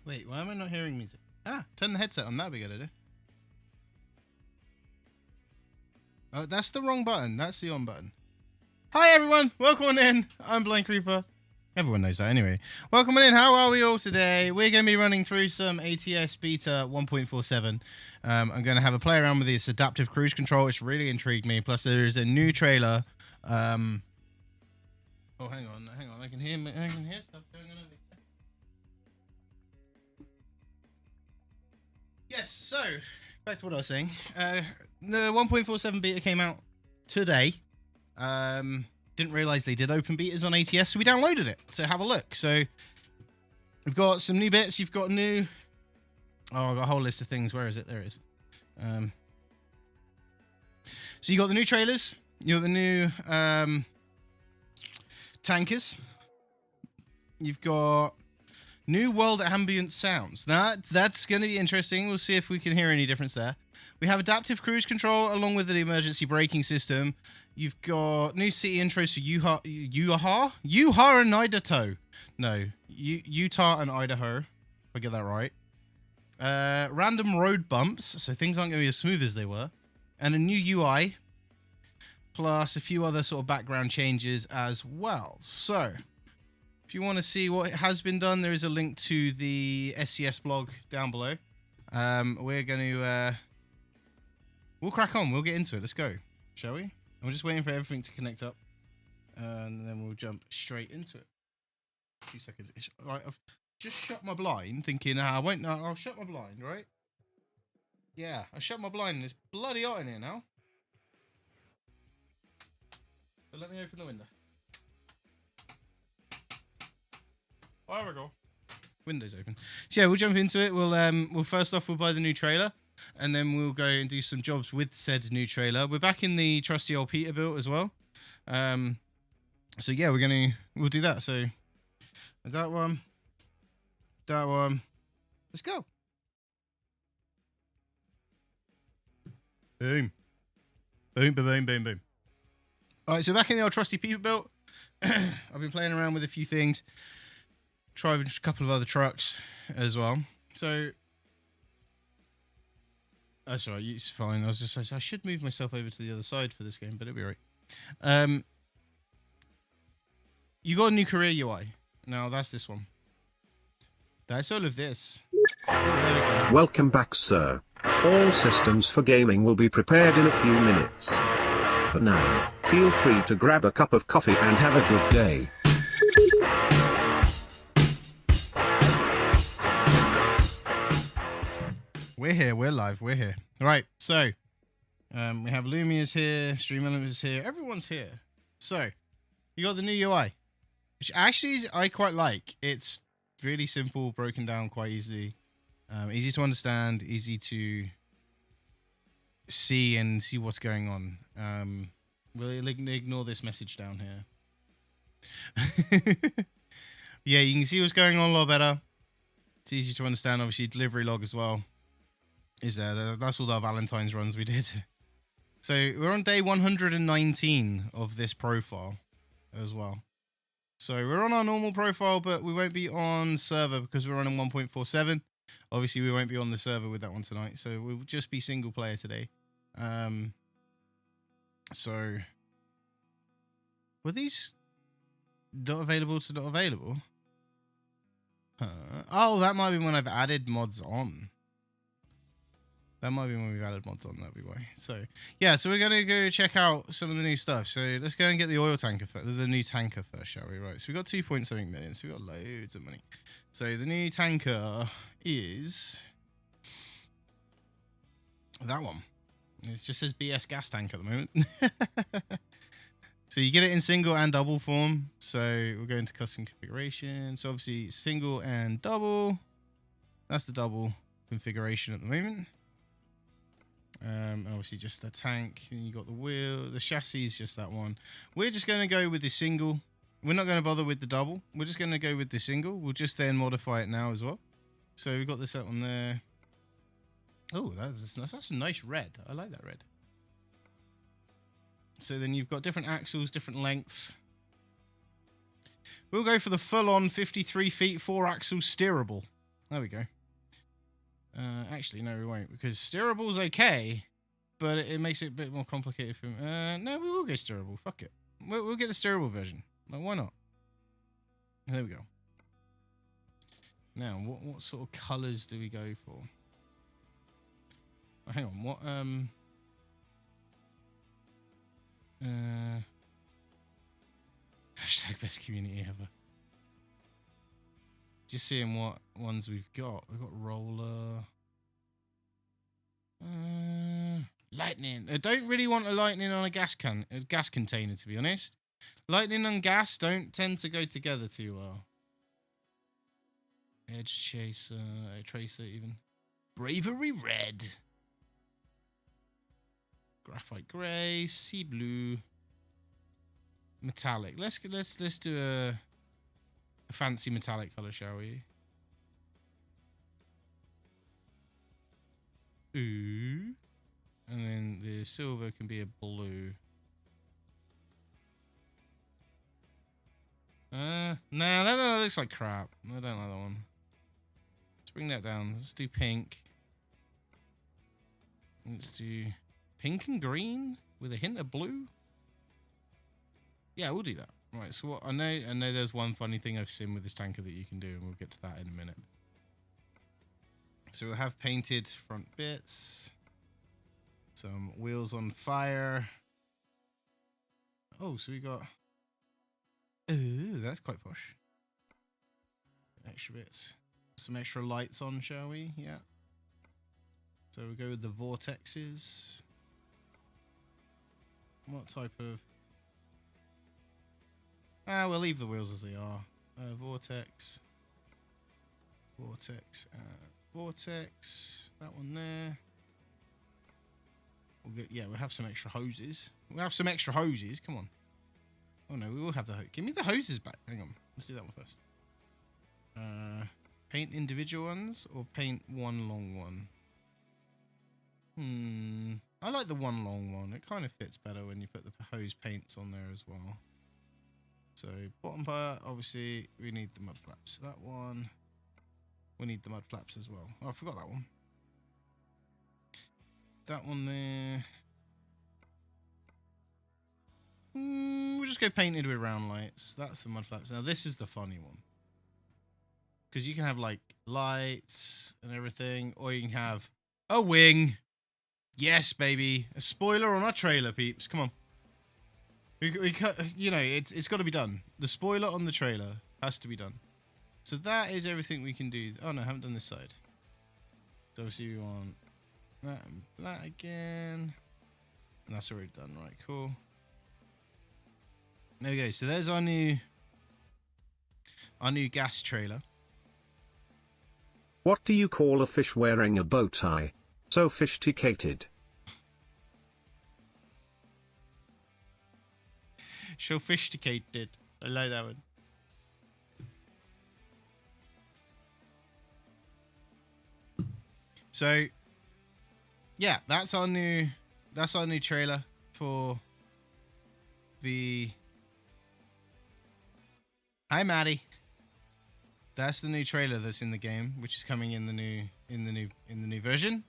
Wait, why am I not hearing music? Ah, turn the headset on. That'd be a good idea. Oh, that's the wrong button. That's the on button. Hi, everyone. Welcome in. I'm Blind Creeper. Everyone knows that anyway. Welcome in. How are we all today? We're going to be running through some ATS Beta 1.47. I'm going to have a play around with this adaptive cruise control. It's really intrigued me. Plus, there is a new trailer. Oh, hang on. I can hear stuff going on over there. Yes, so, back to what I was saying. The 1.47 beta came out today. Didn't realize they did open betas on ATS, so we downloaded it to have a look. So, we've got some new bits. You've got new... Oh, I've got a whole list of things. Where is it? There it is. So, you got the new trailers. You got the new tankers. You've got new world ambient sounds. That's going to be interesting. We'll see if we can hear any difference there. We have adaptive cruise control along with the emergency braking system. You've got new city intros for Utah and Idaho. No, Utah and Idaho. If I get that right. Random road bumps, so things aren't going to be as smooth as they were. And a new UI. Plus a few other sort of background changes as well. So, if you want to see what has been done, there is a link to the SCS blog down below. We're going to... we'll crack on. We'll get into it. Let's go. Shall we? I'm just waiting for everything to connect up. And then we'll jump straight into it. 2 seconds. Right, I've just shut my blind, thinking, I'll shut my blind, right? Yeah, I shut my blind and it's bloody hot in here now. So let me open the window. There we go. Window's open. So yeah, we'll jump into it. We'll first off we'll buy the new trailer, and then we'll go and do some jobs with said new trailer. We're back in the trusty old Peterbilt as well. So yeah, we'll do that. So that one. Let's go. Boom. Boom, boom, boom, boom, boom. All right, so back in the old trusty Peterbilt. I've been playing around with a few things. Driving a couple of other trucks as well. So that's all right, it's fine. I should move myself over to the other side for this game, but it'll be all right. You got a new career UI. Now that's this one. That's all of this. There we go. Welcome back, sir. All systems for gaming will be prepared in a few minutes. For now, feel free to grab a cup of coffee and have a good day. We're here, we're live, we're here. Right, so we have Lumia's here, Stream Elements is here, everyone's here. So, you got the new UI, which actually I quite like. It's really simple, broken down quite easily. Easy to understand, easy to see and see what's going on. We'll ignore this message down here. Yeah, you can see what's going on a lot better. It's easy to understand, obviously, delivery log as well. Is there? That's all our Valentine's runs we did. So we're on day 119 of this profile as well. So we're on our normal profile, but we won't be on server because we're running 1.47. Obviously, we won't be on the server with that one tonight. So we'll just be single player today. So were these not available to not available? Oh, that might be when I've added mods on. That might be when we've added mods on, that'd be why. So, yeah, so we're going to go check out some of the new stuff. So, let's go and get the oil tanker first, the new tanker first, shall we? Right, so we've got 2.something million, so we've got loads of money. So, the new tanker is that one. It just says BS gas tank at the moment. So, you get it in single and double form. So, we'll go into custom configuration. So, obviously, single and double. That's the double configuration at the moment. Obviously just the tank, and you got the wheel, the chassis is just that one. We're just going to go with the single. We're not going to bother with the double. We're just going to go with the single. We'll just then modify it now as well. So we've got this up on there. Oh, that's a nice red. I like that red. So then you've got different axles, different lengths. We'll go for the full-on 53 feet 4-axle steerable. There we go. Actually, no, we won't, because steerable's okay, but it makes it a bit more complicated for me. No, we will go steerable. Fuck it. We'll get the steerable version. Like, why not? There we go. Now, what sort of colours do we go for? Oh, hang on, what hashtag best community ever. Just seeing what ones we've got. We've got roller. Lightning. I don't really want a lightning on a gas container, to be honest. Lightning and gas don't tend to go together too well. Edge chaser, tracer even. Bravery red. Graphite grey, sea blue, metallic. Let's do a fancy metallic color, shall we? Ooh. And then the silver can be a blue. Nah, that looks like crap. I don't like that one. Let's bring that down. Let's do pink. Let's do pink and green with a hint of blue. Yeah, we'll do that. Right, so what I know there's one funny thing I've seen with this tanker that you can do, and we'll get to that in a minute. So we'll have painted front bits. Some wheels on fire. Oh, so we got... Ooh, that's quite posh. Extra bits. Some extra lights on, shall we? Yeah. So we'll go with the vortexes. What type of... we'll leave the wheels as they are. Vortex. Vortex. Vortex. That one there. We'll have some extra hoses. We'll have some extra hoses. Come on. Oh no, we will have the hose. Give me the hoses back. Hang on. Let's do that one first. Paint individual ones or paint one long one? I like the one long one. It kind of fits better when you put the hose paints on there as well. So bottom part, obviously, we need the mud flaps. That one, we need the mud flaps as well. Oh, I forgot that one. That one there. We'll just go painted with round lights. That's the mud flaps. Now this is the funny one, because you can have like lights and everything, or you can have a wing. Yes, baby, a spoiler on our trailer, peeps. Come on, we you know, it's got to be done. The spoiler on the trailer has to be done. So that is everything we can do. Oh no, I haven't done this side. So obviously we want that and that again, and that's already done. Right, cool. There we go. So there's our new gas trailer. What do you call a fish wearing a bow tie? Sophisticated. Sophisticated. I like that one. So yeah, that's our new trailer for the... Hi, Maddie. That's the new trailer that's in the game, which is coming in the new version,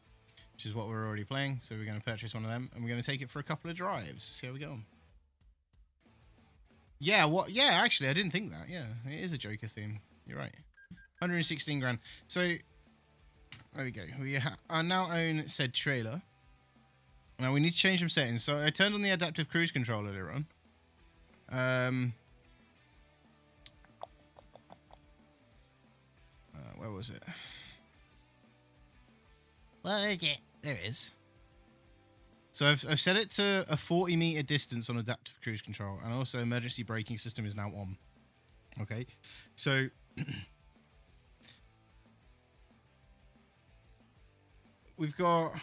which is what we're already playing. So we're going to purchase one of them, and we're going to take it for a couple of drives. See how we go. Yeah, what? Yeah, actually, I didn't think that. Yeah, it is a Joker theme. You're right. 116 grand. So there we go. We now own said trailer. Now we need to change some settings. So I turned on the adaptive cruise control earlier on. Where was it? Well, okay. There it is. So I've set it to a 40-meter distance on adaptive cruise control, and also emergency braking system is now on. Okay, so we've got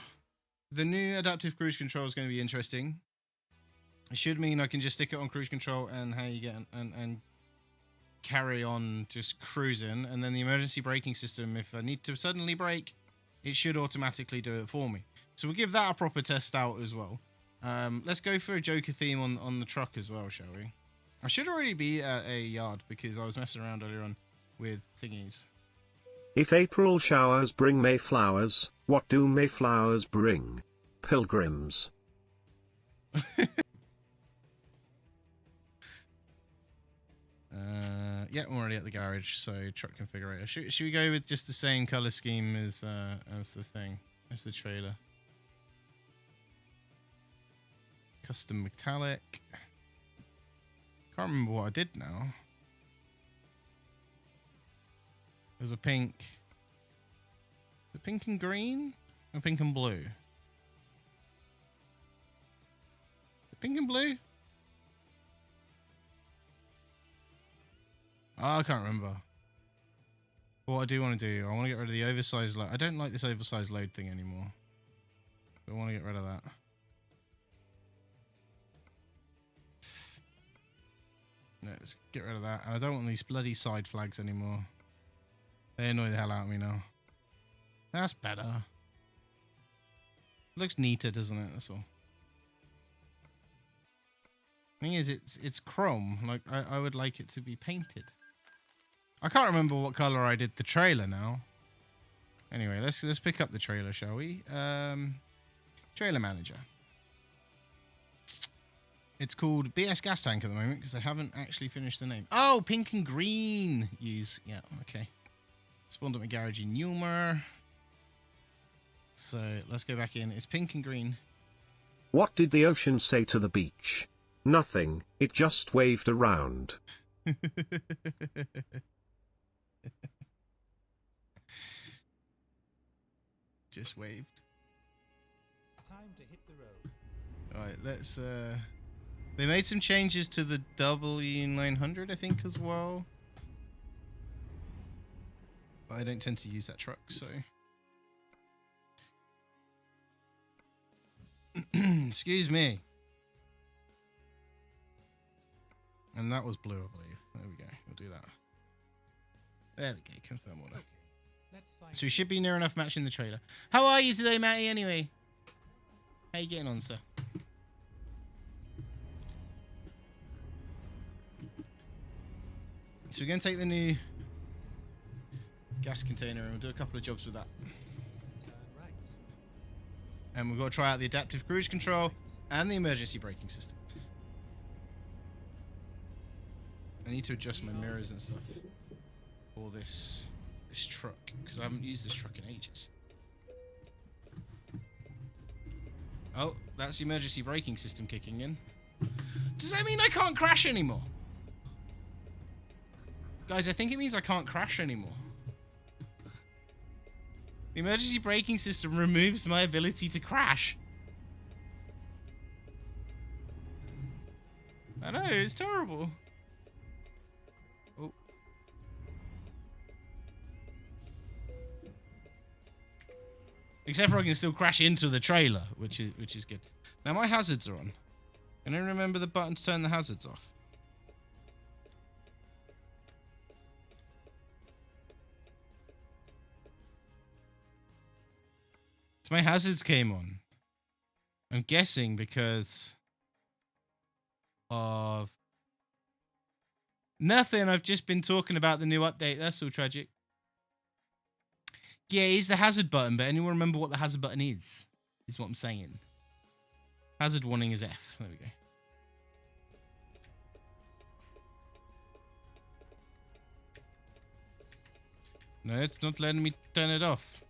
the new adaptive cruise control is going to be interesting. It should mean I can just stick it on cruise control and how you get and carry on just cruising, and then the emergency braking system, if I need to suddenly brake, it should automatically do it for me. So we'll give that a proper test out as well. Let's go for a Joker theme on the truck as well, shall we? I should already be at a yard because I was messing around earlier on with thingies. If April showers bring Mayflowers, what do Mayflowers bring? Pilgrims. Yeah, I'm already at the garage, so truck configurator. Should we go with just the same color scheme as the thing, as the trailer? Custom metallic. Can't remember what I did now. There's a pink. The pink and green? Or pink and blue? The pink and blue? Oh, I can't remember. What I do want to do, I want to get rid of the oversized load. I don't like this oversized load thing anymore. I want to get rid of that. Let's get rid of that. I don't want these bloody side flags anymore. They annoy the hell out of me now. That's better. Looks neater, doesn't it? That's all. Thing is, it's chrome. Like I would like it to be painted. I can't remember what color I did the trailer now. Anyway, let's pick up the trailer, shall we? Trailer manager. It's called BS Gas Tank at the moment because I haven't actually finished the name. Oh, pink and green. Use, yeah, okay. Spawned at my garage in Newmer. So let's go back in. It's pink and green. What did the ocean say to the beach? Nothing, it just waved around. Just waved. Time to hit the road. Alright, let's they made some changes to the W900, I think, as well. But I don't tend to use that truck, so. Excuse me. And that was blue, I believe. There we go. We'll do that. There we go. Confirm order. Okay, let's find. So we should be near enough matching the trailer. How are you today, Matty, anyway? How you getting on, sir? So we're going to take the new gas container and we'll do a couple of jobs with that. Turn right. And we've got to try out the adaptive cruise control and the emergency braking system. I need to adjust my mirrors and stuff for this truck because I haven't used this truck in ages. Oh, that's the emergency braking system kicking in. Does that mean I can't crash anymore? Guys, I think it means I can't crash anymore. The emergency braking system removes my ability to crash. I know, it's terrible. Oh. Except for I can still crash into the trailer, which is good. Now my hazards are on. Can I remember the button to turn the hazards off? So my hazards came on. I'm guessing because of nothing. I've just been talking about the new update. That's all tragic. Yeah, it is the hazard button, but anyone remember what the hazard button is? Is what I'm saying. Hazard warning is F. There we go. No, it's not letting me turn it off.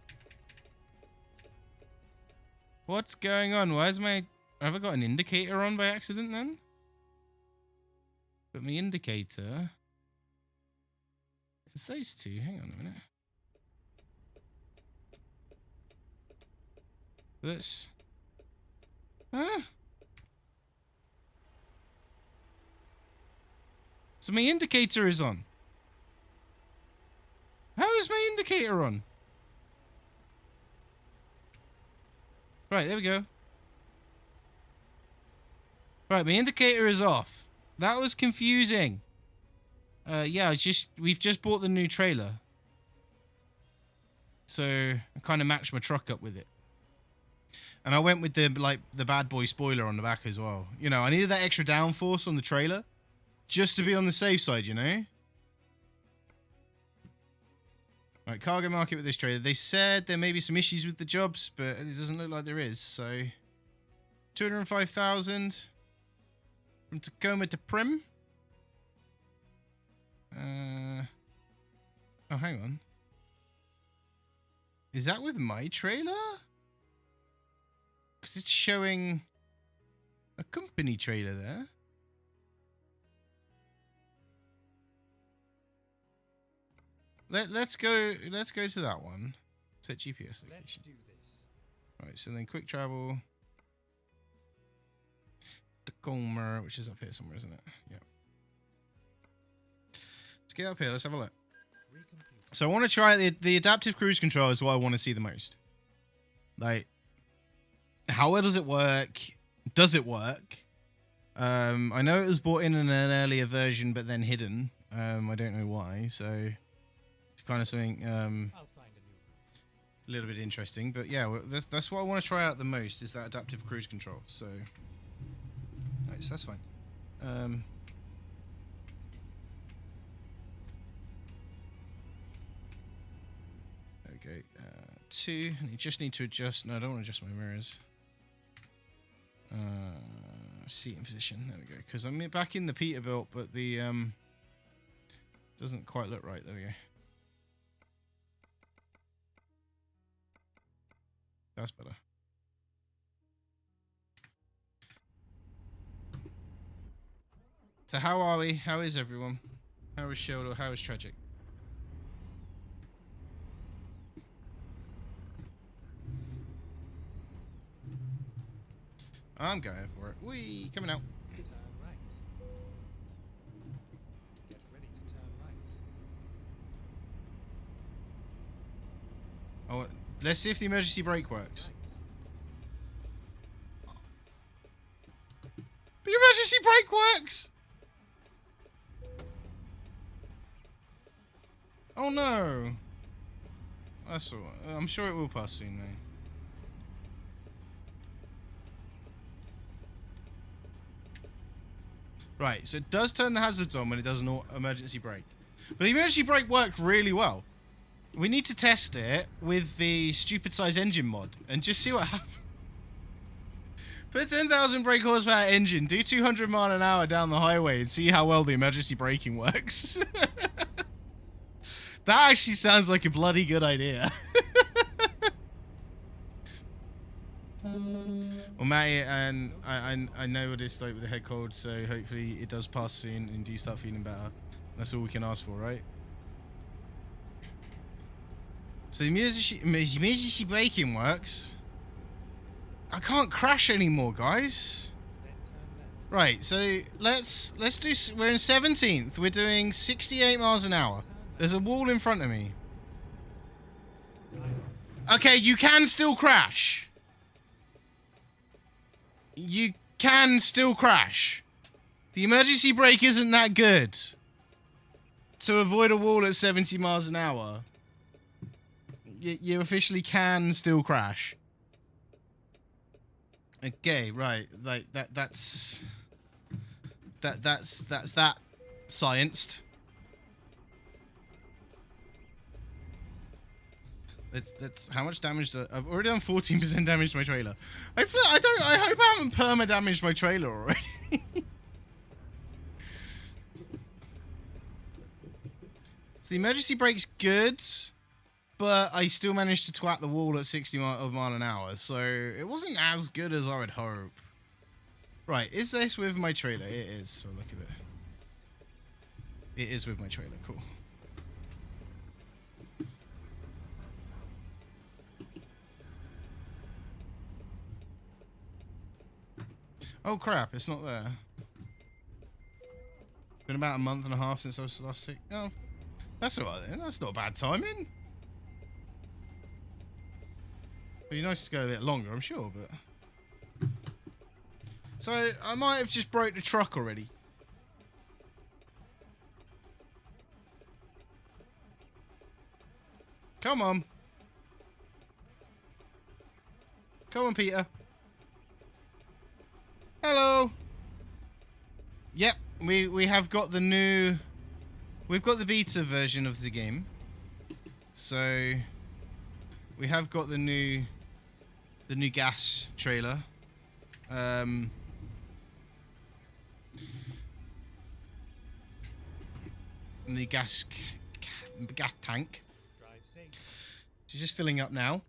What's going on? Why is my... Have I got an indicator on by accident then? But my indicator... It's those two. Hang on a minute. This... Huh? So my indicator is on. How is my indicator on? Right, there we go. Right, my indicator is off. That was confusing. Yeah, we've just bought the new trailer. So I kind of matched my truck up with it. And I went with the bad boy spoiler on the back as well. You know, I needed that extra downforce on the trailer just to be on the safe side, you know? Right, cargo market with this trailer. They said there may be some issues with the jobs, but it doesn't look like there is. So, 205,000 from Tacoma to Prim. Oh, hang on. Is that with my trailer? Because it's showing a company trailer there. Let's go to that one. Set GPS Let's location. do this. Right, so then quick travel. Tacoma, which is up here somewhere, isn't it? Yep. Let's get up here. Let's have a look. Recompute. So I want to try the adaptive cruise control is what I want to see the most. Like, how well does it work? Does it work? I know it was brought in an earlier version, but then hidden. I don't know why. So it's kind of something I'll find a new route. a little bit interesting. But yeah, well, that's what I want to try out the most is that adaptive cruise control. So nice, that's fine. Okay, 2. And you just need to adjust. No, I don't want to adjust my mirrors. Seating position. There we go. Because I'm back in the Peterbilt, but the doesn't quite look right. There we go. That's better. So how are we? How is everyone? How is Sheldon? How is Tragic? I'm going for it. Whee! Coming out. Turn right. Get ready to turn right. Oh, let's see if the emergency brake works. The emergency brake works! Oh no! That's all right. I'm sure it will pass soon, mate. Right, so it does turn the hazards on when it does an emergency brake. But the emergency brake worked really well. We need to test it with the stupid size engine mod and just see what happens. Put 10,000 brake horsepower engine, do 200 mile an hour down the highway and see how well the emergency braking works. That actually sounds like a bloody good idea. Well, Matty, and I know what it's like with the head cold, so hopefully it does pass soon and you start feeling better. That's all we can ask for, right? So the emergency braking works. I can't crash anymore, guys. Then turn left. Right, so let's do. We're in 17th. We're doing 68 miles an hour. There's a wall in front of me. Okay, you can still crash. You can still crash. The emergency brake isn't that good to avoid a wall at 70 miles an hour. You officially can still crash. Okay, right. Like that's that scienced. That's how much damage I've already done 14% damage to my trailer. I hope I haven't perma damaged my trailer already. So the emergency brake's good, but I still managed to twat the wall at 60 mile an hour, so it wasn't as good as I would hope. Right, is this with my trailer? It is, so look at it. It is with my trailer, cool. Oh crap, it's not there. Been about a month and a half since I was last sick. Oh, that's alright then. That's not bad timing. It'd be nice to go a bit longer, I'm sure, but... So, I might have just broke the truck already. Come on. Come on, Peter. Hello. Yep, we have got the new... We've got the beta version of the game. So we have got the new gas trailer. And the gas tank. Drive safe. She's just filling up now.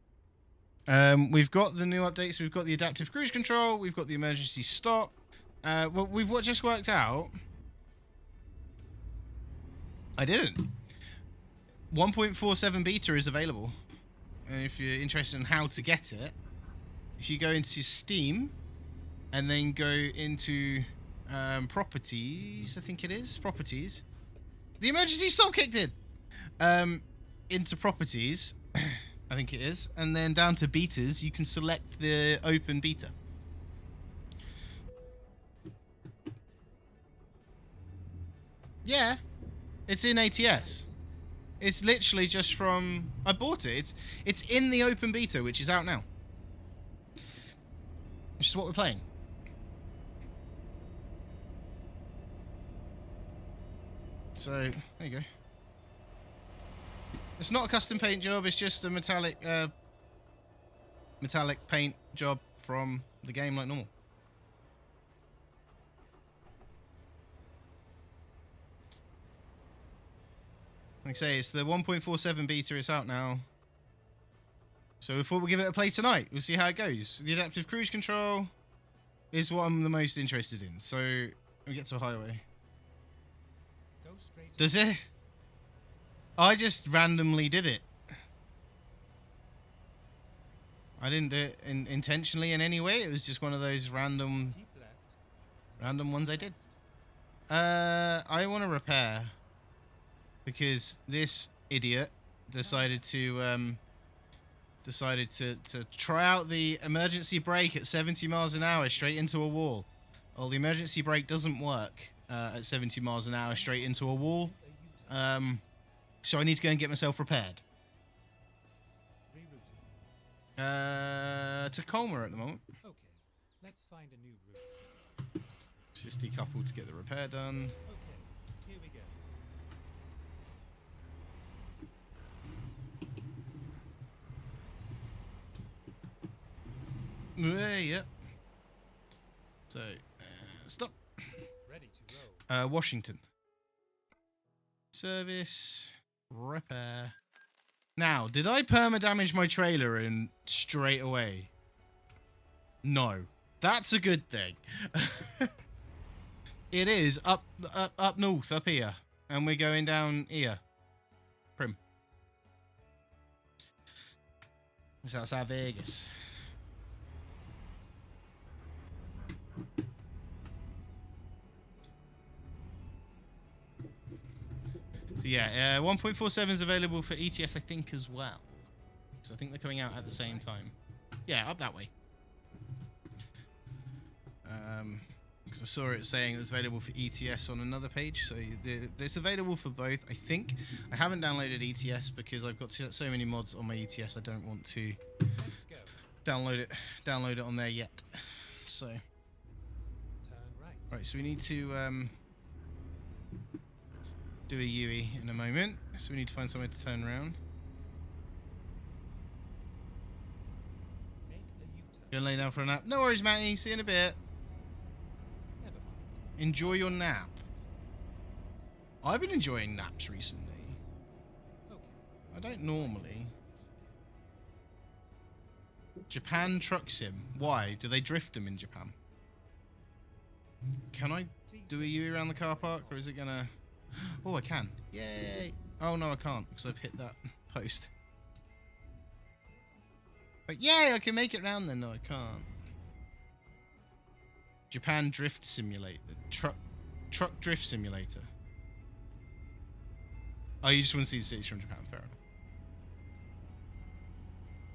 We've got the new updates. We've got the adaptive cruise control. We've got the emergency stop. Well, we've just worked out. I didn't. 1.47 beta is available. And if you're interested in how to get it, if you go into Steam and then go into properties, I think it is properties. The emergency stop kicked in. Into properties, I think it is, and then down to betas, you can select the open beta. Yeah, it's in ATS. It's literally just from... I bought it. It's in the open beta, which is out now. Which is what we're playing. So, there you go. It's not a custom paint job, it's just a metallic paint job from the game like normal. Like I say, it's the 1.47 beta, it's out now. So we thought we'll give it a play tonight. We'll see how it goes. The adaptive cruise control is what I'm the most interested in. So we get to a highway. Go straight. Does it? I just randomly did it. I didn't do it intentionally in any way. It was just one of those random Keep left. ones I did. I want to repair because this idiot decided to try out the emergency brake at 70 miles an hour straight into a wall. Well, the emergency brake doesn't work at 70 miles an hour straight into a wall. So I need to go and get myself repaired. Rerouting. Tacoma at the moment. Okay. Let's find a new route. Just decouple to get the repair done. Okay. Here we go. Yeah. So, stop. Ready to roll. Washington. Service. Repair. Now, did I perma-damage my trailer in straight away? No. That's a good thing. It is up north, up here. And we're going down here. Prim. It's outside Vegas. So yeah, 1.47 is available for ETS, I think, as well. Because I think they're coming out at the same time. Yeah, up that way. Because I saw it saying it was available for ETS on another page, so it's available for both, I think. I haven't downloaded ETS because I've got so many mods on my ETS. I don't want to Let's go. download it on there yet. So, Turn right. right, so we need to do a UE in a moment, so we need to find somewhere to turn around. Make a U-turn. Gonna lay down for a nap. No worries, Matty. See you in a bit. Never mind. Enjoy your nap. I've been enjoying naps recently. Okay. I don't normally. Japan Truck Sim. Why? Do they drift them in Japan? Can I do a UE around the car park, or is it gonna... Oh, I can. Yay! Oh, no, I can't, because I've hit that post. But yay, I can make it round then. No, I can't. Japan Drift Simulator. Truck Drift Simulator. Oh, you just want to see the cities from Japan. Fair enough.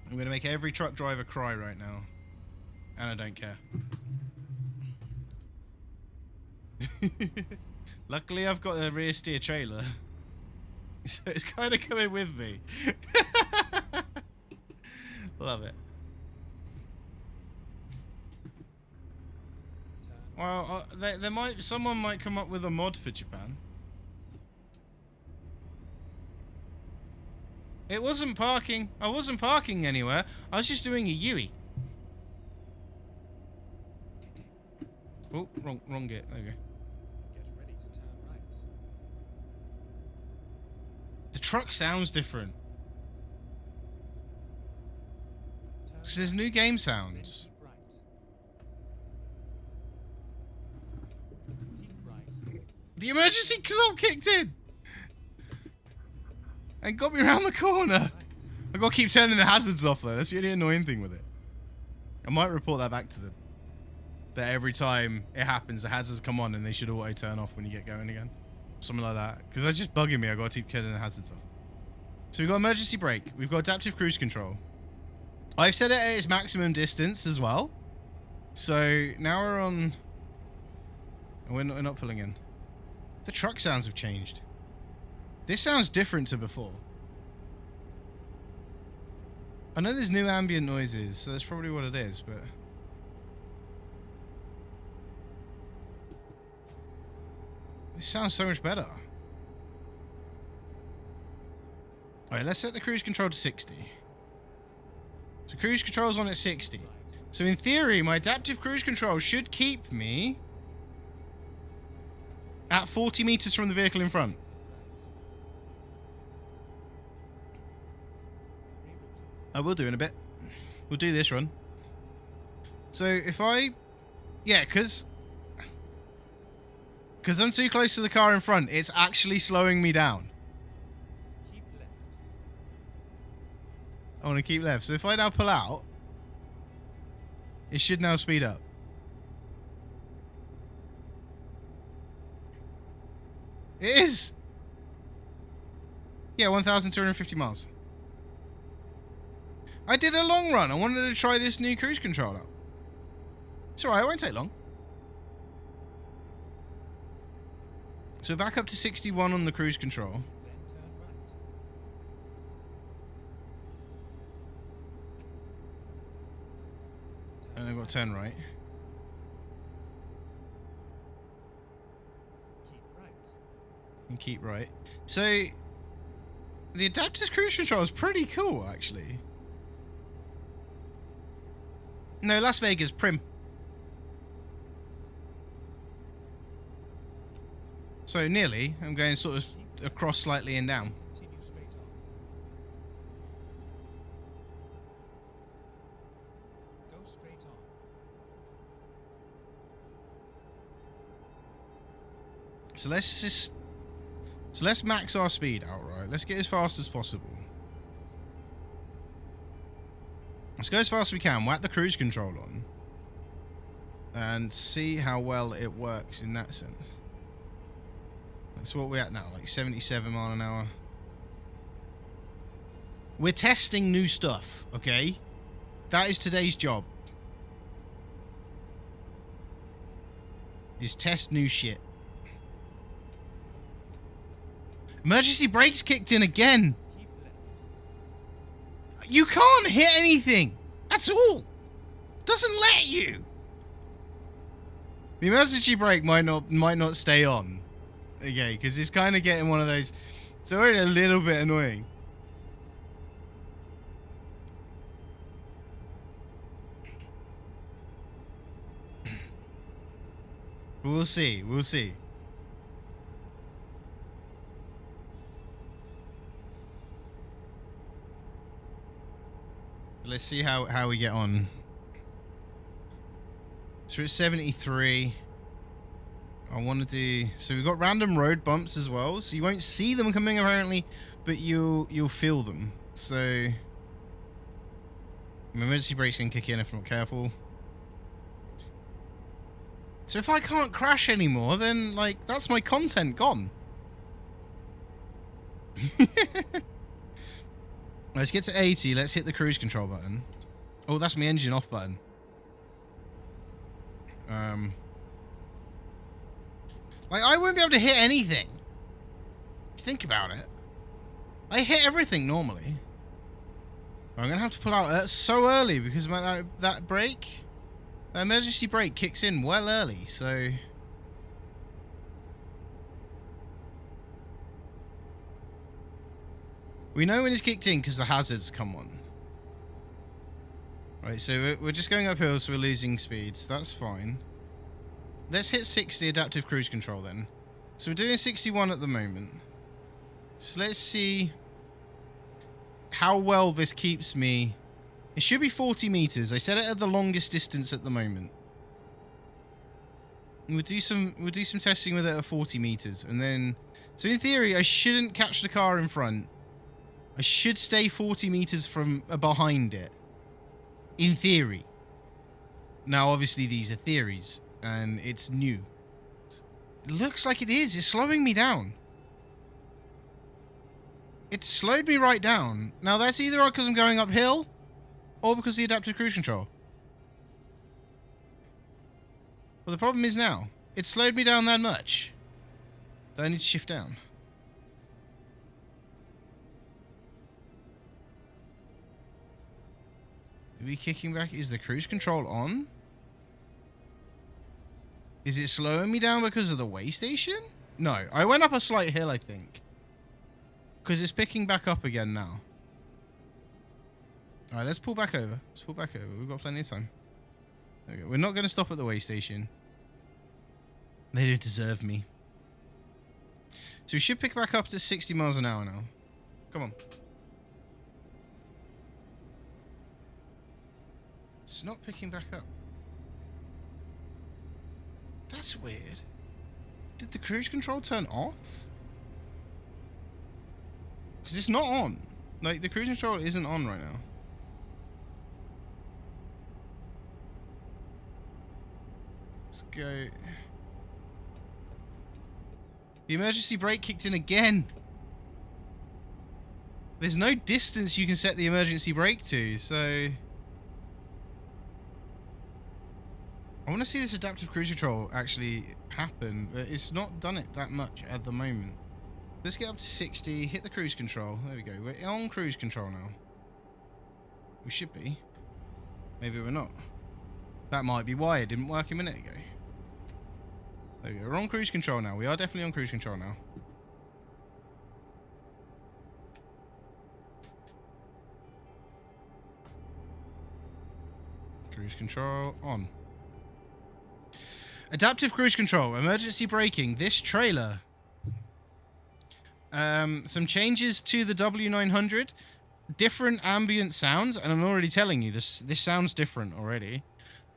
I'm going to make every truck driver cry right now. And I don't care. Luckily, I've got a rear steer trailer. So it's kind of coming with me. Love it. Turn. Well, someone might come up with a mod for Japan. It wasn't parking. I wasn't parking anywhere. I was just doing a Yui. Oh, wrong gate. There we go. Get ready to turn right. The truck sounds different. Turn Because there's new game then sounds. keep right. Keep right. The emergency stop kicked in. And got me around the corner. I gotta keep turning the hazards off though. That's the only annoying thing with it. I might report that back to them. That every time it happens, the hazards come on and they should auto turn off when you get going again. Something like that. Because that's just bugging me. I gotta keep turning the hazards off. So we've got emergency brake. We've got adaptive cruise control. I've set it at its maximum distance as well. So now we're on... We're not pulling in. The truck sounds have changed. This sounds different to before. I know there's new ambient noises, so that's probably what it is, but... This sounds so much better. Alright, let's set the cruise control to 60. So cruise control's on at 60. So in theory, my adaptive cruise control should keep me at 40 meters from the vehicle in front. I will do in a bit. We'll do this run. So if I... Yeah, because I'm too close to the car in front, it's actually slowing me down. Keep left. I want to keep left. So if I now pull out, it should now speed up. It is! Yeah, 1,250 miles. I did a long run. I wanted to try this new cruise control out. It's alright, it won't take long. So we're back up to 61 on the cruise control. Then turn right. And then we've got to turn right. Keep right. And keep right. So, the adaptive cruise control is pretty cool, actually. No, Las Vegas, Prim. So, nearly. I'm going sort of across slightly and down. Continue straight on. Go straight on. So let's max our speed out, right? Let's get as fast as possible. Let's go as fast as we can. Whack the cruise control on. And see how well it works in that sense. That's what we're at now, like 77 mile an hour. We're testing new stuff, okay? That is today's job. Is test new shit. Emergency brakes kicked in again. Keep left. You can't hit anything. That's all. Doesn't let you. The emergency brake might not stay on. Okay, because it's kind of getting one of those. It's already a little bit annoying. We'll see. We'll see. Let's see how we get on. So it's 73. I want to do... So we've got random road bumps as well. So you won't see them coming apparently, but you'll feel them. So... My emergency brakes can kick in if I'm not careful. So if I can't crash anymore, then, like, that's my content gone. Let's get to 80. Let's hit the cruise control button. Oh, that's my engine off button. Like, I wouldn't be able to hit anything. Think about it. I hit everything normally. I'm going to have to pull out so early because that brake... That emergency brake kicks in well early, so... We know when it's kicked in because the hazards come on. Right, so we're just going uphill, so we're losing speed. So that's fine. Let's hit 60 adaptive cruise control then. So we're doing 61 at the moment. So let's see how well this keeps me. It should be 40 meters. I set it at the longest distance at the moment. We'll do some testing with it at 40 meters, and then. So in theory, I shouldn't catch the car in front. I should stay 40 meters from behind it. In theory. Now, obviously, these are theories, and it's new. It looks like it is. It's slowing me down. It slowed me right down. Now, that's either because I'm going uphill, or because of the adaptive cruise control. Well, the problem is now, it slowed me down that much that I need to shift down. Are we kicking back? Is the cruise control on? Is it slowing me down because of the way station? No, I went up a slight hill, I think. Because it's picking back up again now. Alright, let's pull back over. Let's pull back over. We've got plenty of time. There we go. We're not going to stop at the way station. They don't deserve me. So we should pick back up to 60 miles an hour now. Come on. It's not picking back up. That's weird. Did the cruise control turn off? Because it's not on. Like, the cruise control isn't on right now. Let's go. The emergency brake kicked in again. There's no distance you can set the emergency brake to, so... I want to see this adaptive cruise control actually happen, but it's not done it that much at the moment. Let's get up to 60, hit the cruise control. There we go. We're on cruise control now. We should be. Maybe we're not. That might be why it didn't work a minute ago. There we go. We're on cruise control now. We are definitely on cruise control now. Cruise control on. Adaptive cruise control, emergency braking, this trailer. Some changes to the W900, different ambient sounds, and I'm already telling you this sounds different already.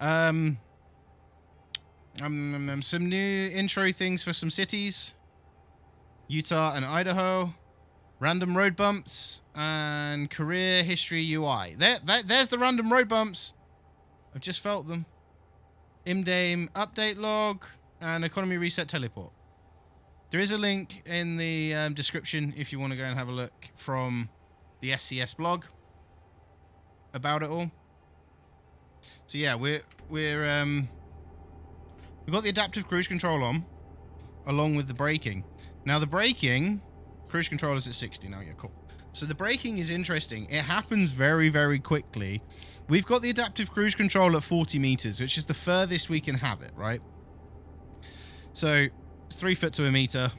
Some new intro things for some cities, Utah and Idaho, random road bumps, and career history UI. There's the random road bumps. I've just felt them. IMDAME update log and economy reset teleport. There is a link in the description if you want to go and have a look from the SCS blog about it all. So yeah, we've got the adaptive cruise control on, along with the braking. Now the braking, cruise control is at 60 now. Yeah, cool. So the braking is interesting. It happens very, very quickly. We've got the adaptive cruise control at 40 meters, which is the furthest we can have it, right? So it's 3 foot to a meter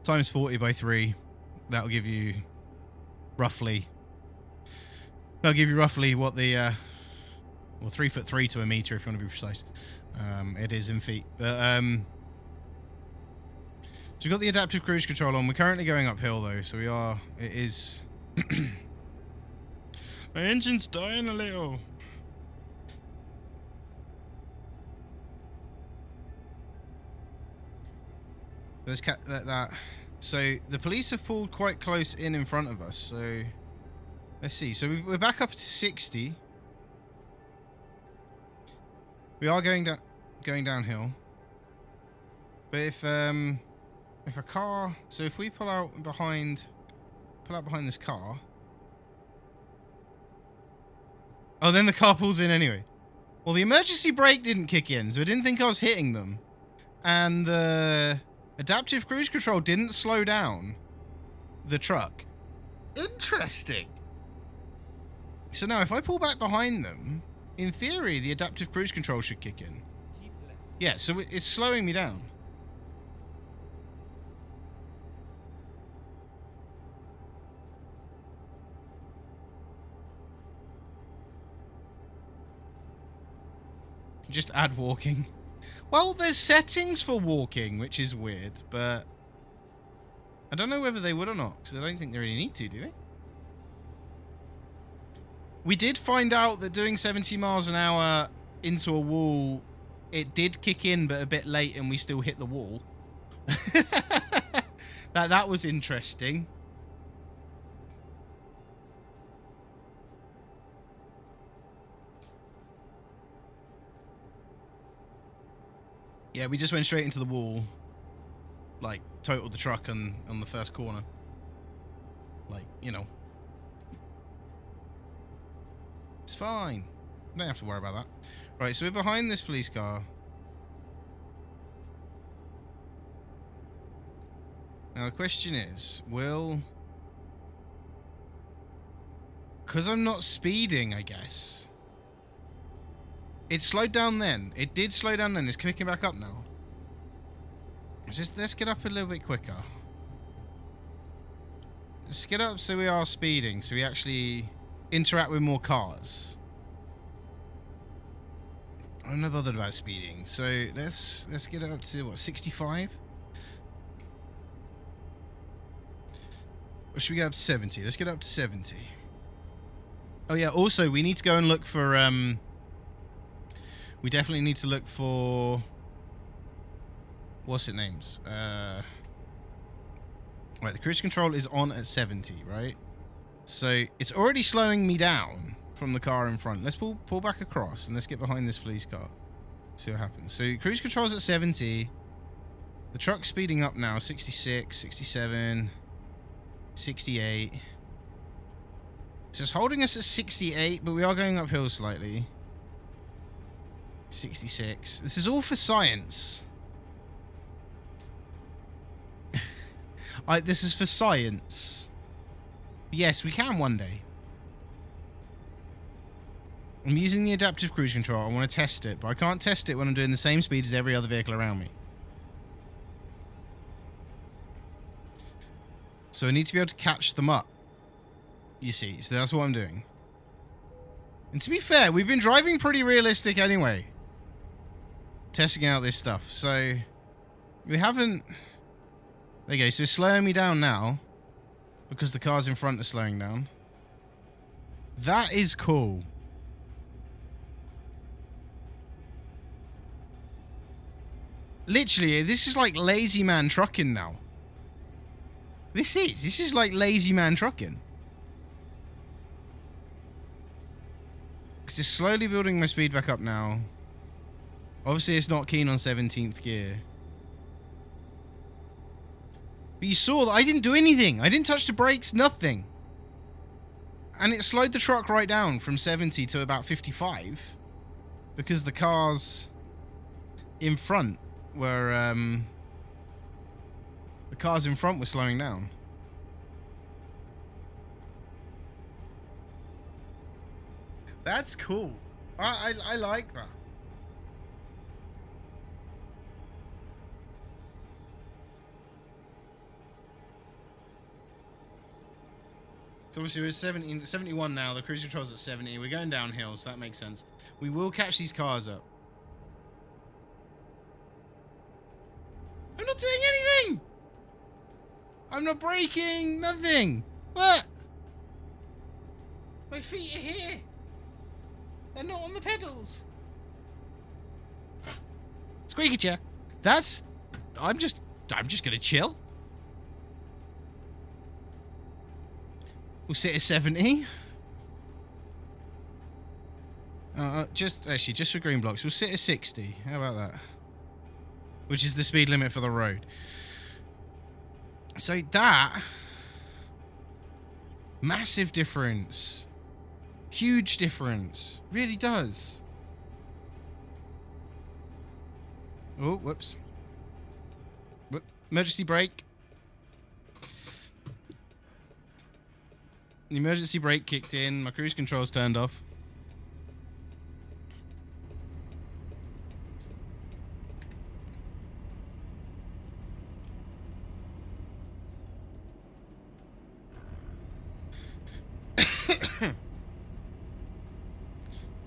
times 40 by 3. That'll give you roughly. That'll give you roughly what the well, 3 foot 3 to a meter if you want to be precise. It is in feet, but so we've got the adaptive cruise control on. We're currently going uphill though, so we are. It is. My engine's dying a little. Let's cat that. So the police have pulled quite close in front of us. So let's see. So we're back up to 60. We are going downhill. But if a car, so if we pull out behind this car. Oh, then the car pulls in anyway. Well, the emergency brake didn't kick in, so I didn't think I was hitting them. And the adaptive cruise control didn't slow down the truck. Interesting. So now, if I pull back behind them, in theory, the adaptive cruise control should kick in. Yeah, so it's slowing me down. just add walking. Well, there's settings for walking, which is weird, but I don't know whether they would or not, because I don't think they really need to, do they? We did find out that doing 70 miles an hour into a wall, it did kick in, but a bit late, and we still hit the wall. That was interesting. Yeah, we just went straight into the wall. Like, totaled the truck on the first corner. Like, you know. It's fine. Don't have to worry about that. Right, so we're behind this police car. Now, the question is, will... Because I'm not speeding, I guess. It slowed down then. It did slow down then. It's picking back up now. Let's get up a little bit quicker. Let's get up so we are speeding, so we actually interact with more cars. I'm not bothered about speeding, so let's get it up to what, 65? Or should we go up to 70? Let's get up to 70. Oh yeah, also we need to go and look for we definitely need to look for what's it names? Right, the cruise control is on at 70, right? So it's already slowing me down from the car in front. Let's pull back across and let's get behind this police car. See what happens. So cruise control's at 70. The truck's speeding up now. 66, 67, 68. So it's holding us at 68, but we are going uphill slightly. 66. This is all for science. This is for science. Yes, we can one day. I'm using the adaptive cruise control. I want to test it, but I can't test it when I'm doing the same speed as every other vehicle around me. So I need to be able to catch them up. You see, so that's what I'm doing. And to be fair, we've been driving pretty realistic anyway. Testing out this stuff. So we haven't... There you go. So it's slowing me down now. Because the cars in front are slowing down. That is cool. Literally, this is like lazy man trucking now. This is like lazy man trucking. Because it's slowly building my speed back up now. Obviously, it's not keen on 17th gear. But you saw that I didn't do anything. I didn't touch the brakes, nothing. And it slowed the truck right down from 70 to about 55. Because the cars in front were, the cars in front were slowing down. That's cool. I like that. So obviously we're 71 now. The cruise control's at 70. We're going downhill, so that makes sense. We will catch these cars up. I'm not doing anything! I'm not braking! Nothing! What? My feet are here! They're not on the pedals! Squeaky chair. That's... I'm just gonna chill. We'll sit at 70. Just for green blocks, we'll sit at 60. How about that? Which is the speed limit for the road. So that... Massive difference. Huge difference. Really does. Oh, whoops. Emergency brake. The emergency brake kicked in. My cruise control's turned off.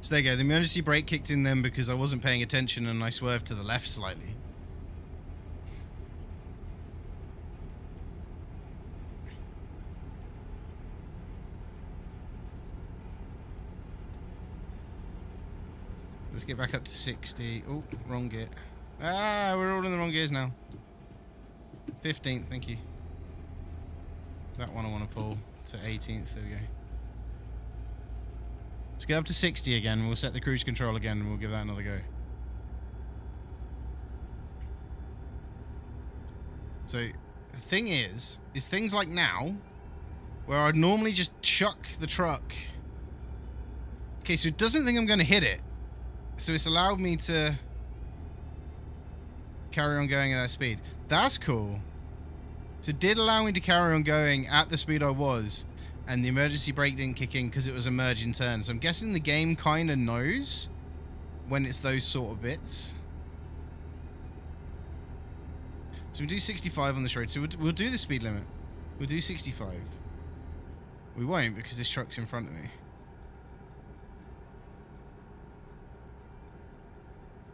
So there you go. The emergency brake kicked in then because I wasn't paying attention and I swerved to the left slightly. Let's get back up to 60. Oh, wrong gear. Ah, we're all in the wrong gears now. 15th, thank you. That one I want to pull to 18th. There we go. Let's get up to 60 again. We'll set the cruise control again and we'll give that another go. So, the thing is things like now, where I'd normally just chuck the truck. Okay, so it doesn't think I'm going to hit it. So it's allowed me to carry on going at that speed. That's cool. So it did allow me to carry on going at the speed I was, and the emergency brake didn't kick in because it was a merging turn. So I'm guessing the game kind of knows when it's those sort of bits. So we do 65 on this road. So we'll do the speed limit. We'll do 65. We won't because this truck's in front of me.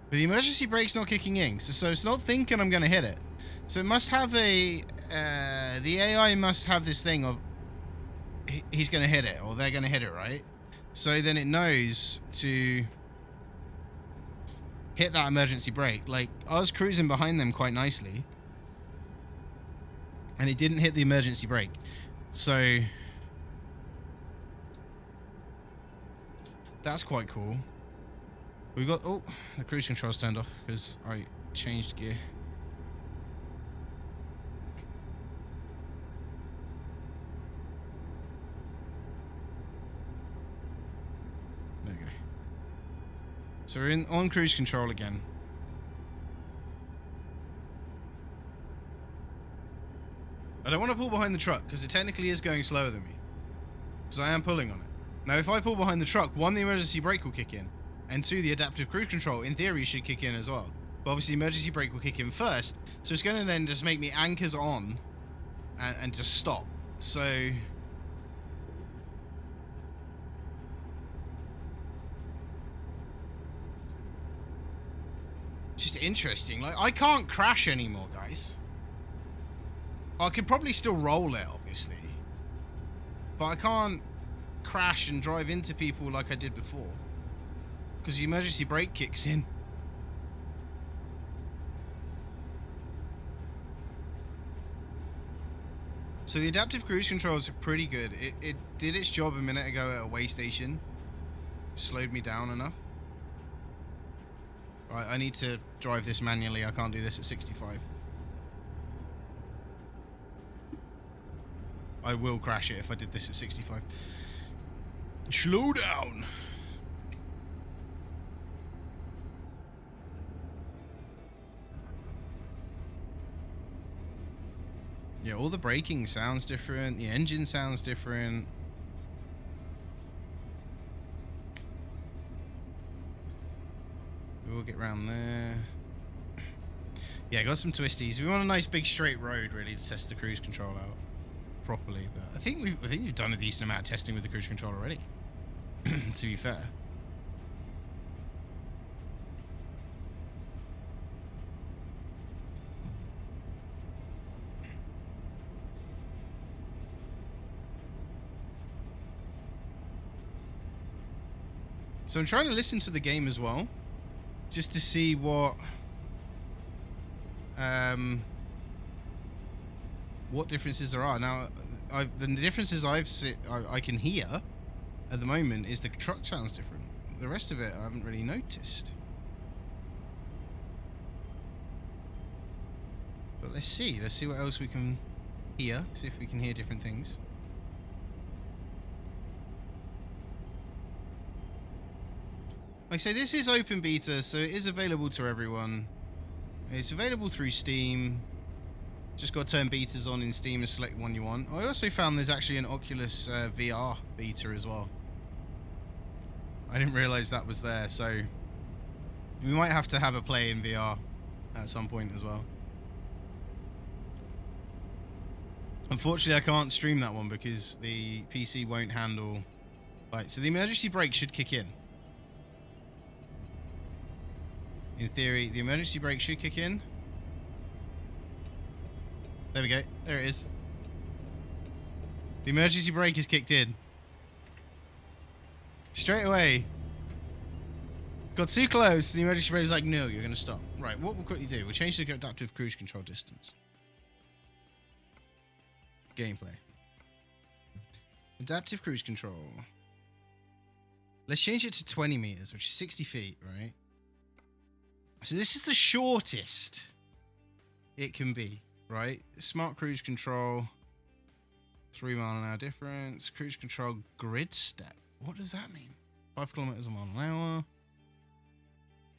But the emergency brake's not kicking in, so it's not thinking I'm going to hit it. So it must have a... the AI must have this thing of... He's going to hit it, or they're going to hit it, right? So then it knows to... hit that emergency brake. Like, I was cruising behind them quite nicely. And it didn't hit the emergency brake. So... that's quite cool. We got... oh, the cruise control's turned off because I changed gear. There we go. So we're on cruise control again. I don't want to pull behind the truck because it technically is going slower than me. Because I am pulling on it. Now if I pull behind the truck, one, the emergency brake will kick in. And two, the adaptive cruise control, in theory, should kick in as well. But obviously, emergency brake will kick in first. So it's going to then just make me anchors on and just stop. So... just interesting. Like, I can't crash anymore, guys. I could probably still roll it, obviously. But I can't crash and drive into people like I did before. Because the emergency brake kicks in. So the adaptive cruise controls are pretty good. It did its job a minute ago at a way station. Slowed me down enough. Right, I need to drive this manually. I can't do this at 65. I will crash it if I did this at 65. Slow down. Yeah, all the braking sounds different. The engine sounds different. We'll get around there. Yeah, got some twisties. We want a nice big straight road, really, to test the cruise control out properly. But I think we've done a decent amount of testing with the cruise control already. To be fair. So I'm trying to listen to the game as well, just to see what differences there are. Now, the differences I can hear at the moment is the truck sounds different. The rest of it I haven't really noticed. But let's see what else we can hear. See if we can hear different things. Like I say, this is open beta, so it is available to everyone. It's available through Steam. Just got to turn betas on in Steam and select one you want. I also found there's actually an Oculus VR beta as well. I didn't realise that was there, so we might have to have a play in VR at some point as well. Unfortunately, I can't stream that one because the PC won't handle... Right, so the emergency brake should kick in. In theory, the emergency brake should kick in. There we go. There it is. The emergency brake is kicked in. Straight away. Got too close. The emergency brake was like, no, you're going to stop. Right, what we'll quickly do, we'll change the adaptive cruise control distance. Gameplay. Adaptive cruise control. Let's change it to 20 meters, which is 60 feet, right? So this is the shortest it can be, right? Smart cruise control. 3 mile an hour difference. Cruise control grid step. What does that mean? 5 kilometers a mile an hour.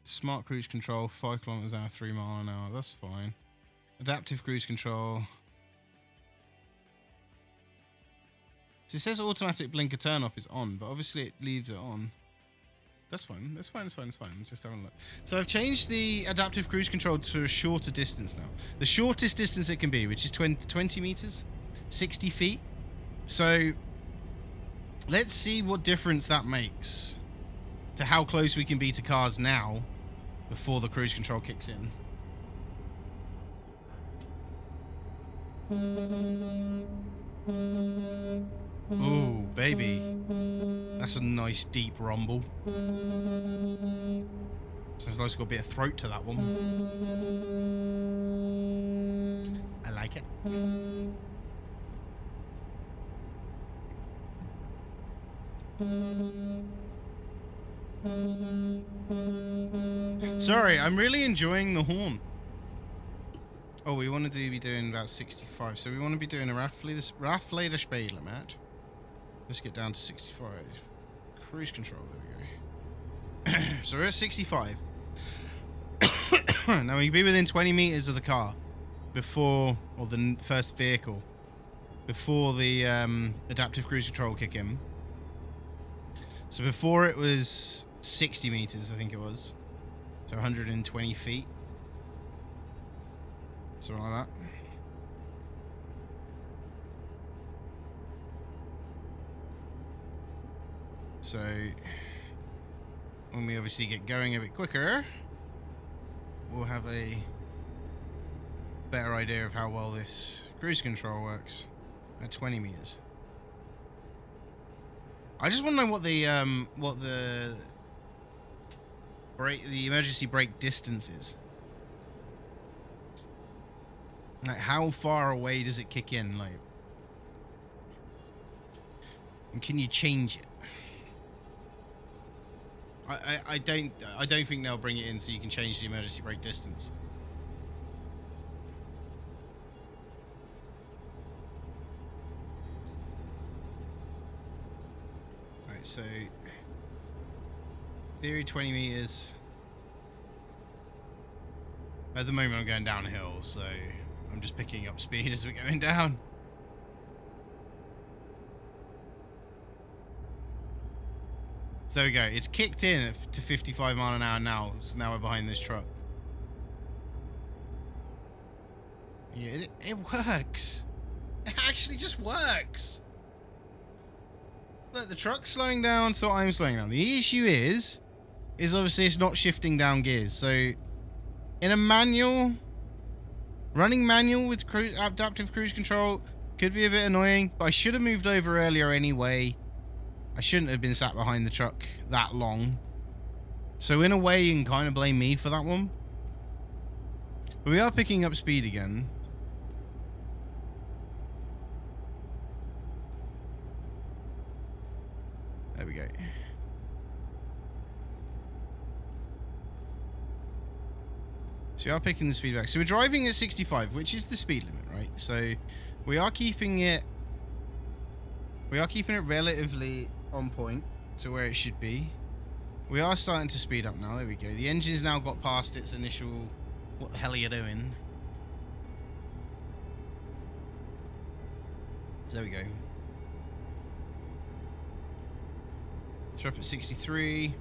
Smart cruise control, 5 kilometers an hour, 3 mile an hour. That's fine. Adaptive cruise control. So it says automatic blinker turn off is on, but obviously it leaves it on. That's fine. That's fine. That's fine. That's fine. Just having a look. So I've changed the adaptive cruise control to a shorter distance now. The shortest distance it can be, which is 20 meters, 60 feet. So let's see what difference that makes to how close we can be to cars now before the cruise control kicks in. Oh, baby. That's a nice deep rumble. Sounds like it's got a bit of throat to that one. I like it. Sorry, I'm really enjoying the horn. Oh, we want to be doing about 65, so we want to be doing a Rafleder Spiellimit. Let's get down to 65. Cruise control, there we go. So we're at 65. Now we can be within 20 meters of the car before, or the first vehicle, before the adaptive cruise control will kick in. So before it was 60 meters, I think it was. So 120 feet. Something like that. So when we obviously get going a bit quicker, we'll have a better idea of how well this cruise control works at 20 meters. I just want to know what the emergency brake distance is. Like, how far away does it kick in? Like, and can you change it? I don't think they'll bring it in so you can change the emergency brake distance. Right, so theory 20 meters. At the moment I'm going downhill, so I'm just picking up speed as we're going down. So there we go. It's kicked in to 55 mile an hour now. So now we're behind this truck. Yeah, it works. It actually just works. Look, the truck's slowing down, so I'm slowing down. The issue is obviously it's not shifting down gears. So in a manual, running manual with adaptive cruise control could be a bit annoying, but I should have moved over earlier anyway. I shouldn't have been sat behind the truck that long. So in a way, you can kind of blame me for that one. But we are picking up speed again. There we go. So we are picking the speed back. So we're driving at 65, which is the speed limit, right? So we are keeping it relatively on point to where it should be. We are starting to speed up now. There we go. The engine's now got past its initial, what the hell are you doing? So there we go. So we're up at 63.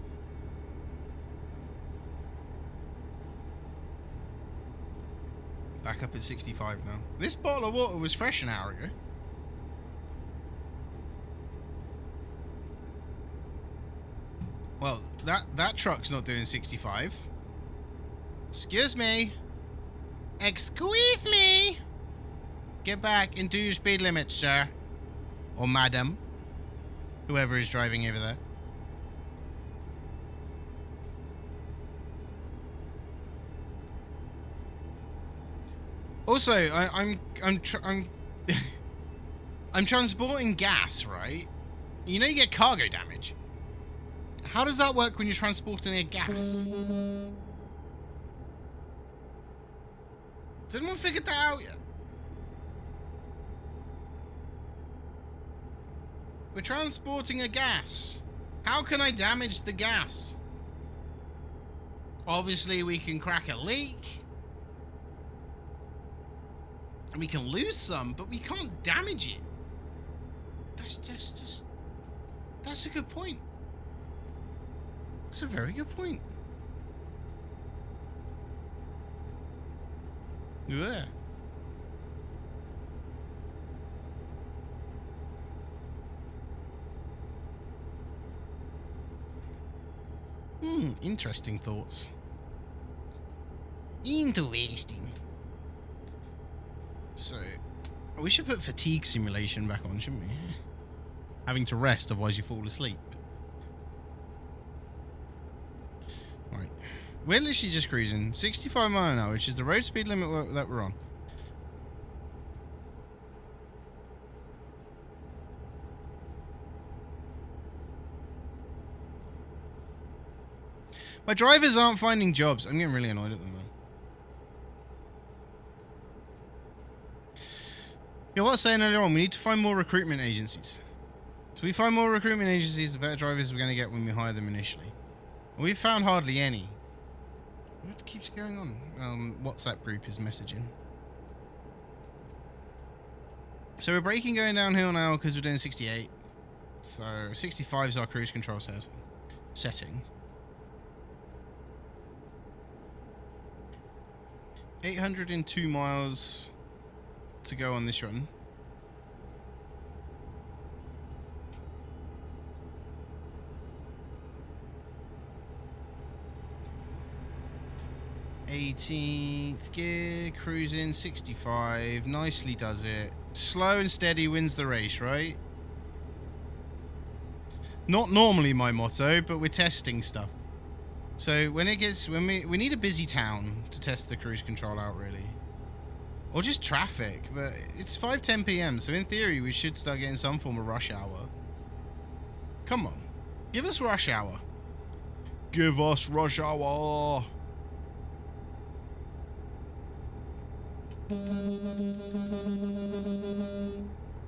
Back up at 65 now. This bottle of water was fresh an hour ago. Well, that truck's not doing 65. Excuse me. Excuse me. Get back and do your speed limit, sir. Or madam. Whoever is driving over there. Also, I'm I'm transporting gas, right? You know you get cargo damage. How does that work when you're transporting a gas? Has anyone figured that out yet? We're transporting a gas. How can I damage the gas? Obviously, we can crack a leak. And we can lose some, but we can't damage it. That's just... That's a good point. That's a very good point. Yeah. Interesting thoughts. Interesting. So, we should put fatigue simulation back on, shouldn't we? Having to rest, otherwise you fall asleep. Right. We're literally just cruising 65 miles an hour, which is the road speed limit that we're on. My drivers aren't finding jobs. I'm getting really annoyed at them, though. Yeah, what I was saying earlier on, we need to find more recruitment agencies. So we find more recruitment agencies, the better drivers we're going to get when we hire them initially. And we've found hardly any. What keeps going on? WhatsApp group is messaging. So we're braking going downhill now because we're doing 68. So 65 is our cruise control setting. 802 miles to go on this run. '18th gear, cruising 65, nicely does it. Slow and steady wins the race, right? Not normally my motto, but we're testing stuff. So when we need a busy town to test the cruise control out, really. Or just traffic, but it's 5:10 p.m, so in theory we should start getting some form of rush hour. Come on. Give us rush hour. Give us rush hour.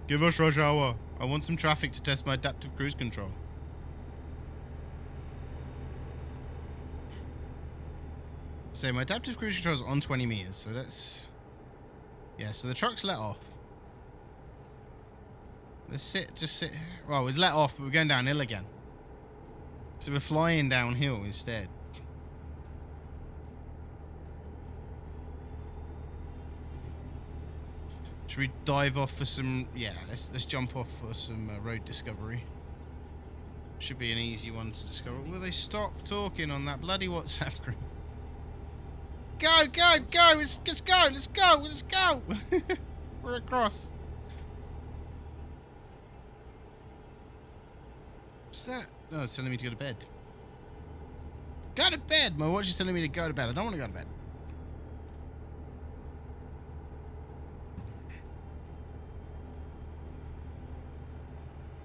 Give us rush hour. I want some traffic to test my adaptive cruise control. So my adaptive cruise control is on 20 meters, so that's... Yeah, so the truck's let off. Let's just sit... Well, we've let off, but we're going downhill again. So we're flying downhill instead. Should we dive off for some... Yeah, let's jump off for some road discovery. Should be an easy one to discover. Will they stop talking on that bloody WhatsApp group? Go, go, go! Let's go! Let's go! Let's go! We're across. What's that? No, it's telling me to go to bed. Go to bed! My watch is telling me to go to bed. I don't want to go to bed.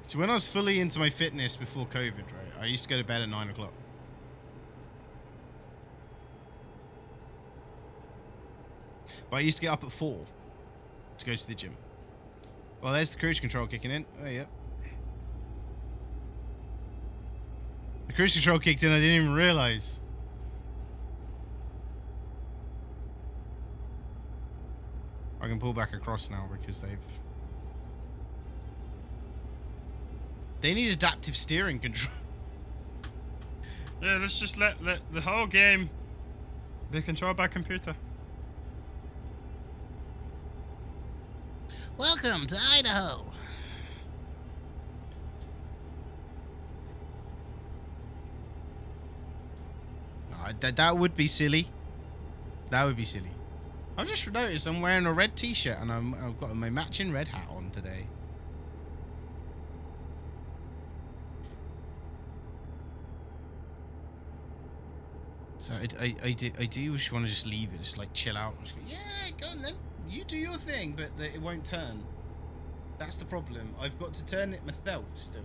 So when I was fully into my fitness before COVID, right, I used to go to bed at 9 o'clock. But I used to get up at 4 to go to the gym. Well, there's the cruise control kicking in. Oh, yeah. The cruise control kicked in, I didn't even realize. I can pull back across now because they need adaptive steering control. Yeah, let's just let the whole game be controlled by computer. Welcome to Idaho. That would be silly. That would be silly. I've just noticed I'm wearing a red t-shirt and I've got my matching red hat on today. So I do just want to just leave it, just like chill out and just go, yeah, go on then. You do your thing, but it won't turn. That's the problem. I've got to turn it myself still.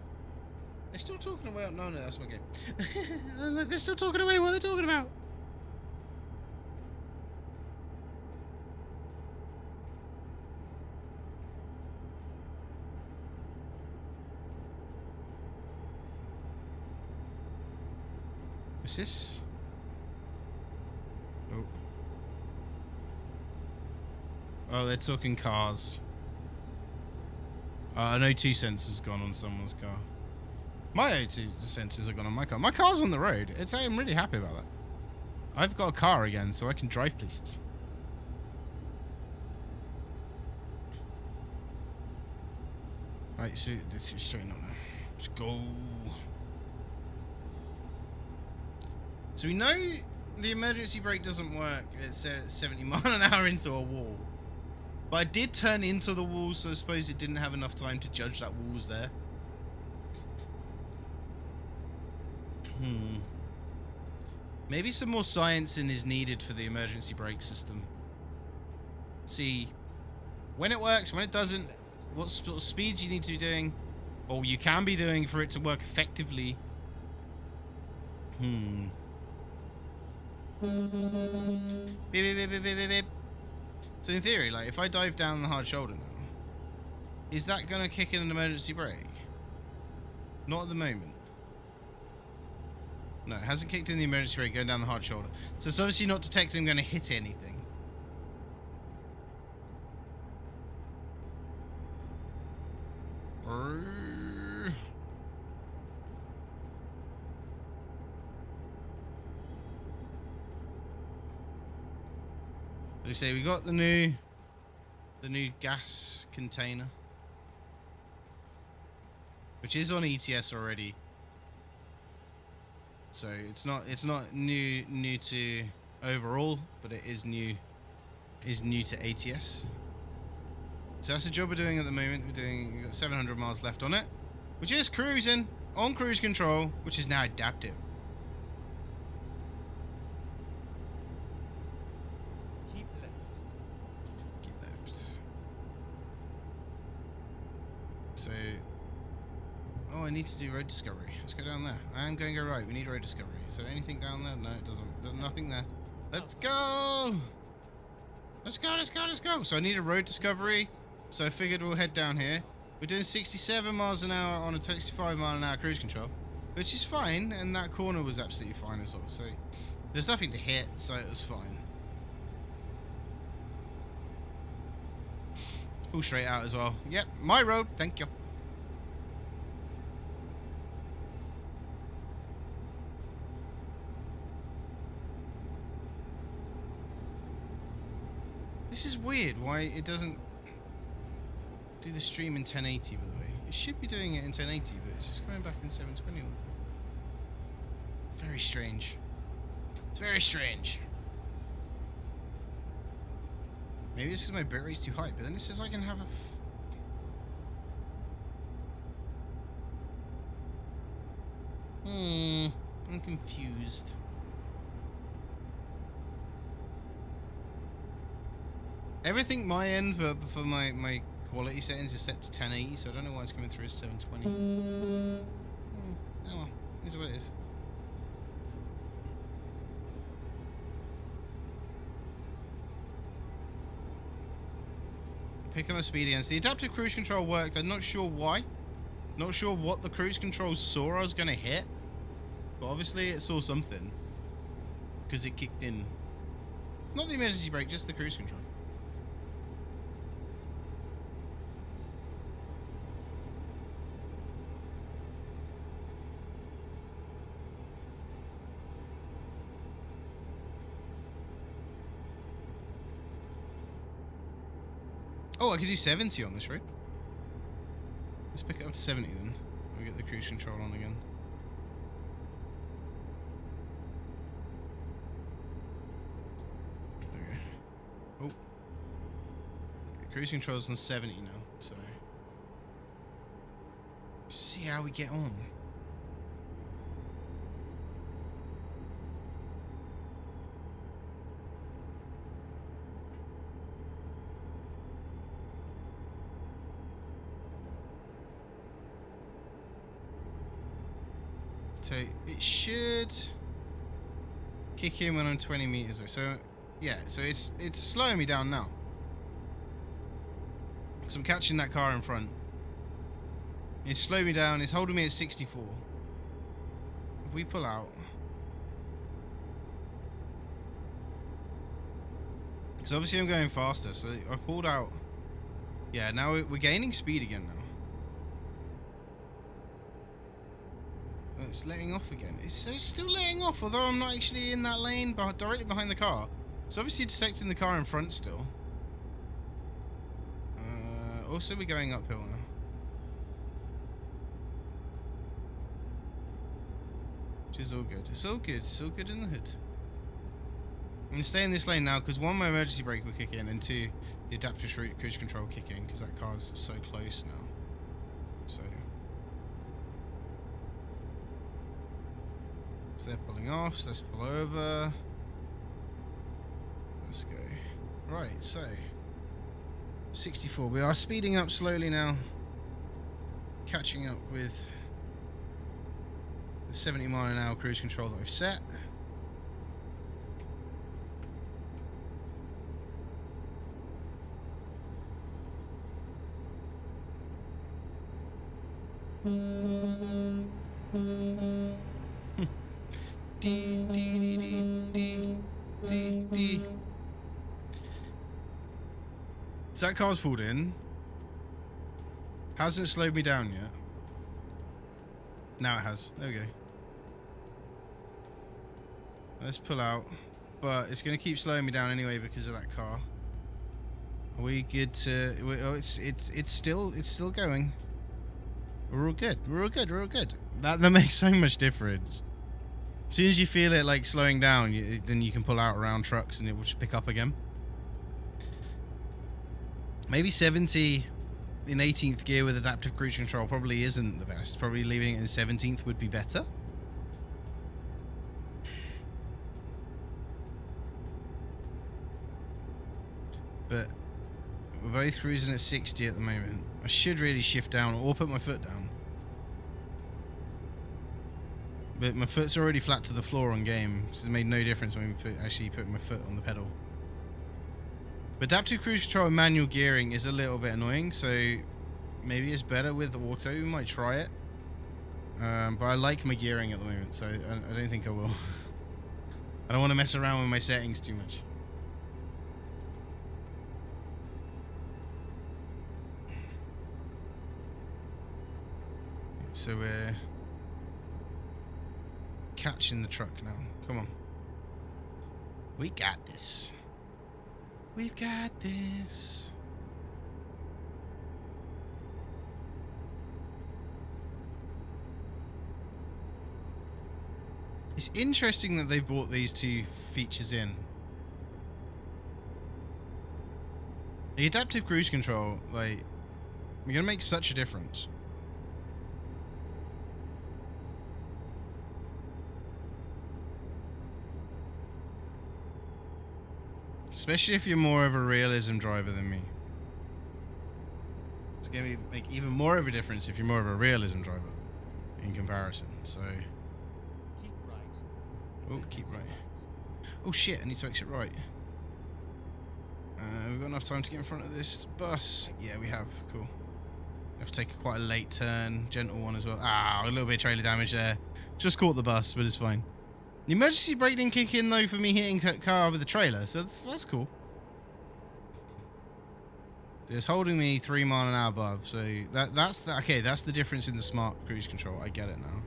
They're still talking about... No, that's my game. They're still talking away. What are they talking about? What's this? Oh. Oh, they're talking cars. An O2 sensor's gone on someone's car. My O2 sensors have gone on my car. My car's on the road. I'm really happy about that. I've got a car again, so I can drive places. Right, so let's straighten up now. Let's go. So we know the emergency brake doesn't work at 70 miles an hour into a wall. But I did turn into the wall, so I suppose it didn't have enough time to judge that wall was there. Maybe some more sciencing is needed for the emergency brake system. See when it works, when it doesn't, what sort of speeds you need to be doing, or you can be doing for it to work effectively. Beep, beep, beep, beep, beep, beep. So in theory, like if I dive down the hard shoulder now, is that gonna kick in an emergency brake? Not at the moment. No, it hasn't kicked in the emergency brake going down the hard shoulder. So it's obviously not detecting I'm going to hit anything. They say we got the new gas container, which is on ETS already. So it's not new to overall, but it is new to ATS. So that's the job we're doing at the moment. We've got 700 miles left on it, which is cruising on cruise control, which is now adaptive. Keep left. Keep left. So, oh, I need to do road discovery. Let's go down there. I am going to go right. We need road discovery. Is there anything down there? No, it doesn't. There's nothing there. Let's go! Let's go, let's go, let's go! So I need a road discovery. So I figured we'll head down here. We're doing 67 miles an hour on a 65 mile an hour cruise control, which is fine, and that corner was absolutely fine as well. So there's nothing to hit, so it was fine. Pull straight out as well. Yep, my road, thank you. This is weird, why it doesn't do the stream in 1080, by the way. It should be doing it in 1080, but it's just coming back in 720 all the time. Very strange. It's very strange. Maybe it's because my bitrate's too high, but then it says I can have a... I'm confused. Everything my end for my quality settings is set to 1080, so I don't know why it's coming through as 720. Oh well, this is what it is. Picking up speed again. So the adaptive cruise control worked. I'm not sure why. Not sure what the cruise control saw I was going to hit. But obviously it saw something. Because it kicked in. Not the emergency brake, just the cruise control. Oh, I could do 70 on this road. Let's pick it up to 70 then. We'll get the cruise control on again. There Cruise control's on 70 now, so see how we get on. So it should kick in when I'm 20 meters away. So yeah, so it's slowing me down now. So I'm catching that car in front. It's slowed me down. It's holding me at 64. If we pull out, so obviously I'm going faster. So I've pulled out. Yeah, now we're gaining speed again now. It's letting off again. It's still letting off, although I'm not actually in that lane directly behind the car. It's obviously detecting the car in front still. Also, we're going uphill now. Which is all good. It's all good. It's all good in the hood. I'm going to stay in this lane now because 1, my emergency brake will kick in, and 2, the adaptive cruise control will kick in because that car's so close now. So they're pulling off, so let's pull over. Let's go. Right, so 64. We are speeding up slowly now. Catching up with the 70 mile an hour cruise control that I've set. So that car's pulled in. Hasn't slowed me down yet. Now it has. There we go. Let's pull out. But it's going to keep slowing me down anyway because of that car. Are we good to... Oh, it's still going. We're all good. We're all good. We're all good. That makes so much difference. As soon as you feel it like slowing down, then you can pull out around trucks and it will just pick up again. Maybe 70 in 18th gear with adaptive cruise control probably isn't the best. Probably leaving it in 17th would be better. But we're both cruising at 60 at the moment. I should really shift down or put my foot down. But my foot's already flat to the floor on game, so it made no difference when we actually put my foot on the pedal. But adaptive cruise control and manual gearing is a little bit annoying, so maybe it's better with auto. We might try it. But I like my gearing at the moment, so I don't think I will. I don't want to mess around with my settings too much. So we're catching the truck now. Come on. We got this. We've got this. It's interesting that they brought these two features in. The adaptive cruise control, like, you're gonna make such a difference. Especially if you're more of a realism driver than me. It's going to make even more of a difference if you're more of a realism driver in comparison. So, Keep right. oh, keep right. Oh shit, I need to exit right. We've got enough time to get in front of this bus. Yeah, we have. Cool. Have to take quite a late turn, gentle one as well. Ah, a little bit of trailer damage there. Just caught the bus, but it's fine. The emergency brake didn't kick in though for me hitting that car with the trailer, so that's cool. It's holding me 3 mile an hour above, so that's the difference in the smart cruise control. I get it now.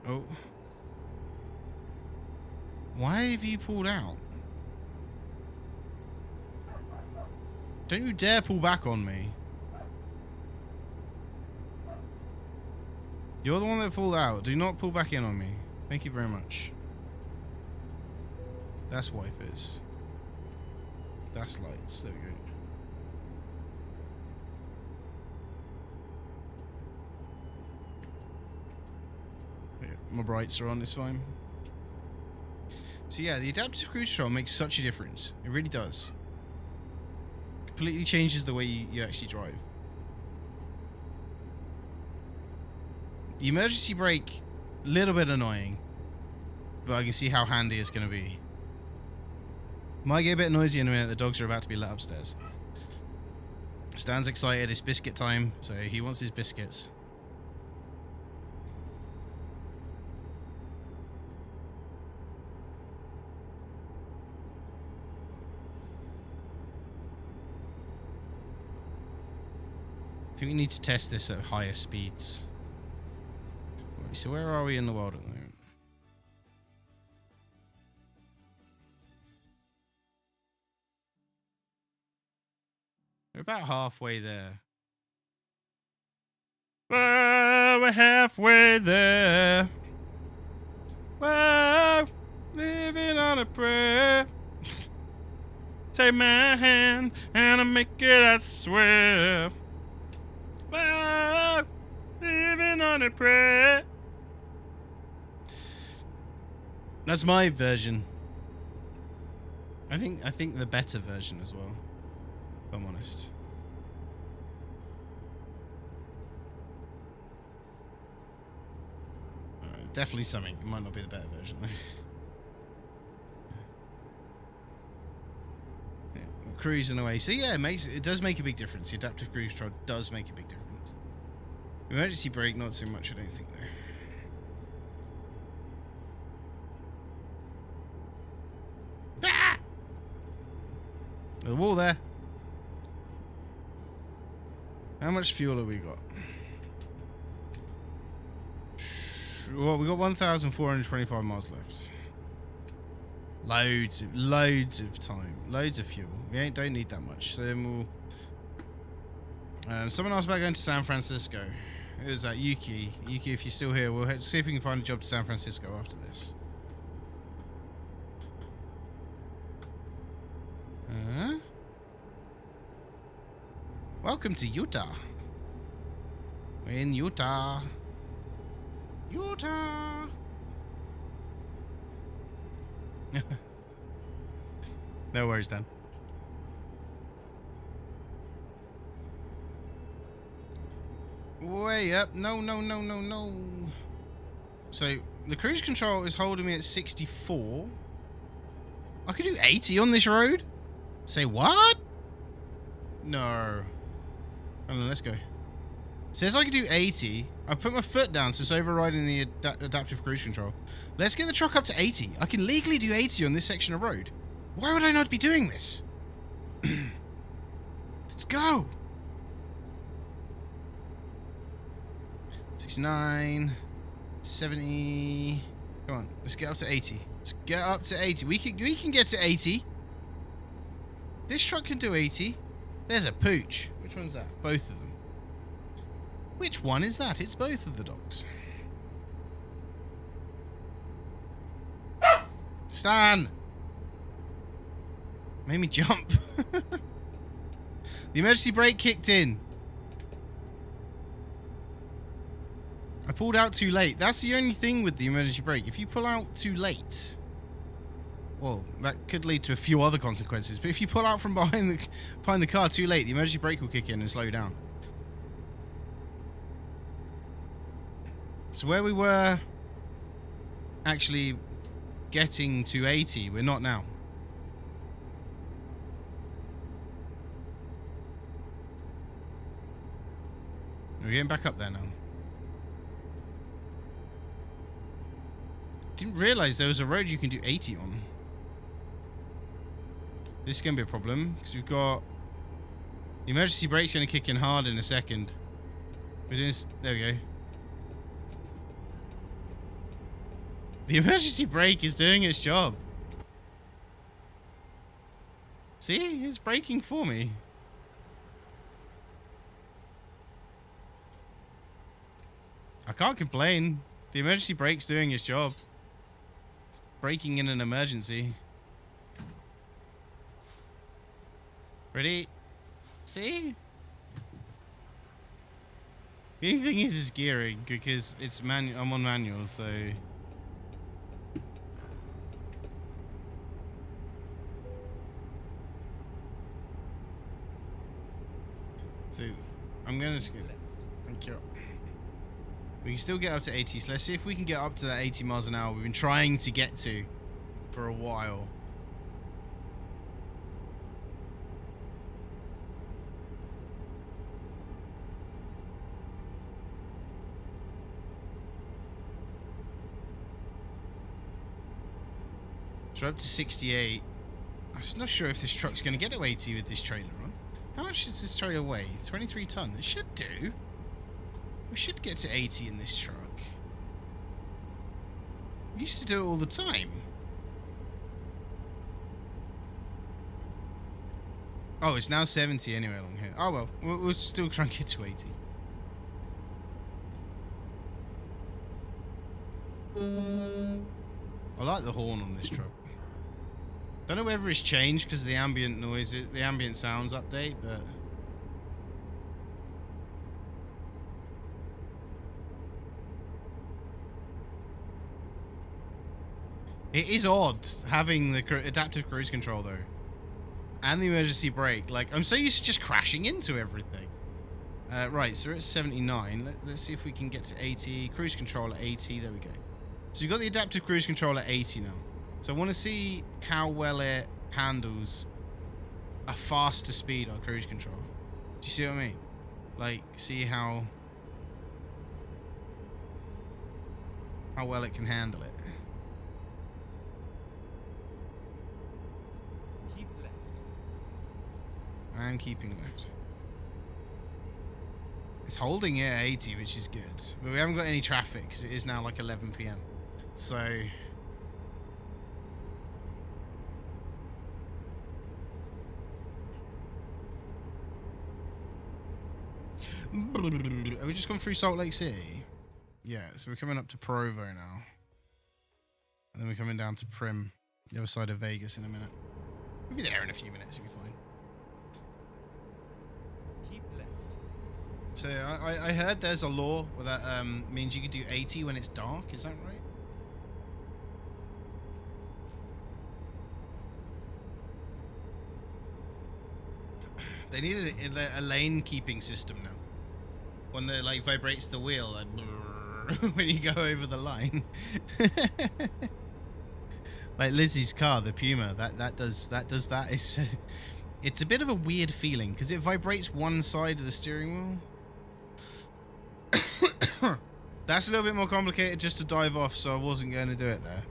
Oh. Why have you pulled out? Don't you dare pull back on me. You're the one that pulled out. Do not pull back in on me. Thank you very much. That's wipers. That's lights. There we go. my brights are on, it's fine. So yeah, the adaptive cruise control makes such a difference. It really does. Completely changes the way you actually drive. The emergency brake, little bit annoying, but I can see how handy it's going to be. Might get a bit noisy in a minute. The dogs are about to be let upstairs. Stan's excited. It's biscuit time, so he wants his biscuits. I think we need to test this at higher speeds. So where are we in the world at the moment? We're about halfway there. Well, we're halfway there. Well, living on a prayer. Take my hand and I'll make it, I swear. Well, living on a prayer. That's my version. I think the better version as well, if I'm honest. Definitely something. It might not be the better version though. Yeah, we're cruising away. So yeah, it does make a big difference. The adaptive cruise control does make a big difference. Emergency brake, not so much, I don't think though. The wall there. How much fuel have we got? Well, we got 1,425 miles left. Loads of time, loads of fuel. We don't need that much. So then we'll. Someone asked about going to San Francisco. It was that Yuki. Yuki, if you're still here, we'll see if we can find a job to San Francisco after this. Welcome to Utah. We're in Utah. Utah. No worries, Dan. Way up. No. So, the cruise control is holding me at 64. I could do 80 on this road? Say what? No. Hold on, let's go. Says I could do 80. I put my foot down, so it's overriding the adaptive cruise control. Let's get the truck up to 80. I can legally do 80 on this section of road. Why would I not be doing this? Let's go. 69, 70. Come on, let's get up to 80. Let's get up to 80. We can get to 80. This truck can do 80. There's a pooch. Which one's that? Both of them. Which one is that? It's both of the dogs. Stan! Made me jump. The emergency brake kicked in. I pulled out too late. That's the only thing with the emergency brake. If you pull out too late, well, that could lead to a few other consequences. But if you pull out from behind the car too late, the emergency brake will kick in and slow you down. So where we were actually getting to 80, we're not now. We're getting back up there now. Didn't realize there was a road you can do 80 on. This is going to be a problem because we've got the emergency brake's going to kick in hard in a second. We're doing this. There we go. The emergency brake is doing its job. See? It's braking for me. I can't complain. The emergency brake's doing its job. It's braking in an emergency. Ready? See? The only thing is gearing because it's manual. I'm on manual, so. So, I'm gonna just get. Thank you. We can still get up to 80, so let's see if we can get up to that 80 miles an hour we've been trying to get to for a while. So we're up to 68. I'm just not sure if this truck's going to get to 80 with this trailer on. How much does this trailer weigh? 23 tons. It should do. We should get to 80 in this truck. We used to do it all the time. Oh, it's now 70 anyway along here. Oh well, we'll still try and get to 80. I like the horn on this truck. Don't know whether it's changed because of the ambient noise, the ambient sounds update, but... It is odd having the adaptive cruise control though. And the emergency brake. Like, I'm so used to just crashing into everything. Right, so we're at 79. Let's see if we can get to 80. Cruise control at 80. There we go. So you've got the adaptive cruise control at 80 now. So I want to see how well it handles a faster speed on cruise control. Do you see what I mean? Like, see how well it can handle it. Keep left. I'm keeping left. It's holding it at 80, which is good. But we haven't got any traffic because it is now like 11 p.m. So... Have we just gone through Salt Lake City? Yeah, so we're coming up to Provo now. And then we're coming down to Prim, the other side of Vegas in a minute. We'll be there in a few minutes, it'll be fine. Keep left. So I heard there's a law that means you can do 80 when it's dark, is that right? They need a lane keeping system now. When the like vibrates the wheel, like brrr, when you go over the line. Like Lizzie's car, the Puma, that does that. It's a bit of a weird feeling because it vibrates one side of the steering wheel. That's a little bit more complicated just to dive off, so I wasn't going to do it there.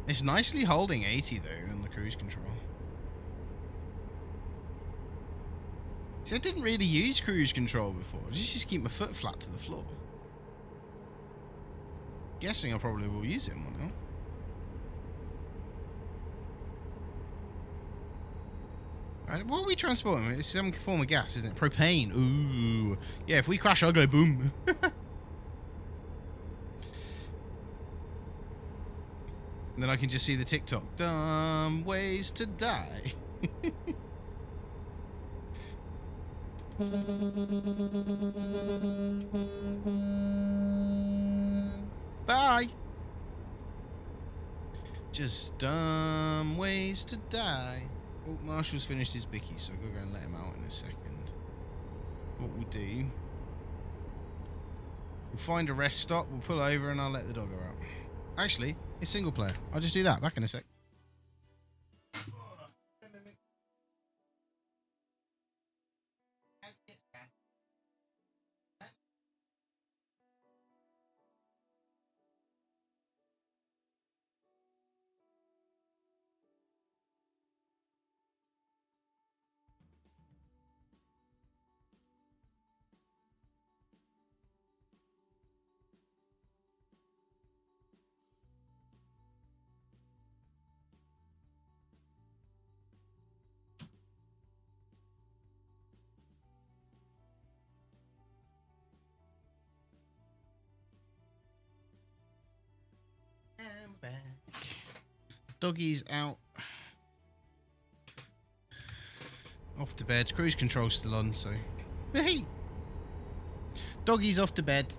It's nicely holding 80 though on the cruise control. See, I didn't really use cruise control before. I just keep my foot flat to the floor. Guessing I probably will use it more now. What are we transporting? It's some form of gas, isn't it? Propane. Ooh. Yeah, if we crash, I'll go boom. And then I can just see the TikTok. Dumb ways to die. Bye. Just dumb ways to die. Oh, Marshall's finished his bicky, so we'll go and let him out in a second. What we'll do, we'll find a rest stop, we'll pull over, and I'll let the doggo out. Actually, it's single player. I'll just do that. Back in a sec. I'm back. Doggy's out. Off to bed. Cruise control's still on, so... Hey! Doggy's off to bed.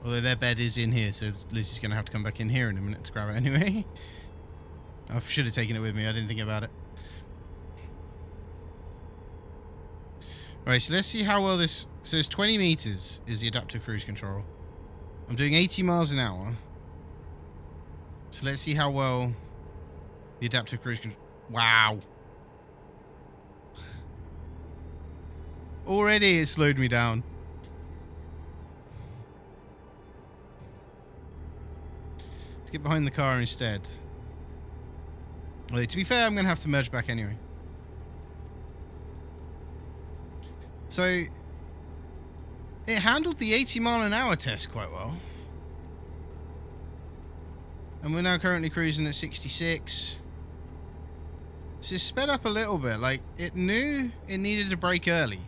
Although their bed is in here, so Lizzie's going to have to come back in here in a minute to grab it anyway. I should have taken it with me. I didn't think about it. Right, so let's see how well this... So it's 20 meters is the adaptive cruise control. I'm doing 80 miles an hour. So let's see how well the adaptive cruise control... Wow. Already it slowed me down. Let's get behind the car instead. Well, to be fair, I'm going to have to merge back anyway. So, it handled the 80 mile an hour test quite well. And we're now currently cruising at 66. So it's sped up a little bit. Like, it knew it needed to brake early.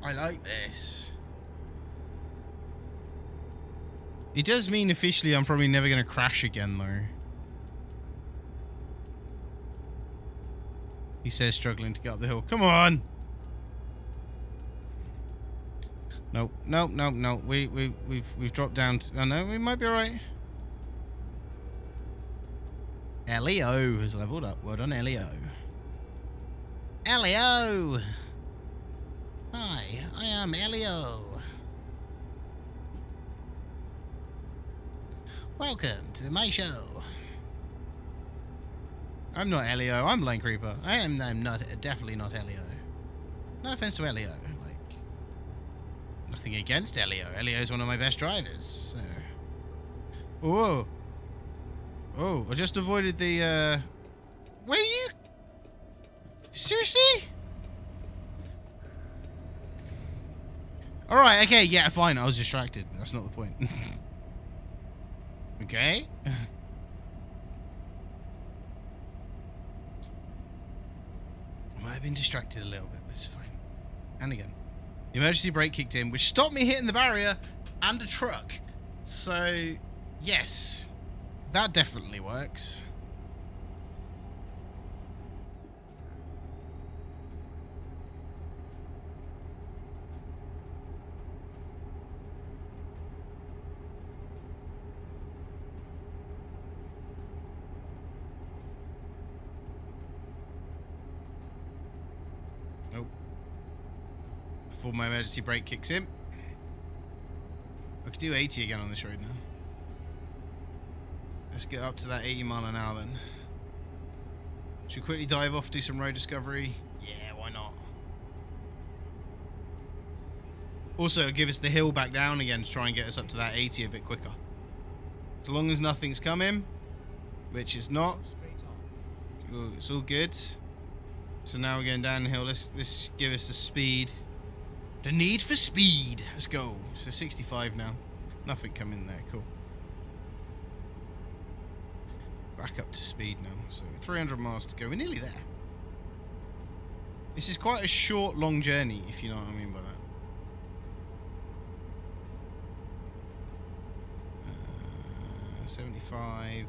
I like this. It does mean officially I'm probably never going to crash again, though. He says, struggling to get up the hill. Come on! Nope, nope, nope, nope. We've dropped down to... Oh, no, we might be alright. Leo has leveled up. Well done, Leo. Leo! Hi, I am Elio. Welcome to my show. I'm not Elio, I'm Lane Creeper. I'm not, definitely not Elio. No offense to Elio, like, nothing against Elio. Elio's one of my best drivers, so. Oh. Oh, I just avoided the, Where are you? Seriously? Alright, okay, yeah, fine, I was distracted, but that's not the point. Okay. I might have been distracted a little bit, but it's fine. And again. The emergency brake kicked in, which stopped me hitting the barrier and a truck. So, yes. That definitely works. Before my emergency brake kicks in. I could do 80 again on this road now. Let's get up to that 80 mile an hour then. Should we quickly dive off, do some road discovery? Yeah, why not? Also, give us the hill back down again to try and get us up to that 80 a bit quicker. As long as nothing's coming, which is not. It's all good. So now we're going down the hill. Let's give us the speed. The need for speed. Let's go. So 65 now. Nothing coming there. Cool. Back up to speed now. So 300 miles to go. We're nearly there. This is quite a short, long journey, if you know what I mean by that. 75.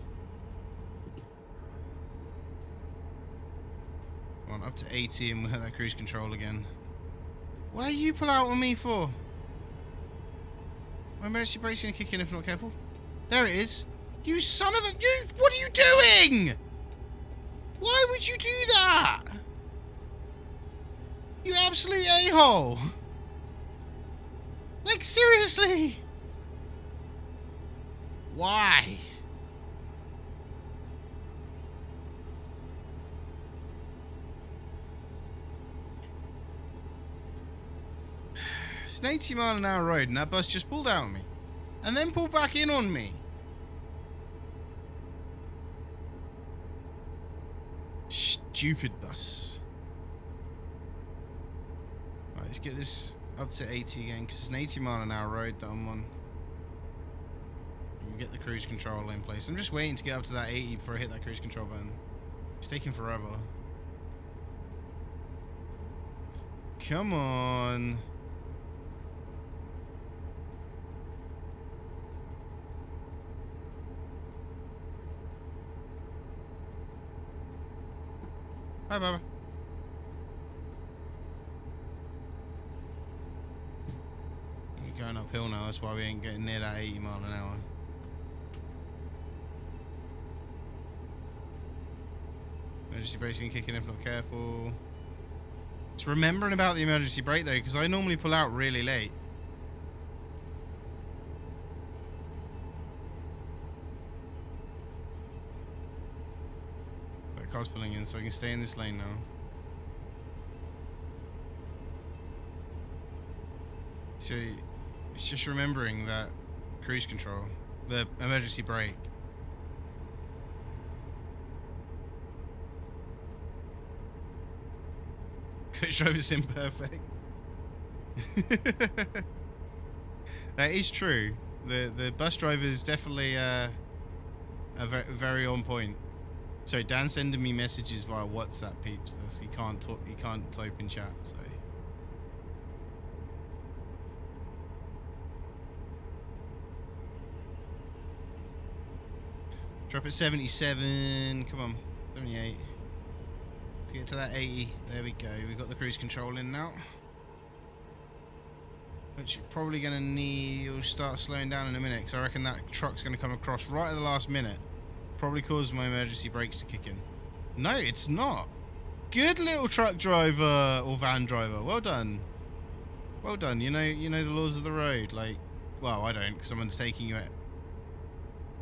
Come on, up to 80 and we'll hit that cruise control again. What do you pull out on me for? My emergency brake's gonna kick in if I'm not careful. There it is. You son of a... You... What are you doing? Why would you do that? You absolute a-hole. Like, seriously? Why? It's an 80 mile an hour road and that bus just pulled out on me. And then pulled back in on me. Stupid bus. Right, let's get this up to 80 again because it's an 80 mile an hour road that I'm on. And we get the cruise control in place. I'm just waiting to get up to that 80 before I hit that cruise control button. It's taking forever. Come on. Bye, Baba. We're going uphill now, that's why we ain't getting near that 80 mile an hour. Emergency braking kicking if not careful. Just remembering about the emergency brake though, because I normally pull out really late. That car's pulling in, so I can stay in this lane now. So it's just remembering that cruise control, the emergency brake. Coach driver's imperfect. That is true. The bus driver is definitely very on point. So Dan's sending me messages via WhatsApp, peeps. This he can't talk. He can't type in chat. So. Drop at 77. Come on, 78. To get to that 80. There we go. We've got the cruise control in now. Which you're probably going to need. You'll start slowing down in a minute, because I reckon that truck's going to come across right at the last minute. Probably cause my emergency brakes to kick in. No, it's not. Good little truck driver or van driver. Well done. Well done. You know the laws of the road. Like, well, I don't, because I'm undertaking you at.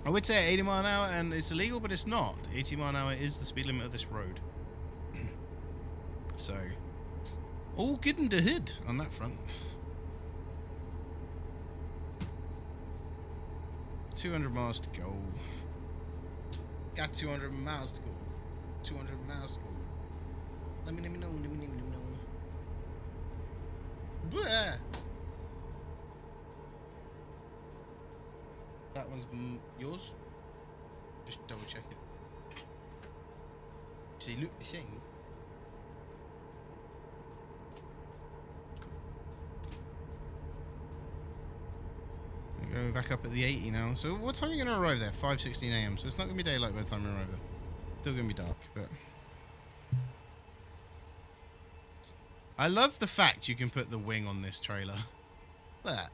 I would say 80 mile an hour, and it's illegal, but it's not. 80 mile an hour is the speed limit of this road. So, all good in the hood on that front. 200 miles to go. Got 200 miles to go. 200 miles to go. Let me know. Blah. That one's yours. Just double check it. See, look the same. Go back up at the 80 now. So what time are you going to arrive there? 5:16 AM. So it's not going to be daylight by the time you arrive there. Still going to be dark, but... I love the fact you can put the wing on this trailer. Look at that.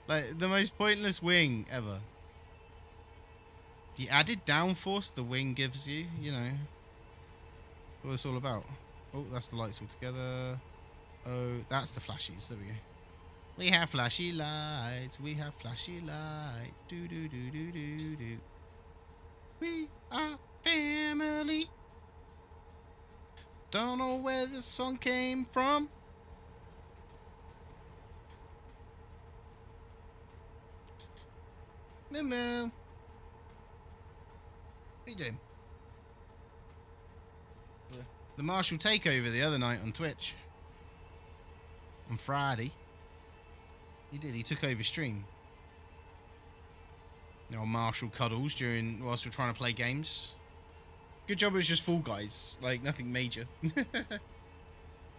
Like, the most pointless wing ever. The added downforce the wing gives you, you know. What it's all about. Oh, that's the lights all together. Oh, that's the flashies. There we go. We have flashy lights. We have flashy lights. Do do do do do do. We are family. Don't know where this song came from. No. What are you doing? The Marshall takeover the other night on Twitch. On Friday. He did. He took over stream. You know, Marshall cuddles whilst we're trying to play games. Good job. It was just Fall Guys, like nothing major.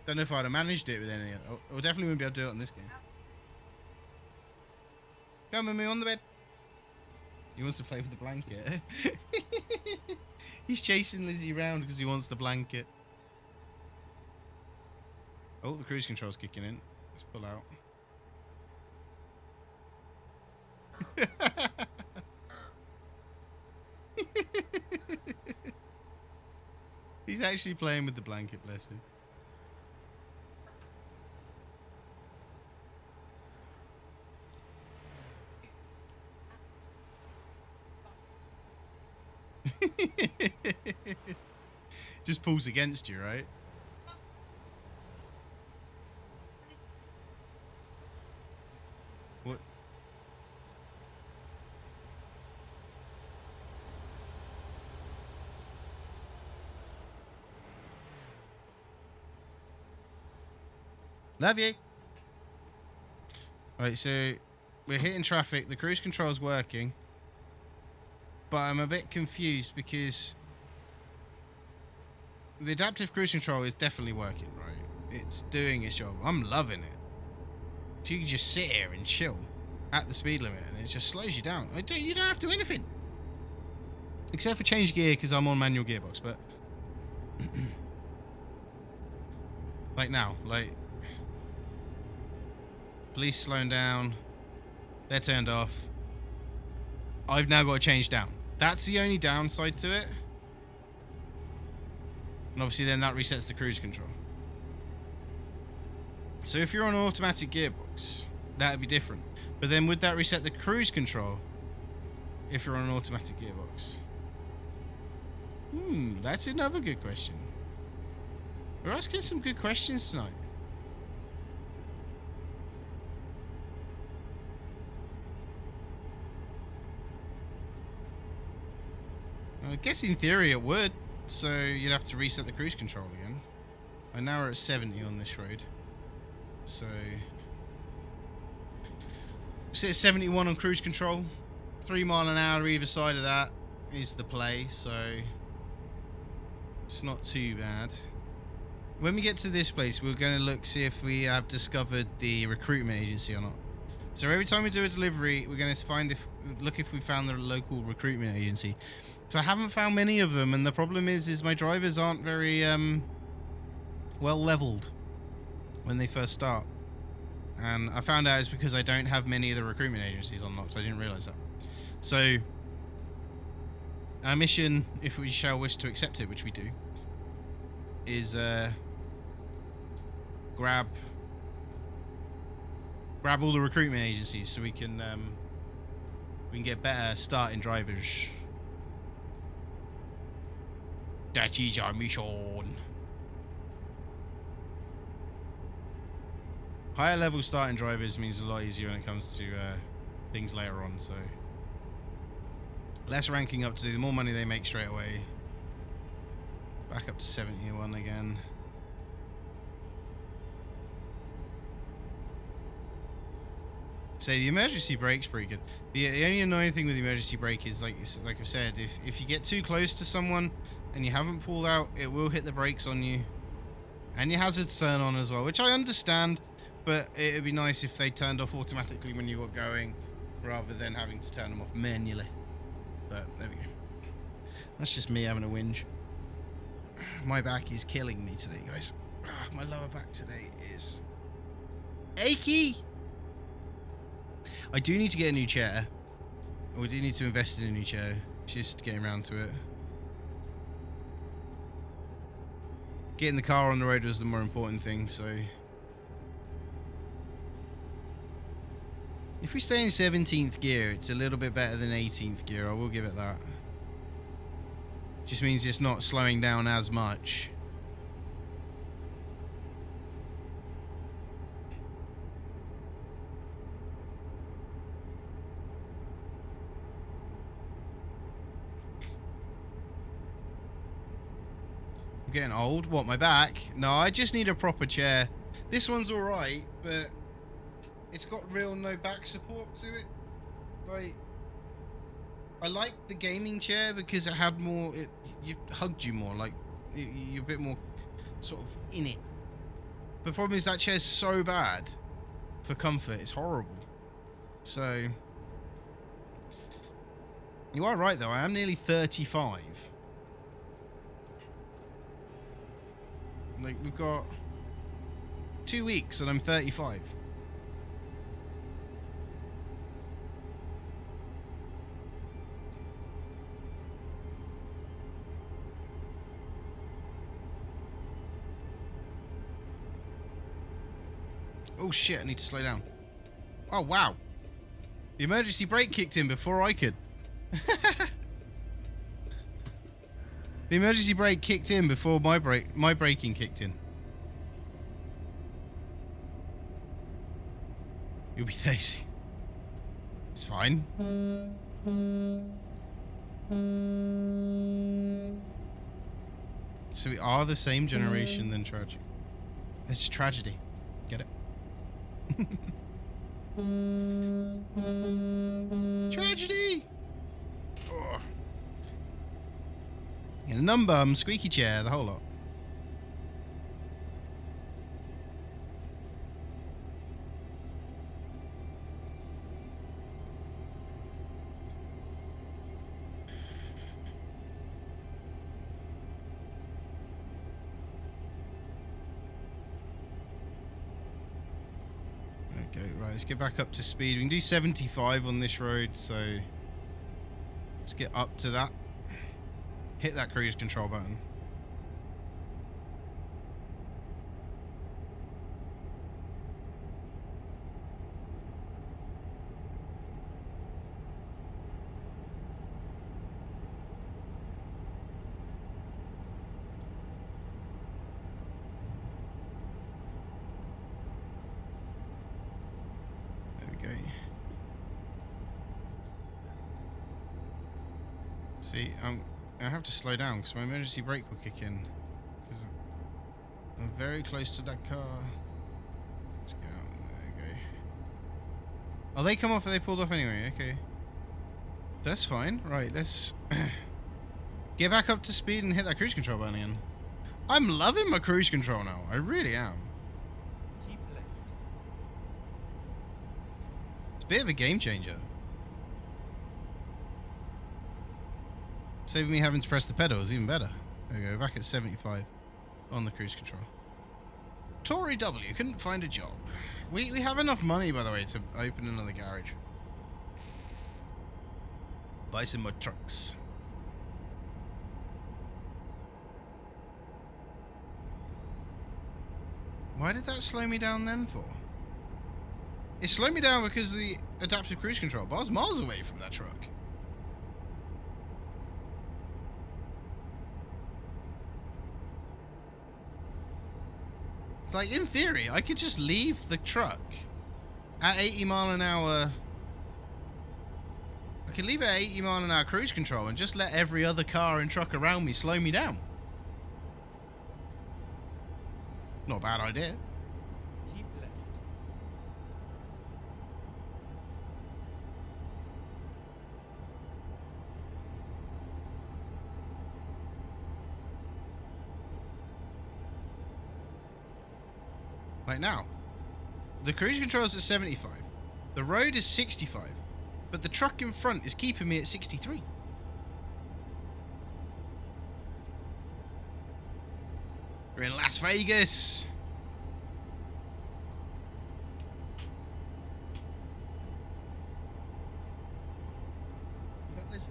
Don't know if I'd have managed it with any. I definitely wouldn't be able to do it on this game. Come with me on the bed. He wants to play with the blanket. He's chasing Lizzie around because he wants the blanket. Oh, the cruise control's kicking in. Let's pull out. He's actually playing with the blanket, bless him. Just pulls against you, right? What? Love you. Right, so we're hitting traffic. The cruise control's working. But I'm a bit confused because the adaptive cruise control is definitely working, right? it's doing its job. I'm loving it. So you can just sit here and chill at the speed limit, and it just slows you down. You don't have to do anything. Except for change gear, because I'm on manual gearbox, but... like now, like... police slowing down. They're turned off. I've now got to change down. That's the only downside to it. And obviously then that resets the cruise control. So if you're on an automatic gearbox, that'd be different. But then would that reset the cruise control if you're on an automatic gearbox? That's another good question. We're asking some good questions tonight. I guess in theory it would, so you'd have to reset the cruise control again. And now we're at 70 on this road. So... sit at 71 on cruise control. 3 mile an hour either side of that is the play, so... it's not too bad. When we get to this place, we're going to see if we have discovered the recruitment agency or not. So every time we do a delivery, we're going to look if we found the local recruitment agency. So I haven't found many of them, and the problem is my drivers aren't very well leveled when they first start. And I found out it's because I don't have many of the recruitment agencies unlocked. I didn't realize that. So our mission, if we shall wish to accept it, which we do, is grab all the recruitment agencies so we can get better starting drivers. That is our mission. Higher level starting drivers means a lot easier when it comes to things later on, so less ranking up to do, the more money they make straight away. Back up to 71 again. So the emergency brake's pretty good. The only annoying thing with the emergency brake is, like I've said, if you get too close to someone and you haven't pulled out, it will hit the brakes on you. And your hazards turn on as well, which I understand, but it would be nice if they turned off automatically when you got going, rather than having to turn them off manually. But there we go. That's just me having a whinge. My back is killing me today, guys. My lower back today is achy. I do need to get a new chair. We do need to invest in a new chair. Just getting around to it. Getting the car on the road was the more important thing, so... if we stay in 17th gear, it's a little bit better than 18th gear. I will give it that. Just means it's not slowing down as much. I'm getting old. What, my back? No, I just need a proper chair. This one's alright, but it's got real no back support to it. Like, I like the gaming chair because it had more, it hugged you more, like you're a bit more sort of in it. The problem is that chair's so bad for comfort, it's horrible. So, you are right though, I am nearly 35. Like, we've got 2 weeks and I'm 35. Oh shit, I need to slow down. Oh wow. The emergency brake kicked in before I could. The emergency brake kicked in before my braking kicked in. You'll be 30. It's fine. So we are the same generation than tragic. It's tragedy. Get it? Tragedy! Oh. And a numbum, squeaky chair, the whole lot. go. Right, let's get back up to speed. We can do 75 on this road, so let's get up to that. Hit that cruise control button. See, I have to slow down because my emergency brake will kick in. Because I'm very close to that car. Let's go. There we go. Oh, they come off or they pulled off anyway. Okay. That's fine. Right, let's get back up to speed and hit that cruise control button again. I'm loving my cruise control now. I really am. Keep left. It's a bit of a game changer. Saving me having to press the pedals, even better. There we go, back at 75 on the cruise control. Tory W couldn't find a job. We have enough money, by the way, to open another garage. Buy some more trucks. Why did that slow me down then for? It slowed me down because of the adaptive cruise control, but I was miles away from that truck. Like, in theory, I could just leave the truck at 80 mile an hour. I could leave it at 80 mile an hour cruise control and just let every other car and truck around me slow me down. Not a bad idea. Keep left. Like now, the cruise control is at 75. The road is 65. But the truck in front is keeping me at 63. We're in Las Vegas. Is that Lizzie?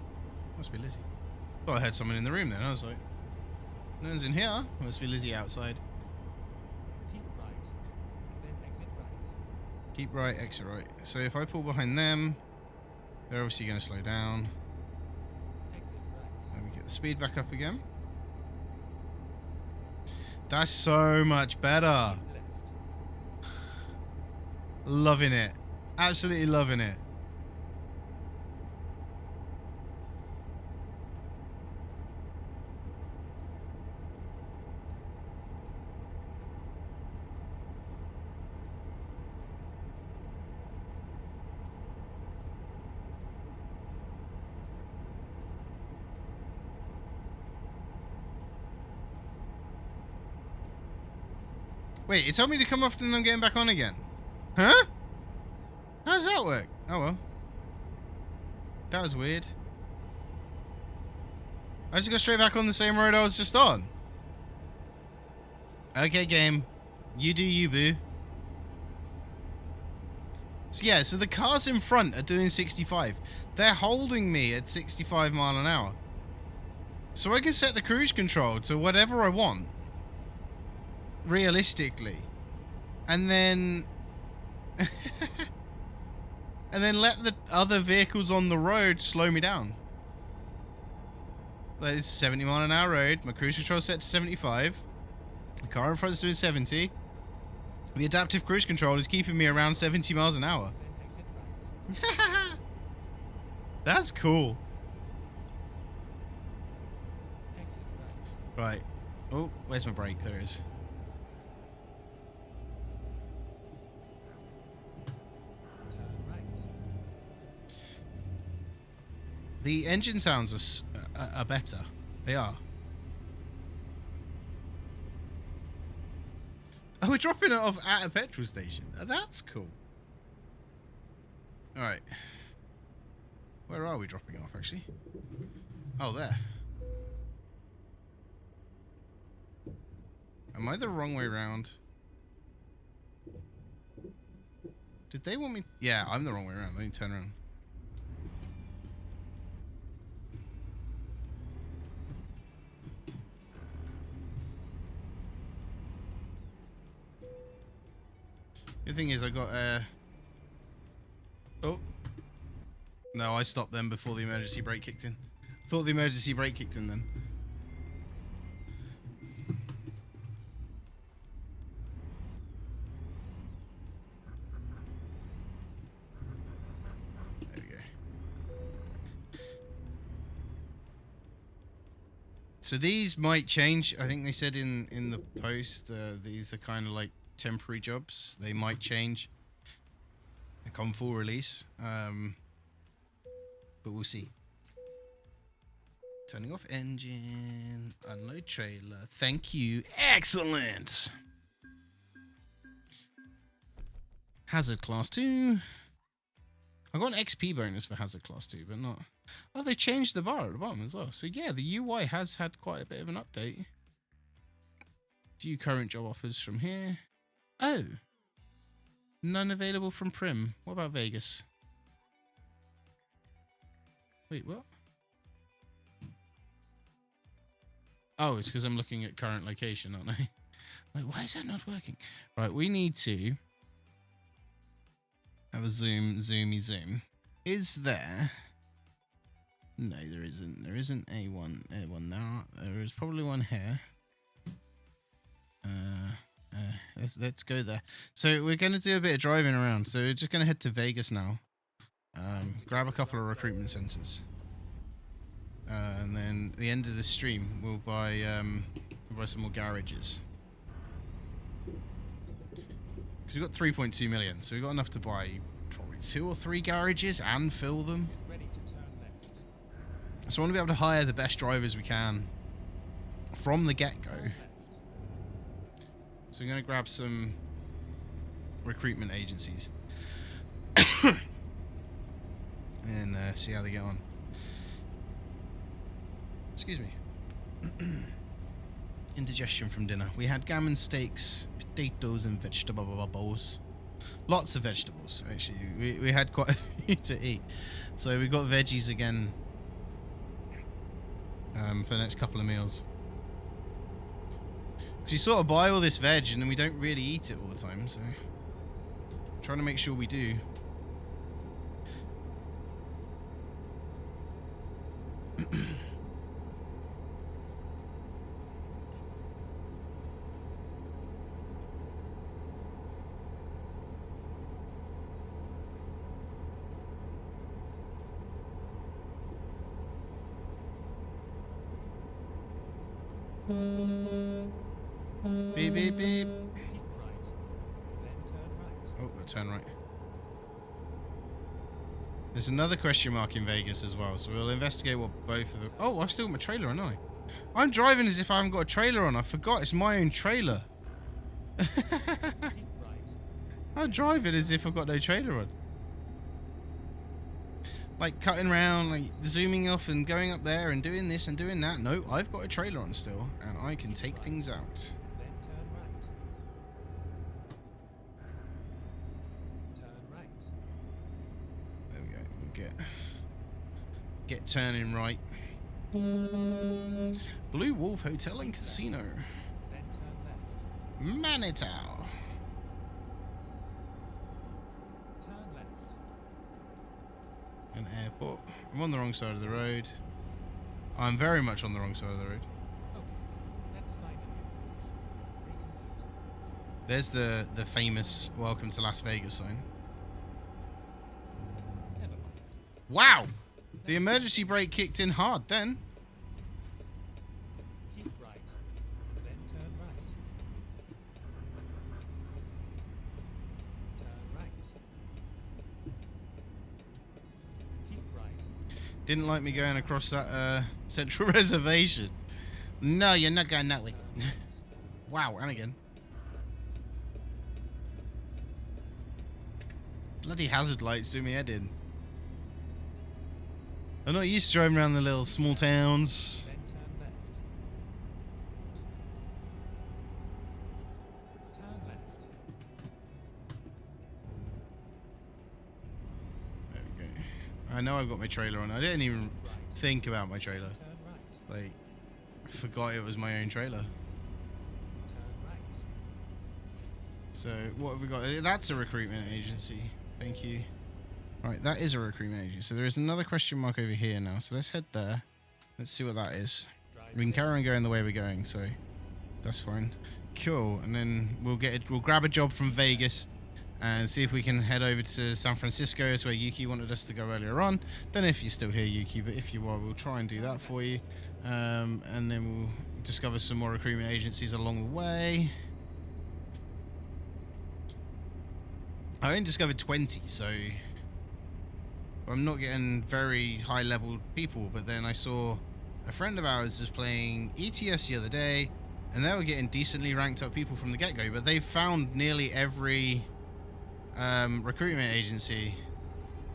Must be Lizzie. Thought I heard someone in the room then. I was like, no one's in here. Must be Lizzie outside. Keep right. Then exit right. Keep right, exit right. So if I pull behind them, they're obviously going to slow down. Exit right. Let me get the speed back up again. That's so much better. Left. Loving it. Absolutely loving it. Wait, it told me to come off and I'm getting back on again. Huh? How does that work? Oh well. That was weird. I just got straight back on the same road I was just on. Okay, game. You do you, boo. So yeah, so the cars in front are doing 65. They're holding me at 65 mile an hour. So I can set the cruise control to whatever I want. Realistically. And then and then let the other vehicles on the road slow me down. Like, it's 70 mile an hour road. My cruise control is set to 75. The car in front is doing 70. The adaptive cruise control is keeping me around 70 miles an hour. Then exit right. That's cool. Exit right. Right. Oh, where's my brake? There it is. Turn right. The engine sounds are better. They are. Oh, we're dropping it off at a petrol station. That's cool. Alright. Where are we dropping it off, actually? Oh, there. Am I the wrong way round? Did they want me? Yeah, I'm the wrong way around. Let me turn around. The thing is, I got oh. No, I stopped them before the emergency brake kicked in. Thought the emergency brake kicked in then. There we go. So these might change. I think they said in the post these are kind of like temporary jobs. They might change. They come full release. But we'll see. Turning off engine. Unload trailer. Thank you. Excellent. Hazard class 2. I got an XP bonus for Hazard class 2, but not... Oh, they changed the bar at the bottom as well. So yeah, the UI has had quite a bit of an update. View current job offers from here. Oh. None available from Prim. What about Vegas? Wait, what? Oh, it's because I'm looking at current location, aren't I? Like, why is that not working? Right, we need to have a zoomy zoom. Is there? No, there isn't. There isn't one there. There is probably one here. Let's go there. So we're going to do a bit of driving around. So we're just going to head to Vegas now. Grab a couple of recruitment centers. And then at the end of the stream, we'll buy some more garages. Because we've got 3.2 million, so we've got enough to buy probably 2 or 3 garages and fill them. Ready to turn left. So I want to be able to hire the best drivers we can from the get-go. So we're going to grab some recruitment agencies. And see how they get on. Excuse me. Indigestion from dinner. We had gammon steaks, potatoes, and vegetables. Lots of vegetables, actually. We had quite a few to eat. So we got veggies again for the next couple of meals. Because you sort of buy all this veg and then we don't really eat it all the time, so I'm trying to make sure we do. Beep, beep, beep. Keep right. Then turn right. Oh, turn right. There's another question mark in Vegas as well, so we'll investigate what both of them... Oh, I've still got my trailer on, haven't I? I'm driving as if I haven't got a trailer on. I forgot it's my own trailer. Keep right. I'm driving as if I've got no trailer on. Like cutting around, like zooming off and going up there and doing this and doing that. No, I've got a trailer on still, and I can take things out. Then turn right. Turn right. There we go. We'll get turning right. Blue Wolf Hotel and Casino. Then turn left. Manitou. Turn left. An airport. I'm on the wrong side of the road. I'm very much on the wrong side of the road. Okay. Let's find a new route. There's the famous Welcome to Las Vegas sign. Never mind. Wow! The emergency brake kicked in hard then. Keep right. Then turn right. Turn right. Keep right. Didn't like me going across that central reservation. No, you're not going that way. Wow, and again. Bloody hazard lights do me head in. I'm not used to driving around the little small towns. Then turn left. Turn left. I know I've got my trailer on. I didn't even Right. think about my trailer. Turn right. Like, I forgot it was my own trailer. Turn right. So what have we got? That's a recruitment agency. Thank you. Right, that is a recruitment agency. So there is another question mark over here now. So let's head there. Let's see what that is. Drive We can safe. carry on going the way we're going, so that's fine. Cool. And then we'll grab a job from Vegas and see if we can head over to San Francisco. That's where Yuki wanted us to go earlier on. Don't know if you're still here, Yuki, but if you are, we'll try and do that for you. And then we'll discover some more recruitment agencies along the way. I only discovered 20, so I'm not getting very high level people. But then I saw a friend of ours was playing ETS the other day, and they were getting decently ranked up people from the get-go, but they found nearly every recruitment agency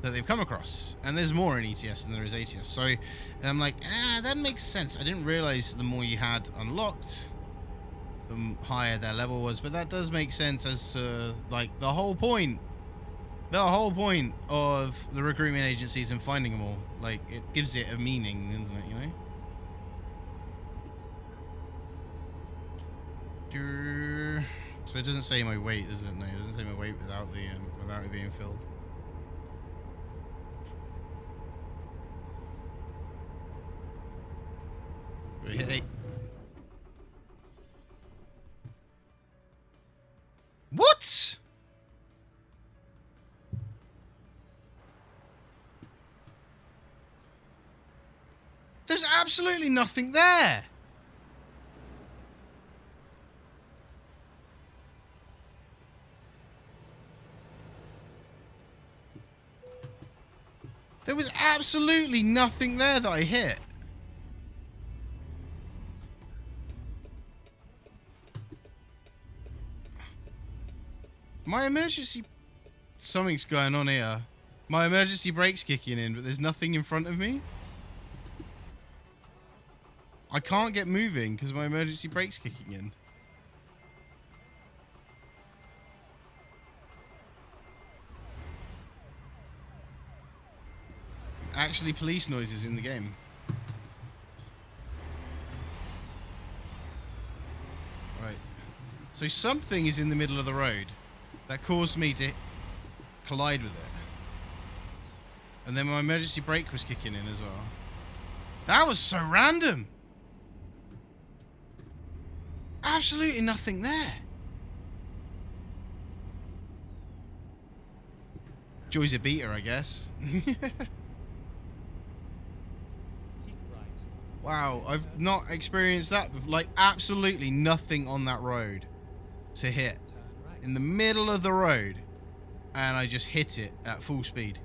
that they've come across, and there's more in ETS than there is ATS. So I'm like, that makes sense. I didn't realize the more you had unlocked, the higher their level was, but that does make sense as to like the whole point of the recruitment agencies and finding them all. Like, it gives it a meaning, doesn't it, you know? So it doesn't say my weight, does it? No, it doesn't say my weight without it being filled. Hey. What? There's absolutely nothing there. There was absolutely nothing there that I hit. My emergency... Something's going on here. My emergency brake's kicking in, but there's nothing in front of me. I can't get moving because my emergency brake's kicking in. Actually, police noises in the game. Right. So something is in the middle of the road that caused me to collide with it. And then my emergency brake was kicking in as well. That was so random. Absolutely nothing there. Joy's a beater, I guess. Keep right. Wow, I've not experienced that before. Like, absolutely nothing on that road to hit. Turn right. In the middle of the road, and I just hit it at full speed.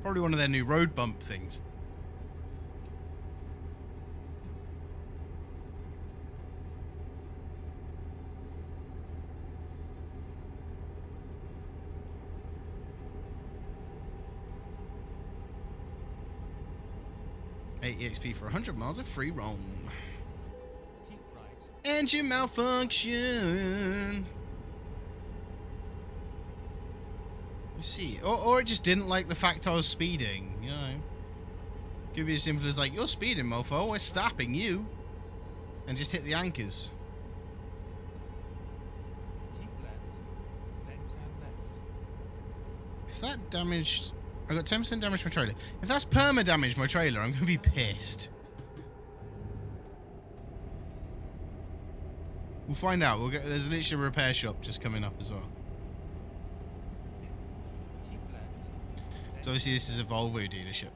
Probably one of their new road bump things. EXP for 100 miles of free roam. Keep right. Engine malfunction. Let's see. Or it just didn't like the fact I was speeding, you know. Could be as simple as like, you're speeding, mofo, we're stopping you. And just hit the anchors. Keep left. Then turn left. If that damaged... I got 10% damage to my trailer. If that's perma-damaged my trailer, I'm going to be pissed. We'll find out. There's literally a repair shop just coming up as well. Keep left. So obviously this is a Volvo dealership.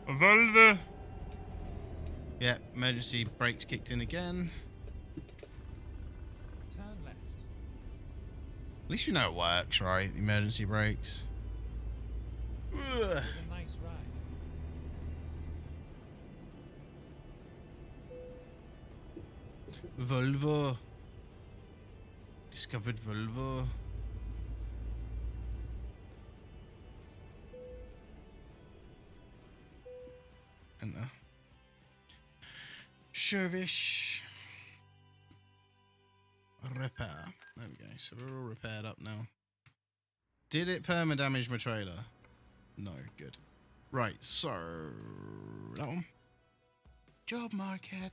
Volvo. Yeah, emergency brakes kicked in again. Turn left. At least we know it works, right? The emergency brakes. Ugh. It was a nice ride. Volvo. Discovered Volvo. Enter. Service. Repair. There we go. So we're all repaired up now. Did it perma damage my trailer? No, good. Right, so that one. Job market.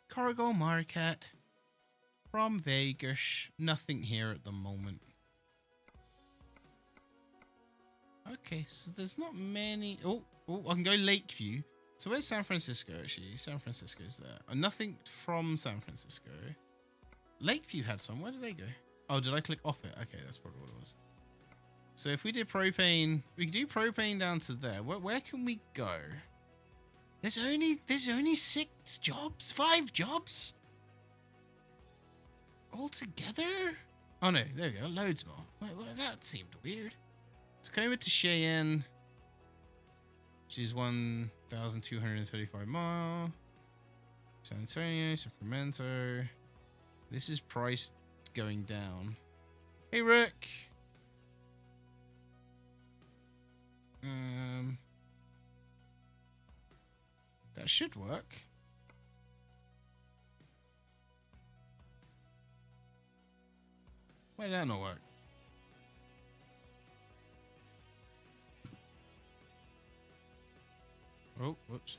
Cargo market. From Vegas. Nothing here at the moment. Okay, so there's not many. Oh, I can go Lakeview. So where's San Francisco actually? San Francisco's there. Nothing from San Francisco. Lakeview had some. Where did they go? Oh, did I click off it? Okay, that's probably what it was. So if we did propane, we could do propane down to there. Where can we go? There's only 6 jobs, 5 jobs altogether. Oh no, there we go, loads more. Well, that seemed weird. Tacoma to Cheyenne. She's 1,235 miles. San Antonio, Sacramento. This is price going down. Hey, Rick. That should work. Why did that not work? Oh, whoops.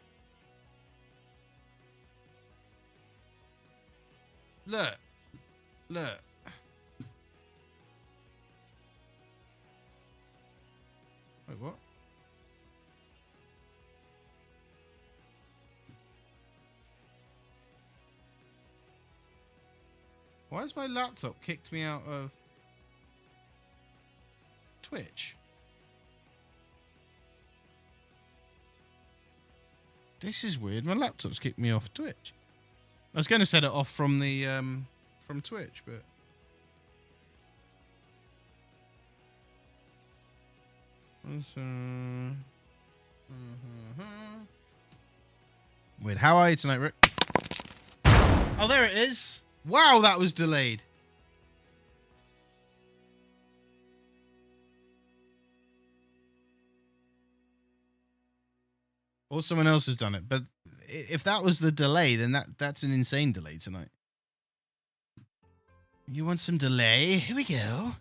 Look. Look. Wait, what? Why has my laptop kicked me out of Twitch? This is weird. My laptop's kicked me off Twitch. I was going to set it off from the from Twitch, but weird. How are you tonight, Rick? Oh, there it is. Wow, that was delayed. Or someone else has done it, but if that was the delay, then that's an insane delay tonight. You want some delay? Here we go.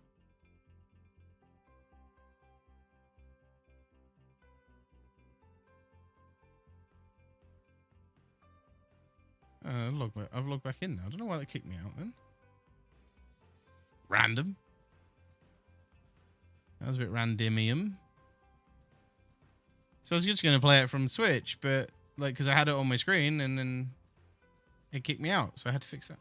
I've logged back in now. I don't know why that kicked me out then. Random. That was a bit randomium. So I was just going to play it from Switch, but like, because I had it on my screen and then it kicked me out, so I had to fix that.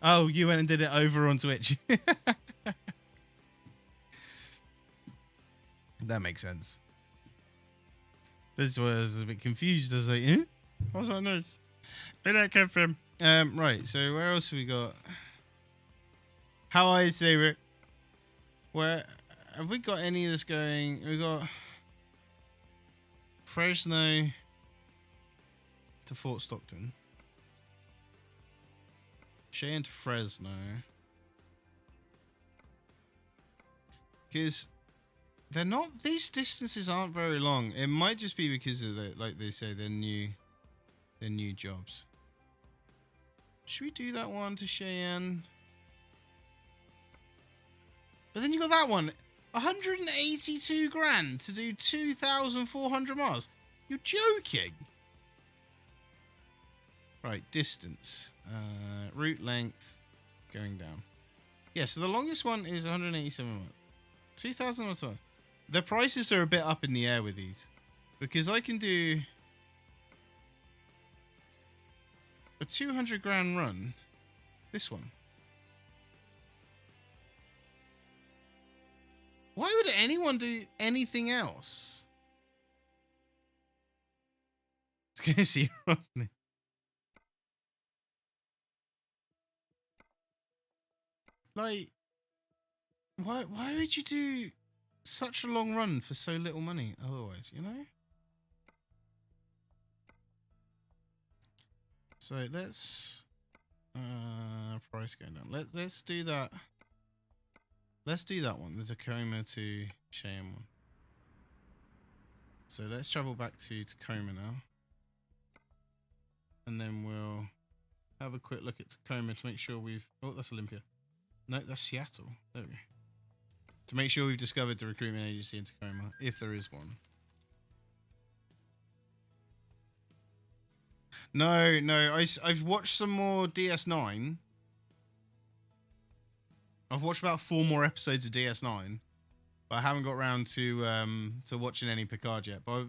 Oh, you went and did it over on Twitch. That makes sense. This was a bit confused. I was like, eh? What's that noise? Where did that come from? Right, so where else have we got? How are you today, Rick? Where have we got any of this going? We got Fresno to Fort Stockton. Cheyenne to Fresno. Because they're not, these distances aren't very long. It might just be because of the, like they say, they're new jobs. Should we do that one to Cheyenne? But then you got that one, 182 grand to do 2,400 miles. You're joking. Right, distance, route length, going down. Yeah, so the longest one is 187 miles. 2,000 miles. The prices are a bit up in the air with these, because I can do a 200 grand run. This one. Why would anyone do anything else? It's gonna see Rodney. Like, why would you do such a long run for so little money otherwise, you know? So let's price going down. Let's do that. Let's do that one, the Tacoma to Cheyenne one. So let's travel back to Tacoma now. And then we'll have a quick look at Tacoma to make sure we've... Oh, that's Olympia. No, that's Seattle. There we go. To make sure we've discovered the recruitment agency in Tacoma, if there is one. No, I've watched some more DS9. I've watched about 4 more episodes of DS9, but I haven't got around to watching any Picard yet. But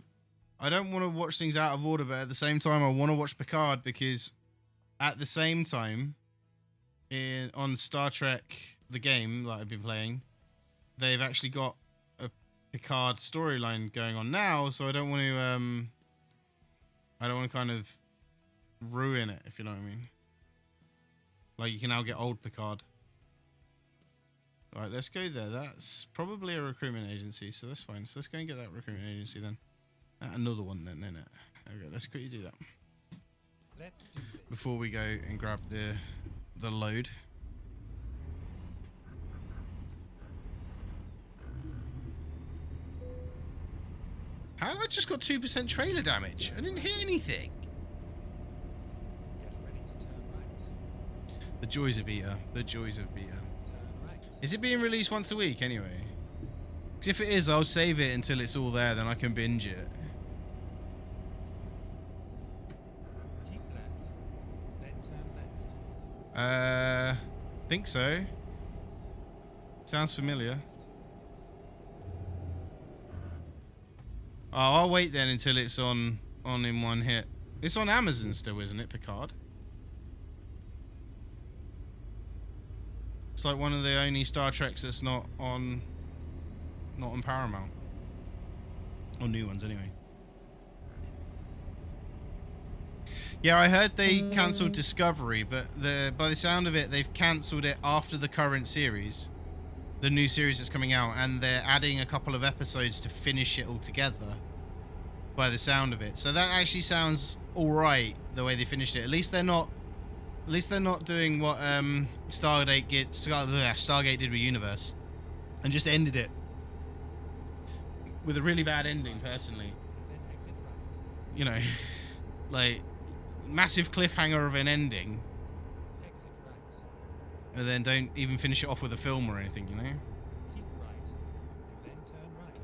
I don't want to watch things out of order, but at the same time, I want to watch Picard because at the same time, on Star Trek, the game that I've been playing, they've actually got a Picard storyline going on now, so I don't want to kind of ruin it, if you know what I mean. Like, you can now get old Picard. Alright, let's go there. That's probably a recruitment agency, so that's fine. So let's go and get that recruitment agency then. Another one then, innit? Okay, let's quickly do that. Let's do this. Before we go and grab the load. How have I just got 2% trailer damage? I didn't hit anything. Get ready to turn right. The joys of beta. The joys of beta. Turn right. Is it being released once a week anyway? Because if it is, I'll save it until it's all there, then I can binge it. Keep left. Then turn left. Think so. Sounds familiar. Oh, I'll wait then until it's on in one hit. It's on Amazon still, isn't it, Picard? It's like one of the only Star Treks that's not on Paramount. Or new ones, anyway. Yeah, I heard they cancelled Discovery, but by the sound of it, they've cancelled it after the current series. The new series that's coming out, and they're adding a couple of episodes to finish it all together. By the sound of it, so that actually sounds all right. The way they finished it, at least they're not doing what Stargate did with Universe, and just ended it with a really bad ending. Personally, Then exit right. you know, like massive cliffhanger of an ending, Exit right. and then don't even finish it off with a film or anything. You know. Keep right. Then turn right.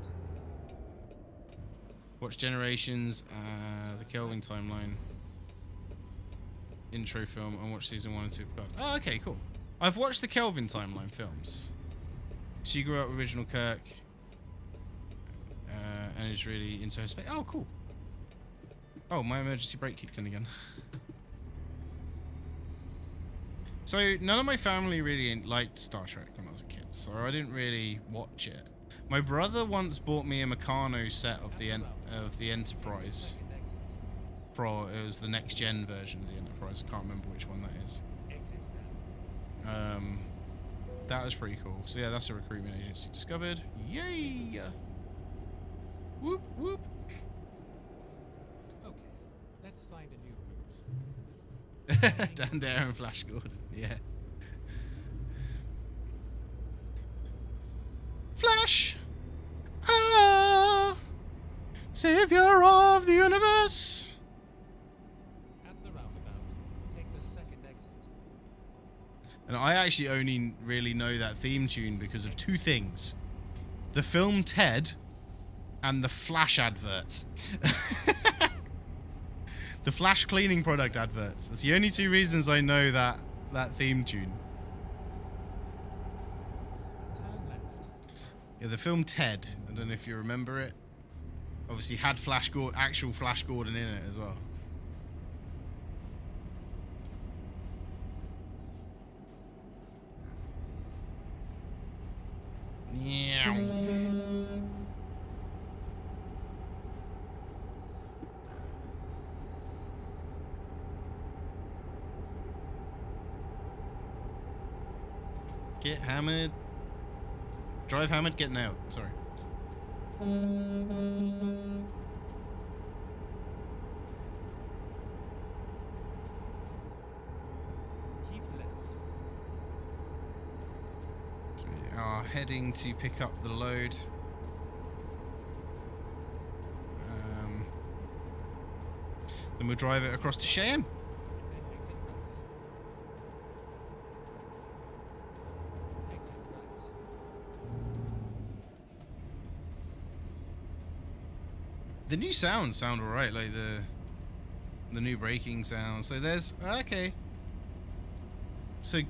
Watch Generations, the Kelvin timeline, intro film, and watch season 1 and 2 of Picard. Oh, okay, cool. I've watched the Kelvin timeline films. She grew up with original Kirk, and is really into her space. Oh, cool. Oh, my emergency brake kicked in again. So none of my family really liked Star Trek when I was a kid, so I didn't really watch it. My brother once bought me a Meccano set of the Enterprise. Second exit. It was the next gen version of the Enterprise. I can't remember which one that is. Exit now. That was pretty cool. So yeah, that's a recruitment agency discovered. Yay! Whoop whoop. Okay. Let's find a new route. Dan Dare and Flash Gordon. Yeah. Flash! Ah! Savior of the universe! At the roundabout, take the second exit. And I actually only really know that theme tune because of 2 things. The film Ted and the Flash adverts. The Flash cleaning product adverts. That's the only 2 reasons I know that theme tune. Turn left. Yeah, the film Ted. I don't know if you remember it. Obviously had actual Flash Gordon in it as well. Yeah. Get hammered. Drive hammered, getting out. Sorry. Keep left. So we are heading to pick up the load. Then we'll drive it across to Cheyenne. Then exit right. The new sounds sound alright, like the new braking sounds. So there's okay. So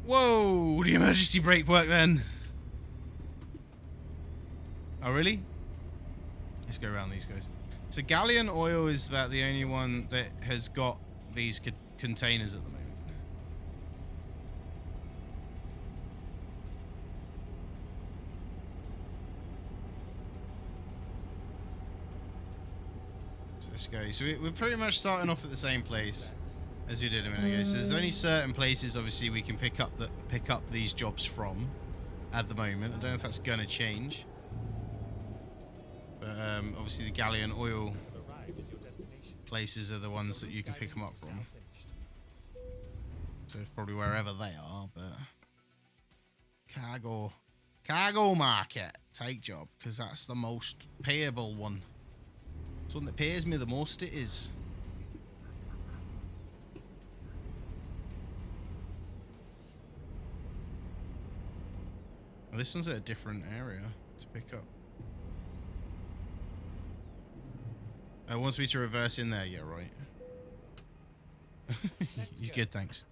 whoa, the emergency brake work then. Oh really? Let's go around these guys. So Galleon Oil is about the only one that has got these containers at the moment. So let's go. So we're pretty much starting off at the same place as we did a minute ago. So there's only certain places, obviously, we can pick up these jobs from at the moment. I don't know if that's going to change. But obviously the Galleon Oil places are the ones that you can pick them up from. So it's probably wherever they are, but cargo market, take job, because that's the most payable one. It's one that pays me the most, it is. Well, this one's at a different area to pick up. It wants me to reverse in there, yeah, right. You good, thanks.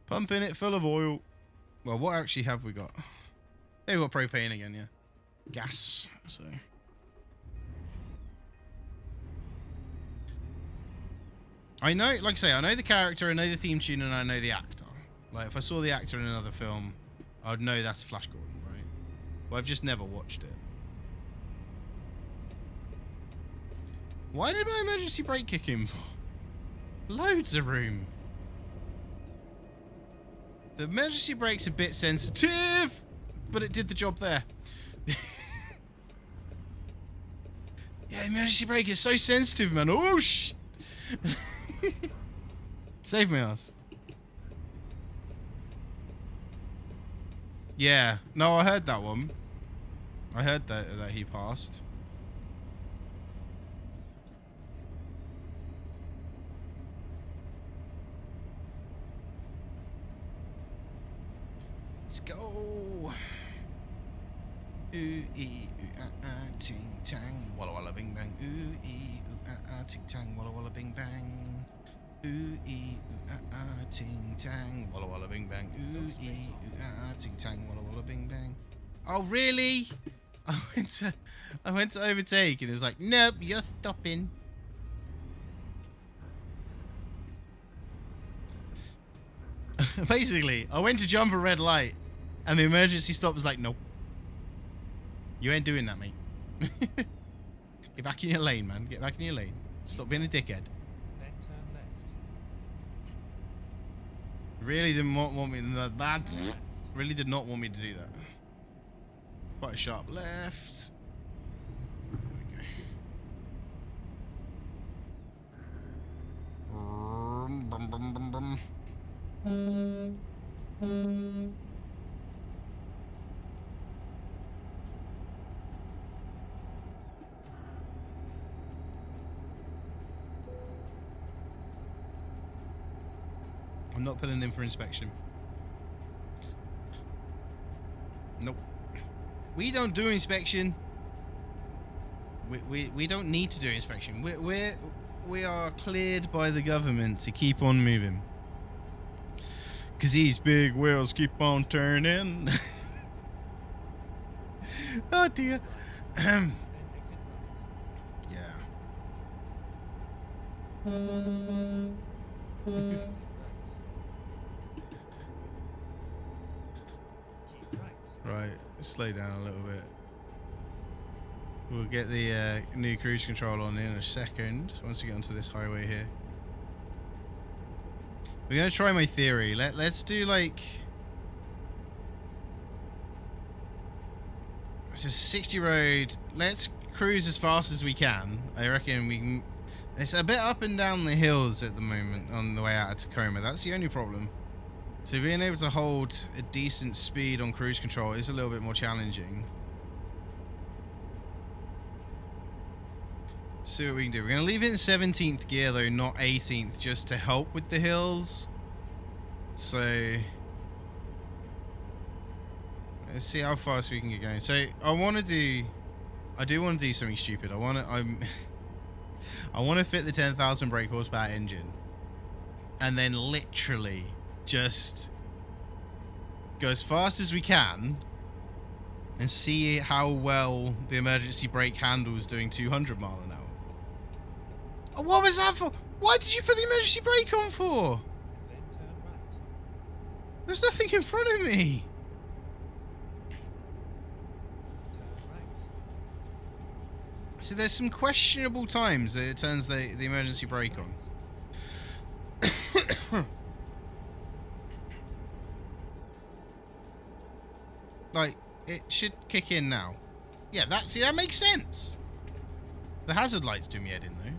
Pumping it full of oil. Well, what actually have we got? Hey, we've got propane again, yeah. Gas, so. I know, like I say, I know the character, I know the theme tune, and I know the actor. Like, if I saw the actor in another film, I'd know that's Flash Gordon, right? But I've just never watched it. Why did my emergency brake kick him for? Loads of room. The emergency brake's a bit sensitive, but it did the job there. Yeah, emergency brake is so sensitive, man. Oh, shh. Save me, ass. Yeah. No, I heard that one. I heard that he passed. Let's go. Ooh ee ooh ting tang walla walla bing bang. Ooh ee ooh ting tang walla walla bing bang. Ooh ee ooh ting tang walla walla bing bang. Ooh ee ooh ting tang walla walla bing bang. Oh really? I went to overtake and it was like, nope, you're stopping. Basically, I went to jump a red light and the emergency stop was like, nope. You ain't doing that, mate. Get back in your lane, man. Get back in your lane. Stop being a dickhead. Then turn left. Really didn't want me to that. Really did not want me to do that. Quite a sharp left. There we go. Brum, brum, brum, brum. I'm not putting in for inspection. Nope. We don't do inspection. We don't need to do inspection. We are cleared by the government to keep on moving. Cause these big wheels keep on turning. Oh dear. Then exit Yeah. right. Keep right. Right, slow down a little bit. We'll get the new cruise control on in a second, once we get onto this highway here. We're going to try my theory. Let's do like... It's a 60 road. Let's cruise as fast as we can. I reckon we can... It's a bit up and down the hills at the moment on the way out of Tacoma. That's the only problem. So being able to hold a decent speed on cruise control is a little bit more challenging. See what we can do. We're going to leave it in 17th gear though, not 18th, just to help with the hills. So let's see how fast we can get going. So I want to do I do want to do something stupid. I want to fit the 10,000 brake horsepower engine, and then literally just go as fast as we can and see how well the emergency brake handles doing 200 mile an hour. Oh, what was that for? Why did you put the emergency brake on for? Then turn right. There's nothing in front of me. Turn right. So there's some questionable times that it turns the emergency brake on. Like, it should kick in now. Yeah, that makes sense. The hazard lights do me head in though.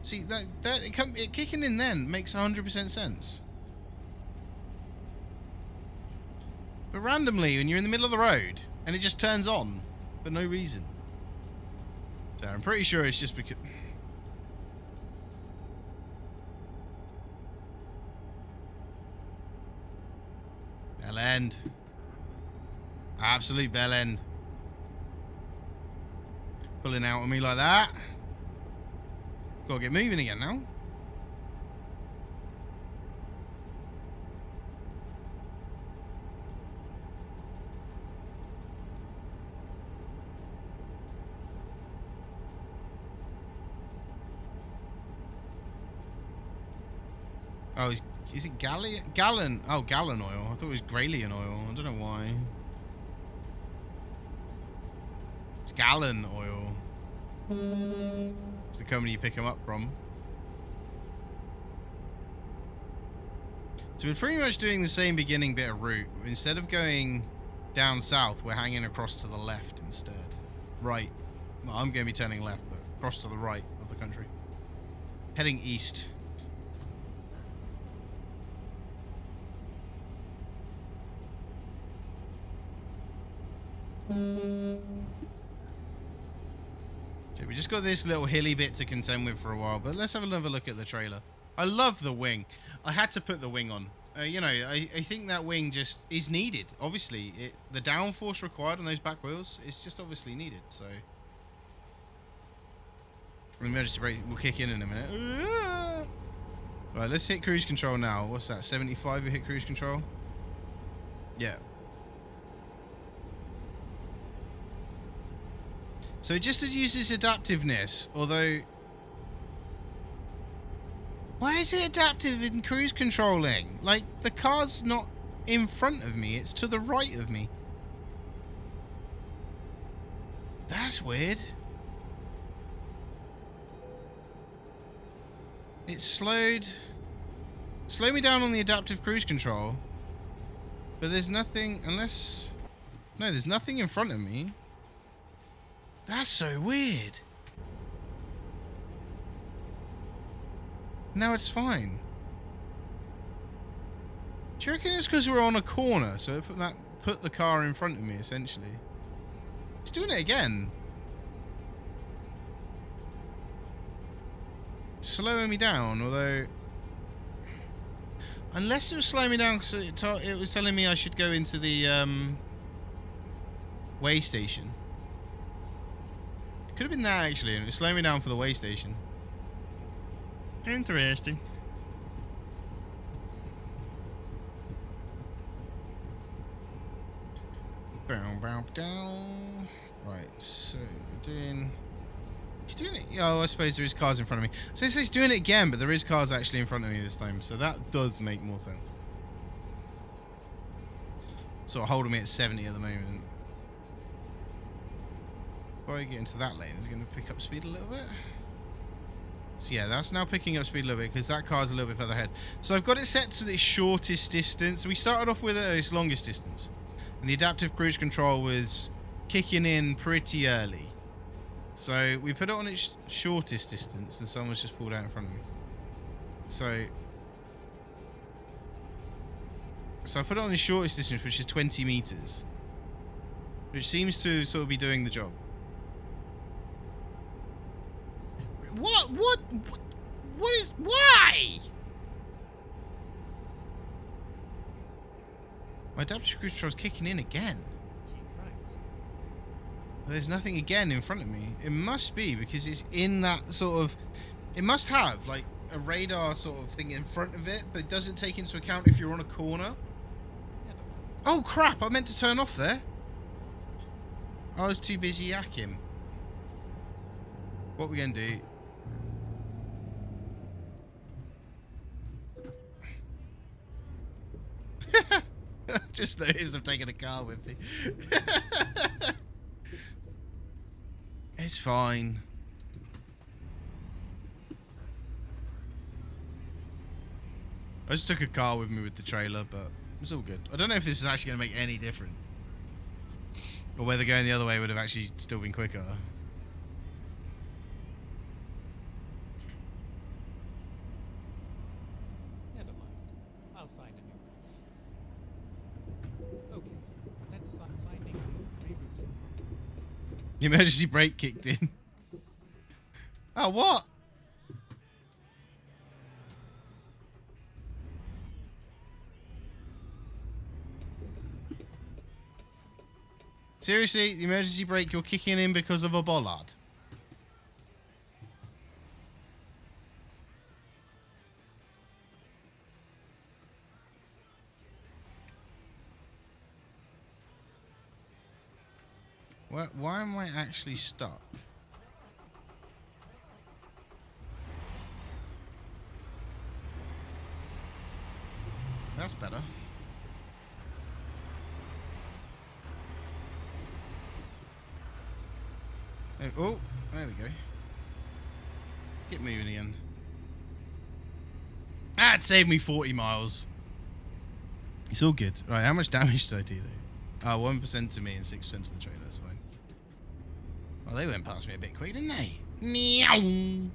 See, it kicking in then makes 100% sense. But randomly, when you're in the middle of the road, and it just turns on for no reason. So I'm pretty sure it's just because... Bell end. Absolute bell end. Pulling out on me like that. Gotta get moving again now. Oh, is it Gallon? Oh, Gallon oil. I thought it was Graylian oil. I don't know why. It's Gallon oil. It's the company you pick them up from. So we're pretty much doing the same beginning bit of route. Instead of going down south, we're hanging across to the left instead. Right. Well, I'm going to be turning left, but across to the right of the country. Heading east. So we just got this little hilly bit to contend with for a while, but let's have another look at the trailer. I love the wing. I had to put the wing on. You know, I think that wing just is needed. Obviously, the downforce required on those back wheels is just obviously needed. So, the emergency brake will kick in a minute. Right, let's hit cruise control now. What's that? 75. We hit cruise control. Yeah. So it just uses adaptiveness, although... Why is it adaptive in cruise controlling? Like, the car's not in front of me, it's to the right of me. That's weird. It slowed me down on the adaptive cruise control. But there's nothing, unless... No, there's nothing in front of me. That's so weird. Now it's fine. Do you reckon it's because we're on a corner, so it put the car in front of me, essentially? It's doing it again. Slowing me down, although... Unless it was slowing me down because it was telling me I should go into the way station. Could have been that, actually, and it was slowing me down for the way station. Interesting. Bow, bow, down. Right, so doing... He's doing it... Oh, I suppose there is cars in front of me. So he's doing it again, but there is cars actually in front of me this time, so that does make more sense. Sort of holding me at 70 at the moment. If I get into that lane, is it going to pick up speed a little bit? So yeah, that's now picking up speed a little bit because that car's a little bit further ahead. So I've got it set to the shortest distance. We started off with it at its longest distance. And the adaptive cruise control was kicking in pretty early. So we put it on its shortest distance and someone's just pulled out in front of me. So I put it on the shortest distance, which is 20 meters. Which seems to sort of be doing the job. What is... Why? My adaptive cruise control is kicking in again. There's nothing again in front of me. It must be because it's in that sort of... It must have, like, a radar sort of thing in front of it, but it doesn't take into account if you're on a corner. Oh, crap! I meant to turn off there. I was too busy yakking. What we gonna do? Just noticed I'm taking a car with me. It's fine. I just took a car with me with the trailer, but it's all good. I don't know if this is actually going to make any difference. Or whether going the other way would have actually still been quicker. Never mind. I'll find a new route. Okay, let's finding a new reroute. The emergency brake kicked in. Oh, what? Seriously, the emergency brake you're kicking in because of a bollard? Why am I actually stuck? That's better. Oh, there we go. Get moving again. Ah, it saved me 40 miles. It's all good. Right, how much damage did I do though? 1% to me and 6% to the trailer, that's fine. Well, they went past me a bit quick, didn't they? Meow.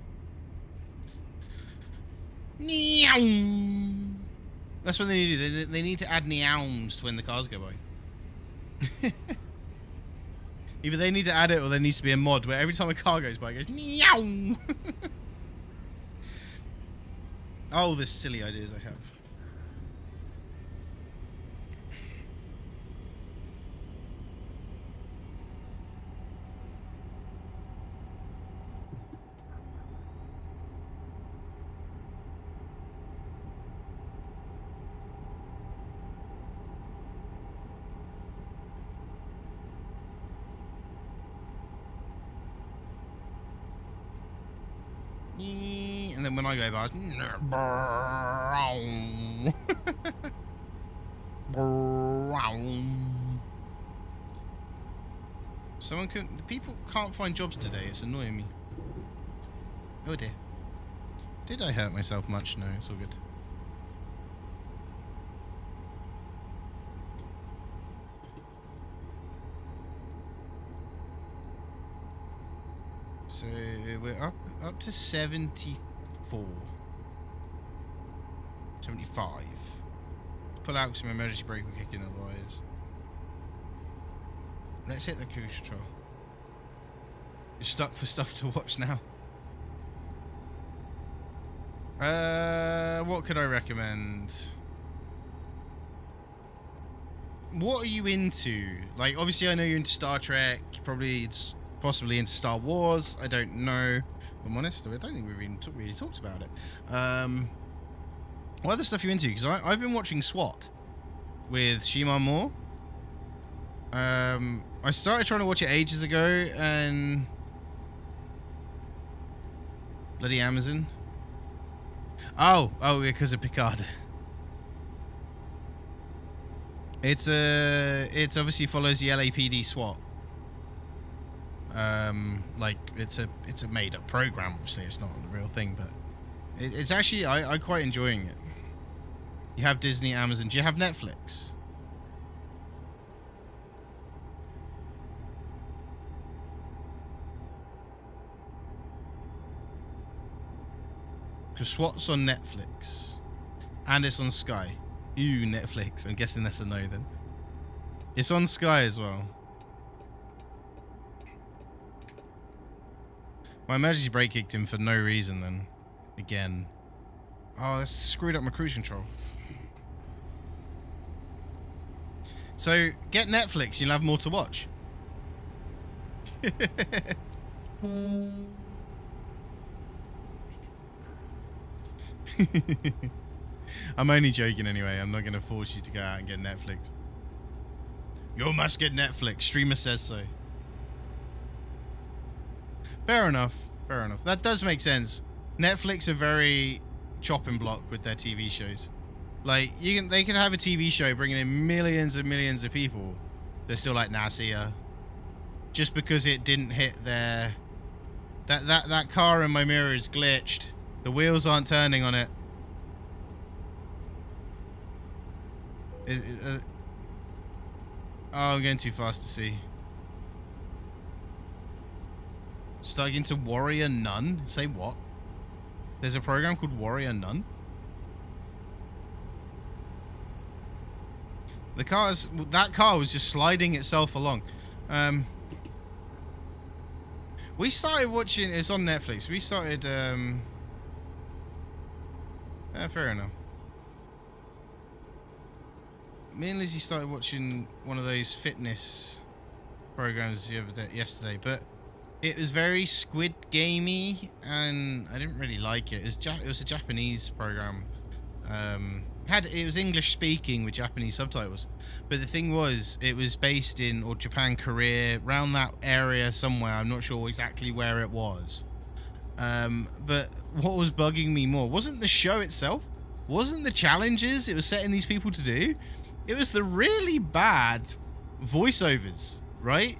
Meow. That's what they need to do. They need to add meows to when the cars go by. Either they need to add it or there needs to be a mod where every time a car goes by it goes meow. Oh, the silly ideas I have. And then when I go by, it's the people can't find jobs today. It's annoying me. Oh dear. Did I hurt myself much? No, it's all good. So we're up to 74. 75. Pull out because my emergency brake will kick in otherwise. Let's hit the cruise control. You're stuck for stuff to watch now. What could I recommend? What are you into? Like, obviously I know you're into Star Trek. It's possibly into Star Wars. I don't know. If I'm honest, I don't think we've even really talked about it. What other stuff are you into? Because I've been watching SWAT with Shimon Moore. I started trying to watch it ages ago, and bloody Amazon. Oh, because of Picard. It's obviously follows the LAPD SWAT. Like it's a made up program. Obviously, it's not a real thing, but it's actually I'm quite enjoying it. You have Disney, Amazon. Do you have Netflix? Because SWAT's on Netflix, and it's on Sky. Ew, Netflix. I'm guessing that's a no then. It's on Sky as well. My emergency brake kicked in for no reason then. Again. Oh, that's screwed up my cruise control. So, get Netflix. You'll have more to watch. I'm only joking anyway. I'm not going to force you to go out and get Netflix. You must get Netflix. Streamer says so. Fair enough. Fair enough. That does make sense. Netflix are very chopping block with their TV shows. Like they can have a TV show bringing in millions and millions of people. They're still like, nah, see ya. Just because it didn't hit their that car in my mirror is glitched. The wheels aren't turning on it. Oh, I'm going too fast to see. Stuck into Warrior Nun? Say what? There's a program called Warrior Nun? That car was just sliding itself along. We started watching, it's on Netflix. We started, fair enough. Me and Lizzie started watching one of those fitness programs yesterday, but it was very Squid Gamey, and I didn't really like it. It was a Japanese program. It was English speaking with Japanese subtitles, but the thing was, it was based in Japan, Korea, around that area somewhere. I'm not sure exactly where it was. But what was bugging me more wasn't the show itself, wasn't the challenges it was setting these people to do. It was the really bad voiceovers, right?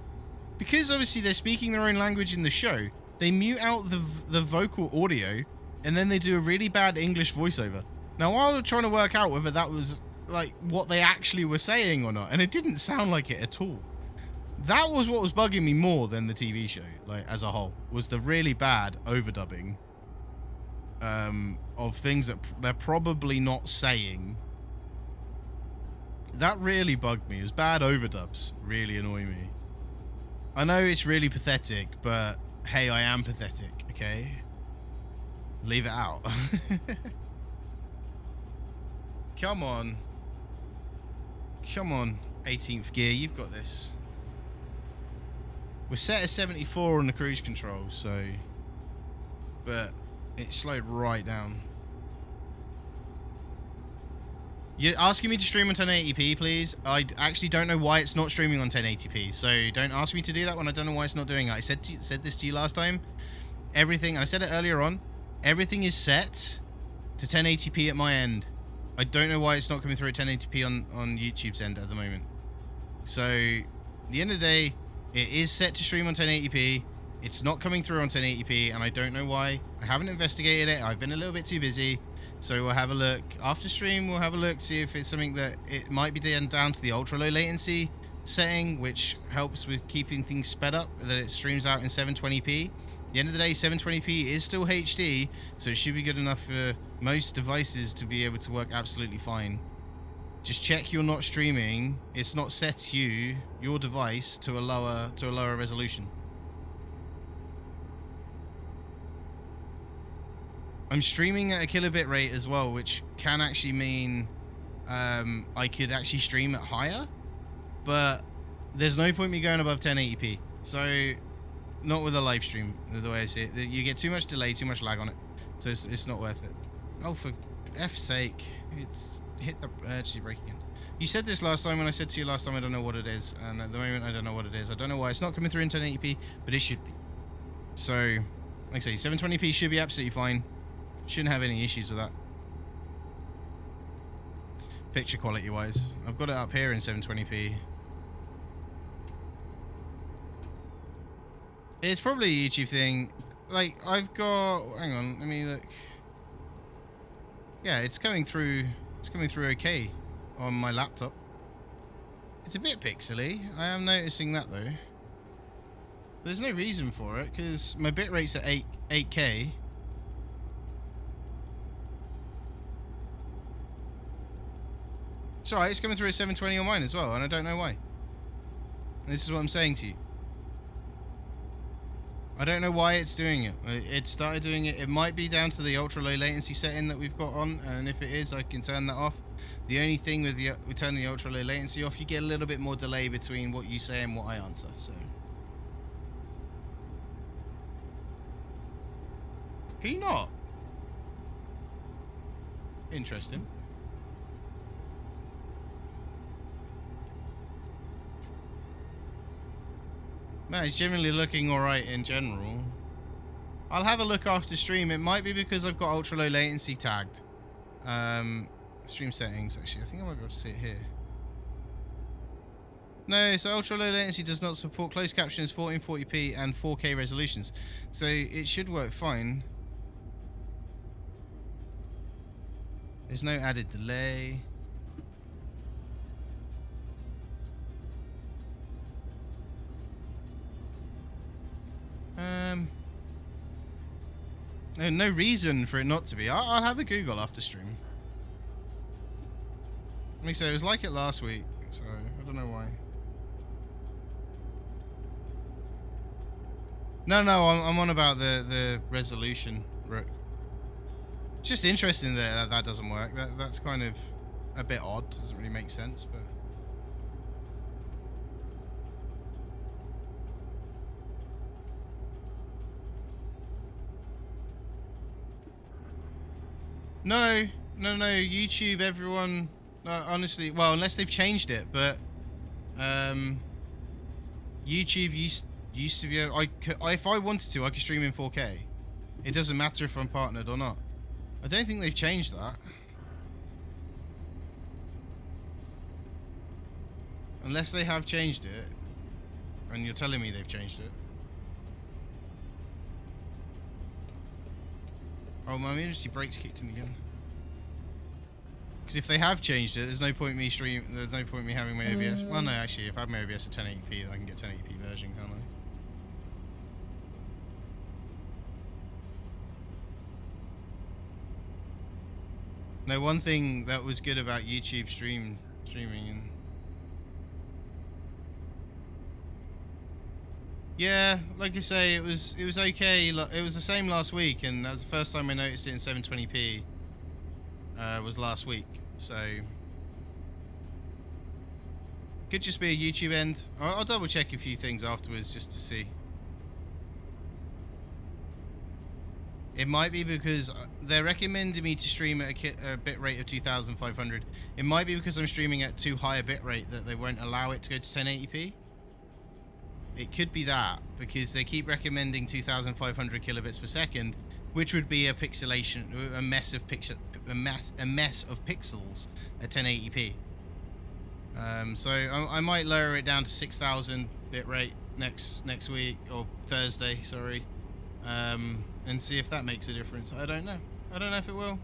Because obviously they're speaking their own language in the show, they mute out the vocal audio, and then they do a really bad English voiceover. Now, I was trying to work out whether that was like what they actually were saying or not, and it didn't sound like it at all. That was what was bugging me more than the TV show, like as a whole, was the really bad overdubbing of things that they're probably not saying. That really bugged me. It was bad overdubs. Really annoy me. I know it's really pathetic, but hey, I am pathetic, okay? Leave it out. Come on. Come on, 18th gear, you've got this. We're set at 74 on the cruise control, so... But it slowed right down. You're asking me to stream on 1080p, please? I actually don't know why it's not streaming on 1080p, so don't ask me to do that when I don't know why it's not doing it. I said this to you last time. Everything, and I said it earlier on, everything is set to 1080p at my end. I don't know why it's not coming through at 1080p on YouTube's end at the moment. So, at the end of the day, it is set to stream on 1080p. It's not coming through on 1080p, and I don't know why. I haven't investigated it. I've been a little bit too busy. So we'll have a look. After stream, we'll have a look, see if it's something that it might be down to the ultra low latency setting, which helps with keeping things sped up, that it streams out in 720p. At the end of the day, 720p is still HD, so it should be good enough for most devices to be able to work absolutely fine. Just check you're not streaming. It's not set your device to a lower resolution. I'm streaming at a kilobit rate as well, which can actually mean I could actually stream at higher, but there's no point me going above 1080p. So, not with a live stream, the way I see it. You get too much delay, too much lag on it, so it's not worth it. Oh, for F's sake, it's hit the emergency brake again. You said this last time when I said to you last time I don't know what it is, and at the moment I don't know what it is. I don't know why it's not coming through in 1080p, but it should be. So, like I say, 720p should be absolutely fine. Shouldn't have any issues with that. Picture quality wise, I've got it up here in 720p. It's probably a YouTube thing. Like, I've got, hang on, let me look. Yeah, it's coming through okay on my laptop. It's a bit pixely. I am noticing that though. There's no reason for it because my bitrate's at 8K. It's alright, it's coming through at 720 on mine as well, and I don't know why. And this is what I'm saying to you. I don't know why it's doing it. It started doing it. It might be down to the ultra low latency setting that we've got on, and if it is, I can turn that off. The only thing with turning the ultra low latency off, you get a little bit more delay between what you say and what I answer. So Can you not? Interesting. No, it's generally looking alright in general. I'll have a look after stream. It might be because I've got ultra low latency tagged. Stream settings, actually. I think I might be able to see it here. No, so ultra low latency does not support closed captions, 1440p and 4K resolutions. So it should work fine. There's no added delay. No reason for it not to be. I'll have a Google after stream. Let me say, it was like it last week, so I don't know why. No, I'm on about the resolution, Rook. It's just interesting that that doesn't work. That's kind of a bit odd. Doesn't really make sense, but. No. YouTube, everyone. Honestly, well, unless they've changed it, but YouTube used to be. If I wanted to, I could stream in 4K. It doesn't matter if I'm partnered or not. I don't think they've changed that. Unless they have changed it, and you're telling me they've changed it. Oh, my emergency brakes kicked in again. Because if they have changed it, there's no point me There's no point me having my OBS. Well, no, actually, if I have my OBS at 1080p, then I can get 1080p version, can't I? No, one thing that was good about YouTube streaming and yeah, like I say, it was okay. It was the same last week, and that was the first time I noticed it in 720p. Was last week, so could just be a YouTube end. I'll double check a few things afterwards just to see. It might be because they're recommending me to stream at a bit rate of 2500. It might be because I'm streaming at too high a bit rate that they won't allow it to go to 1080p. It could be that, because they keep recommending 2500 kilobits per second, which would be a pixelation, a mess of pixels at 1080p. So I might lower it down to 6000 bit rate next week, or Thursday, sorry, and see if that makes a difference. I don't know. I don't know if it will.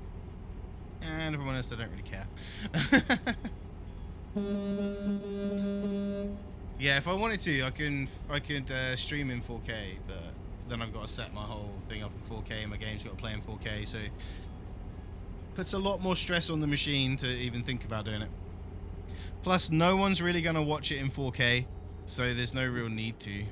And if I'm honest, I don't really care. Yeah, if I wanted to, I could stream in 4K, but then I've got to set my whole thing up in 4K, and my game's got to play in 4K, so puts a lot more stress on the machine to even think about doing it. Plus, no one's really going to watch it in 4K, so there's no real need to.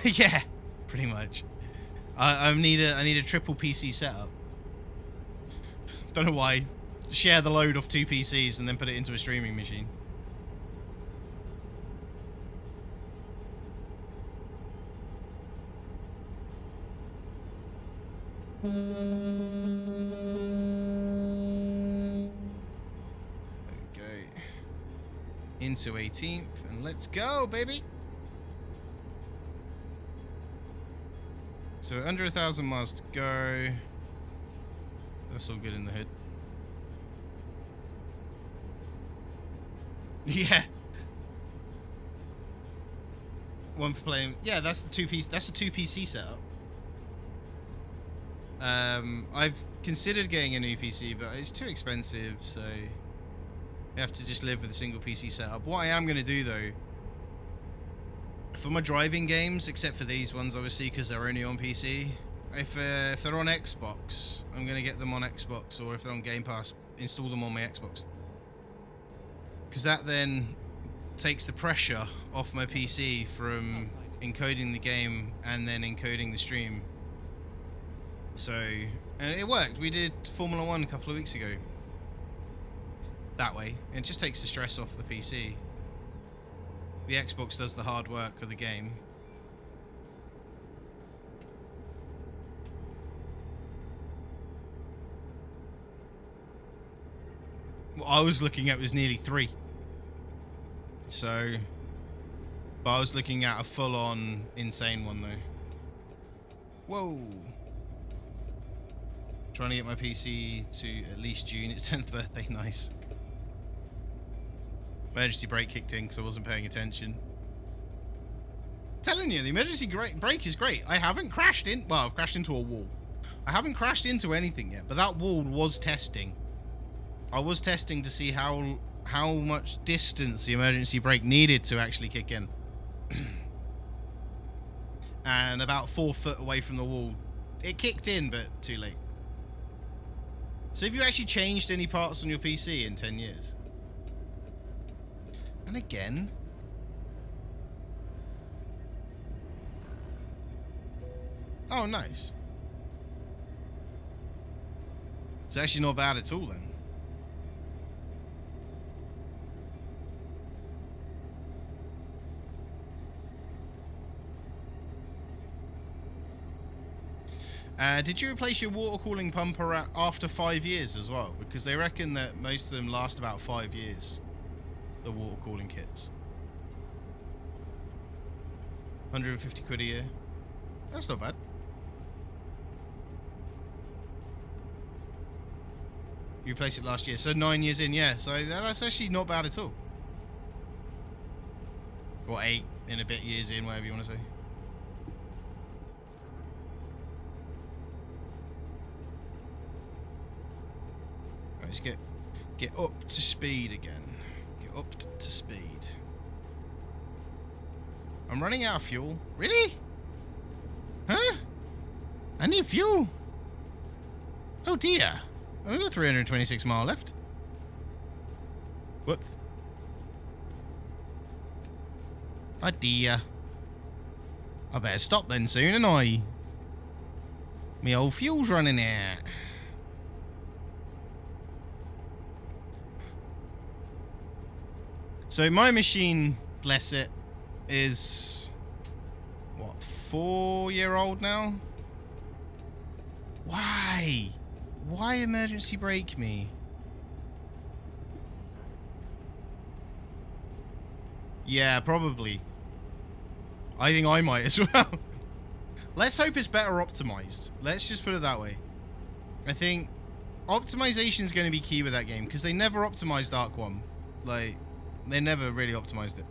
Yeah, pretty much. I need a triple PC setup. Don't know why. Share the load of 2 PCs and then put it into a streaming machine. Okay. Into 18th, and let's go, baby. So under 1,000 miles to go. That's all good in the hood. Yeah. One for playing. Yeah, that's the 2 PC. That's a 2 PC setup. I've considered getting a new PC, but it's too expensive, so you have to just live with a single PC setup. What I am going to do though, for my driving games, except for these ones, obviously, because they're only on PC. If they're on Xbox, I'm going to get them on Xbox, or if they're on Game Pass, install them on my Xbox. Because that then takes the pressure off my PC from encoding the game and then encoding the stream. So, and it worked. We did Formula 1 a couple of weeks ago. That way. It just takes the stress off the PC. The Xbox does the hard work of the game. What I was looking at was nearly 3. So, but I was looking at a full-on insane one though. Whoa. Trying to get my PC to at least June. Its 10th birthday. Nice. Emergency brake kicked in because I wasn't paying attention. Telling you, the emergency brake is great. I haven't crashed in. Well, I've crashed into a wall. I haven't crashed into anything yet, but that wall was testing. I was testing to see how much distance the emergency brake needed to actually kick in. And about 4 foot away from the wall, it kicked in, but too late. So have you actually changed any parts on your PC in 10 years? And again. Oh, nice. It's actually not bad at all then. Did you replace your water cooling pump after 5 years as well? Because they reckon that most of them last about 5 years. The water cooling kits. 150 quid a year. That's not bad. You replaced it last year, so 9 years in, yeah. So that's actually not bad at all. Or 8 and a bit years in, whatever you want to say. Right, let's get up to speed again. Get up to speed. I'm running out of fuel. Really? Huh? I need fuel. Oh dear. I've got 326 miles left. Whoop. Oh dear. I better stop then soon, and I. Me old fuel's running out. So my machine, bless it, is what, 4-year-old now? Why? Why emergency brake me? Yeah, probably. I think I might as well. Let's hope it's better optimized. Let's just put it that way. I think optimization is going to be key with that game because they never optimized Arc 1. Like, they never really optimized it.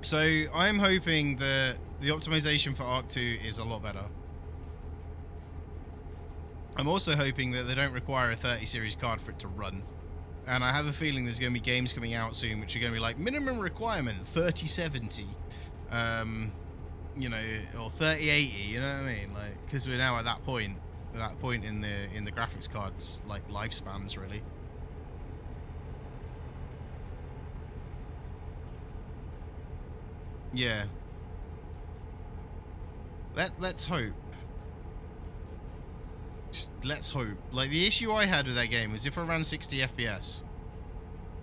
So I'm hoping that the optimization for Arc 2 is a lot better. I'm also hoping that they don't require a 30 series card for it to run. And I have a feeling there's going to be games coming out soon which are going to be like minimum requirement 3070, you know, or 3080. You know what I mean? Like, because we're now at that point in the graphics cards like lifespans really. Yeah. Let's hope. Just let's hope. Like, the issue I had with that game was if I ran 60 FPS,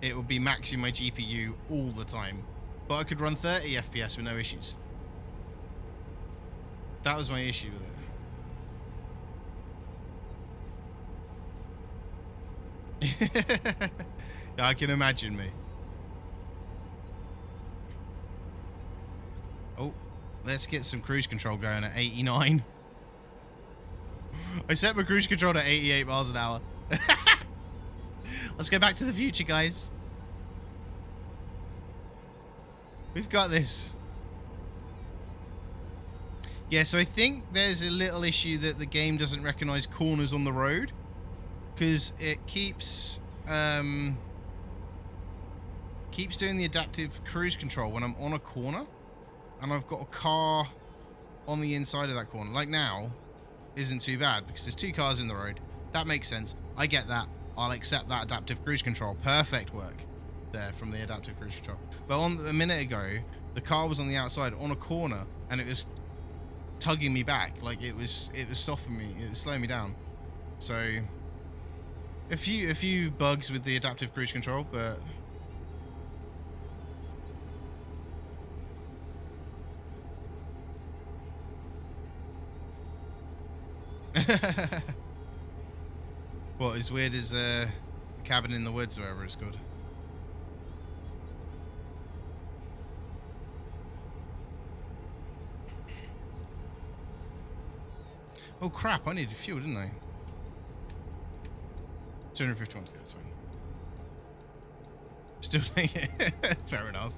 it would be maxing my GPU all the time. But I could run 30 FPS with no issues. That was my issue with it. Yeah, I can imagine me. Oh, let's get some cruise control going at 89. I set my cruise control at 88 miles an hour. Let's go back to the future, guys. We've got this. Yeah, so I think there's a little issue that the game doesn't recognize corners on the road. Because it keeps doing the adaptive cruise control when I'm on a corner. And I've got a car on the inside of that corner. Like now, isn't too bad because there's 2 cars in the road. That makes sense. I get that. I'll accept that adaptive cruise control. Perfect work there from the adaptive cruise control. But a minute ago, the car was on the outside on a corner and it was tugging me back. Like it was stopping me. It was slowing me down. So a few bugs with the adaptive cruise control, but What, as weird as Cabin in the Woods or whatever it's called? Oh crap, I needed fuel, didn't I? 251 to go, sorry. Still doing it. Fair enough.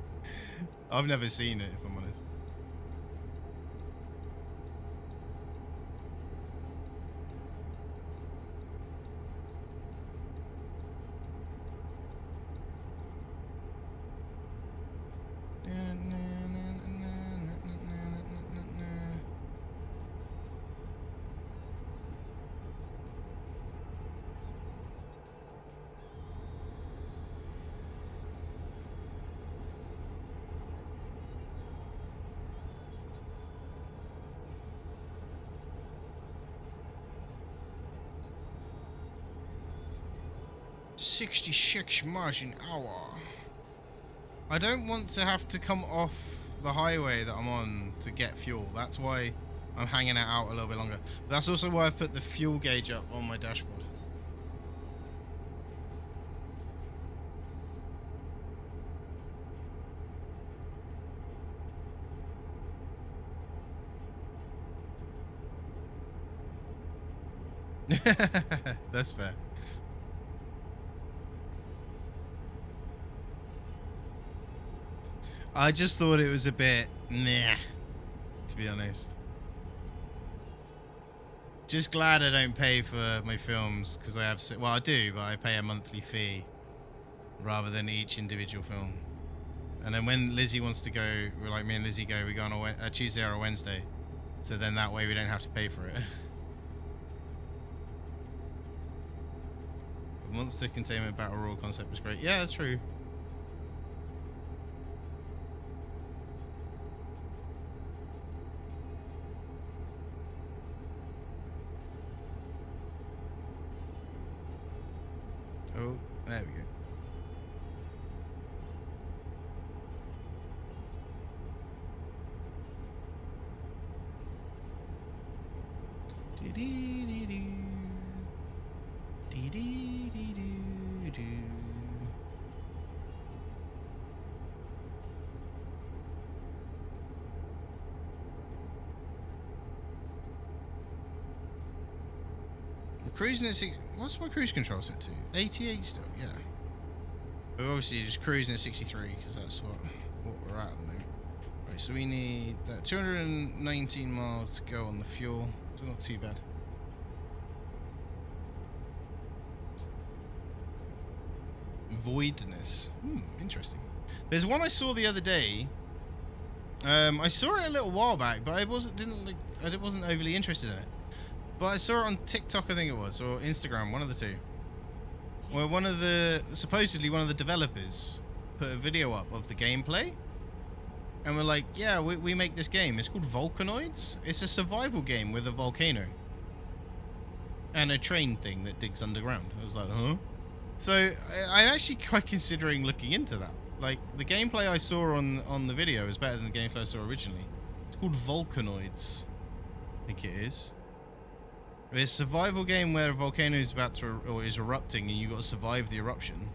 I've never seen it, if I'm honest. $66 miles an hour. I don't want to have to come off the highway that I'm on to get fuel. That's why I'm hanging it out a little bit longer. That's also why I've put the fuel gauge up on my dashboard. That's fair. I just thought it was a bit nah, to be honest. Just glad I don't pay for my films because I have. Well, I do, but I pay a monthly fee rather than each individual film. And then when Lizzie wants to go, like me and Lizzie go, we go on a Tuesday or a Wednesday. So then that way we don't have to pay for it. Monster Containment Battle Royal concept was great. Yeah, that's true. Oh, there we go. Dee-dee-dee-doo. Dee-dee-dee-doo-doo. I'm cruising at what's my cruise control set to? 88 still, yeah. But obviously just cruising at 63 because that's what we're at the moment. Right, so we need that 219 miles to go on the fuel. So not too bad. Voidness. Interesting. There's one I saw the other day. I saw it a little while back, but I wasn't overly interested in it. But I saw it on TikTok, I think it was, or Instagram, one of the two. Where supposedly one of the developers put a video up of the gameplay. And we're like, yeah, we make this game. It's called Volcanoids. It's a survival game with a volcano. And a train thing that digs underground. I was like, huh? So I'm actually quite considering looking into that. Like, the gameplay I saw on the video is better than the gameplay I saw originally. It's called Volcanoids. I think it is. It's a survival game where a volcano is is erupting and you got to survive the eruption.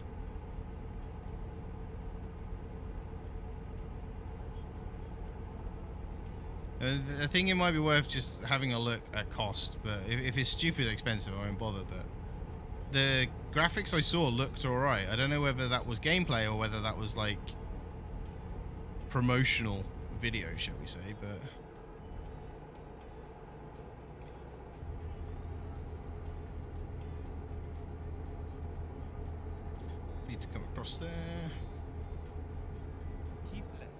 I think it might be worth just having a look at cost, but if it's stupid expensive, I won't bother. But the graphics I saw looked alright. I don't know whether that was gameplay or whether that was like promotional video, shall we say, but need to come across there. Keep left.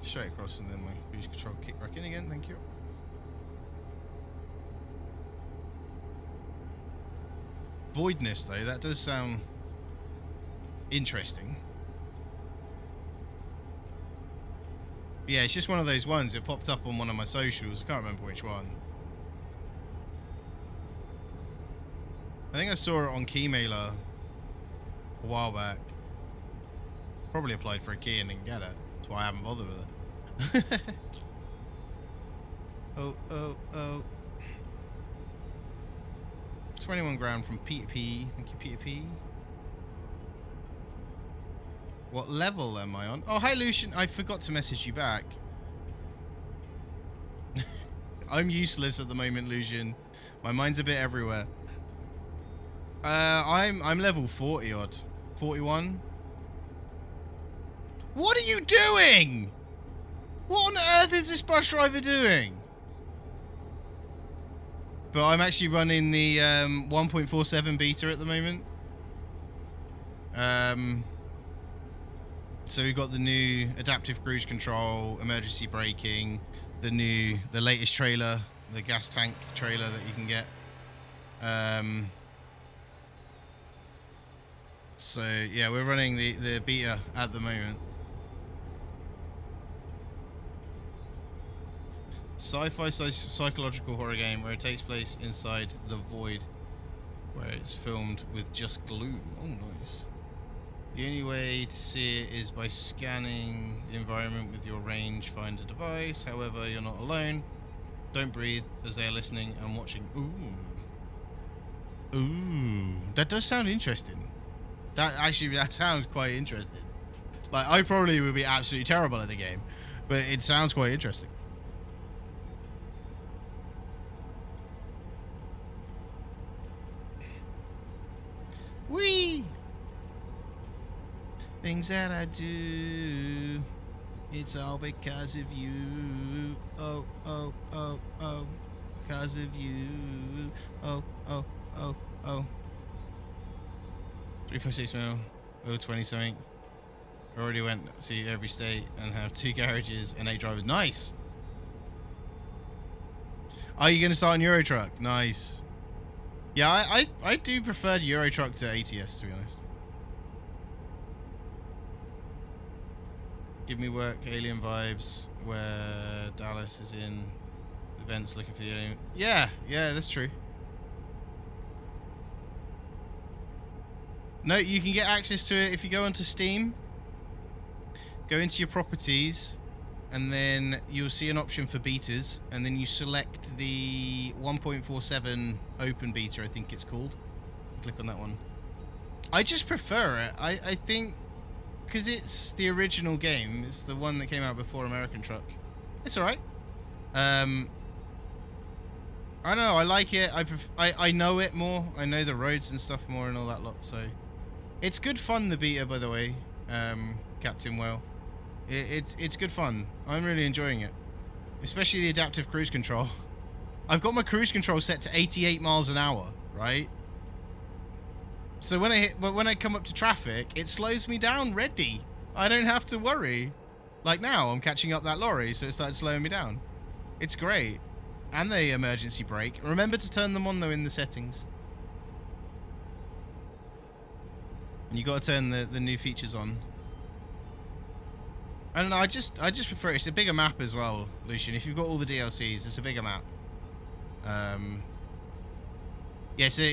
Straight across and then my cruise control kick back in again, thank you. Voidness though, that does sound interesting. Yeah, it's just one of those ones. It popped up on one of my socials. I can't remember which one. I think I saw it on Keymailer a while back. Probably applied for a key and didn't get it. That's why I haven't bothered with it. Oh, oh, oh. 21 ground from Peter P. Thank you, Peter P. What level am I on? Oh, hi, Lucian. I forgot to message you back. I'm useless at the moment, Lucian. My mind's a bit everywhere. I'm level 40 odd. 41. What are you doing? What on earth is this bus driver doing? But I'm actually running the 1.47 beta at the moment. So we've got the new adaptive cruise control, emergency braking, the latest trailer, the gas tank trailer that you can get. So yeah, we're running the beta at the moment. Sci-fi psychological horror game where it takes place inside the void, where it's filmed with just gloom. Oh, nice. The only way to see it is by scanning the environment with your rangefinder device. However, you're not alone. Don't breathe as they are listening and watching. Ooh. Ooh. That does sound interesting. That sounds quite interesting. Like, I probably would be absolutely terrible at the game, but it sounds quite interesting. Whee! Things that I do, it's all because of you. Oh, oh, oh, oh, because of you. Oh, oh, oh, oh. 3.6 mil, 020 something. Already went to every state and have 2 garages and 8 drivers. Nice! Are you going to start on Euro Truck? Nice. Yeah, I do prefer Euro Truck to ATS, to be honest. Give me work, alien vibes, where Dallas is in events looking for the alien. Yeah, that's true. No, you can get access to it if you go onto Steam. Go into your properties, and then you'll see an option for betas, and then you select the 1.47 open beta, I think it's called. Click on that one. I just prefer it. I think, because it's the original game, it's the one that came out before American Truck. It's alright. I don't know, I like it. I know it more. I know the roads and stuff more and all that lot, so... It's good fun, the beta, by the way, Captain Whale. It's good fun. I'm really enjoying it. Especially the adaptive cruise control. I've got my cruise control set to 88 miles an hour, right? So when I come up to traffic, it slows me down ready. I don't have to worry. Like now, I'm catching up that lorry, so it started slowing me down. It's great. And the emergency brake. Remember to turn them on, though, in the settings. You got to turn the new features on. I don't know, I just prefer it. It's a bigger map as well, Lucian. If you've got all the DLCs, it's a bigger map. Yeah, so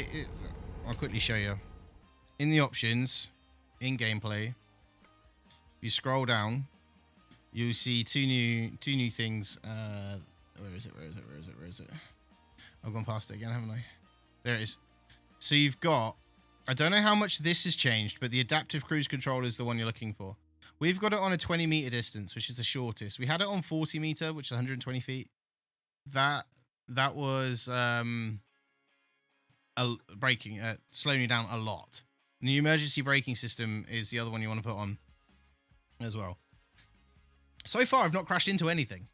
I'll quickly show you. In the options, in gameplay, you scroll down, you'll see two new things. Where is it? I've gone past it again, haven't I? There it is. So you've got, I don't know how much this has changed, but the adaptive cruise control is the one you're looking for. We've got it on a 20 meter distance, which is the shortest. We had it on 40 meter, which is 120 feet. That was braking, slowing you down a lot. And the emergency braking system is the other one you want to put on as well. So far, I've not crashed into anything,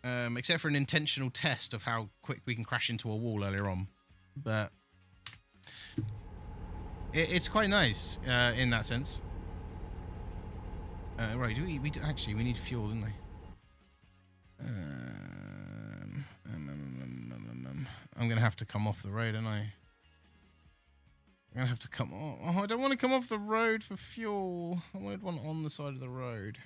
except for an intentional test of how quick we can crash into a wall earlier on. But it's quite nice in that sense. Right, actually, we need fuel, don't we? I'm going to have to come off the road, aren't I? I'm going to have to come... Oh, I don't want to come off the road for fuel. I want one on the side of the road.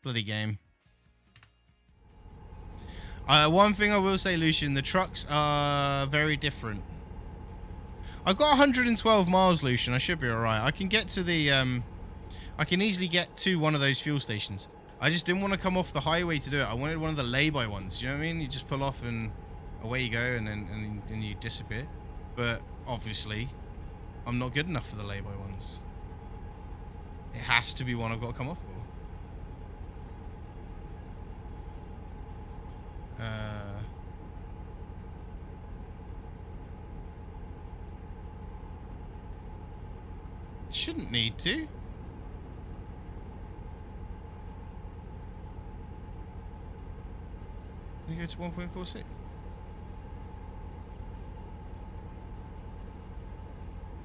Bloody game. One thing I will say, Lucian, the trucks are very different. I've got 112 miles, Lucian. I should be alright. I can get to the I can easily get to one of those fuel stations. I just didn't want to come off the highway to do it. I wanted one of the lay-by ones. You know what I mean? You just pull off and away you go, and then you disappear. But obviously, I'm not good enough for the lay-by ones. It has to be one I've got to come off for. Shouldn't need to. You go to 1.46.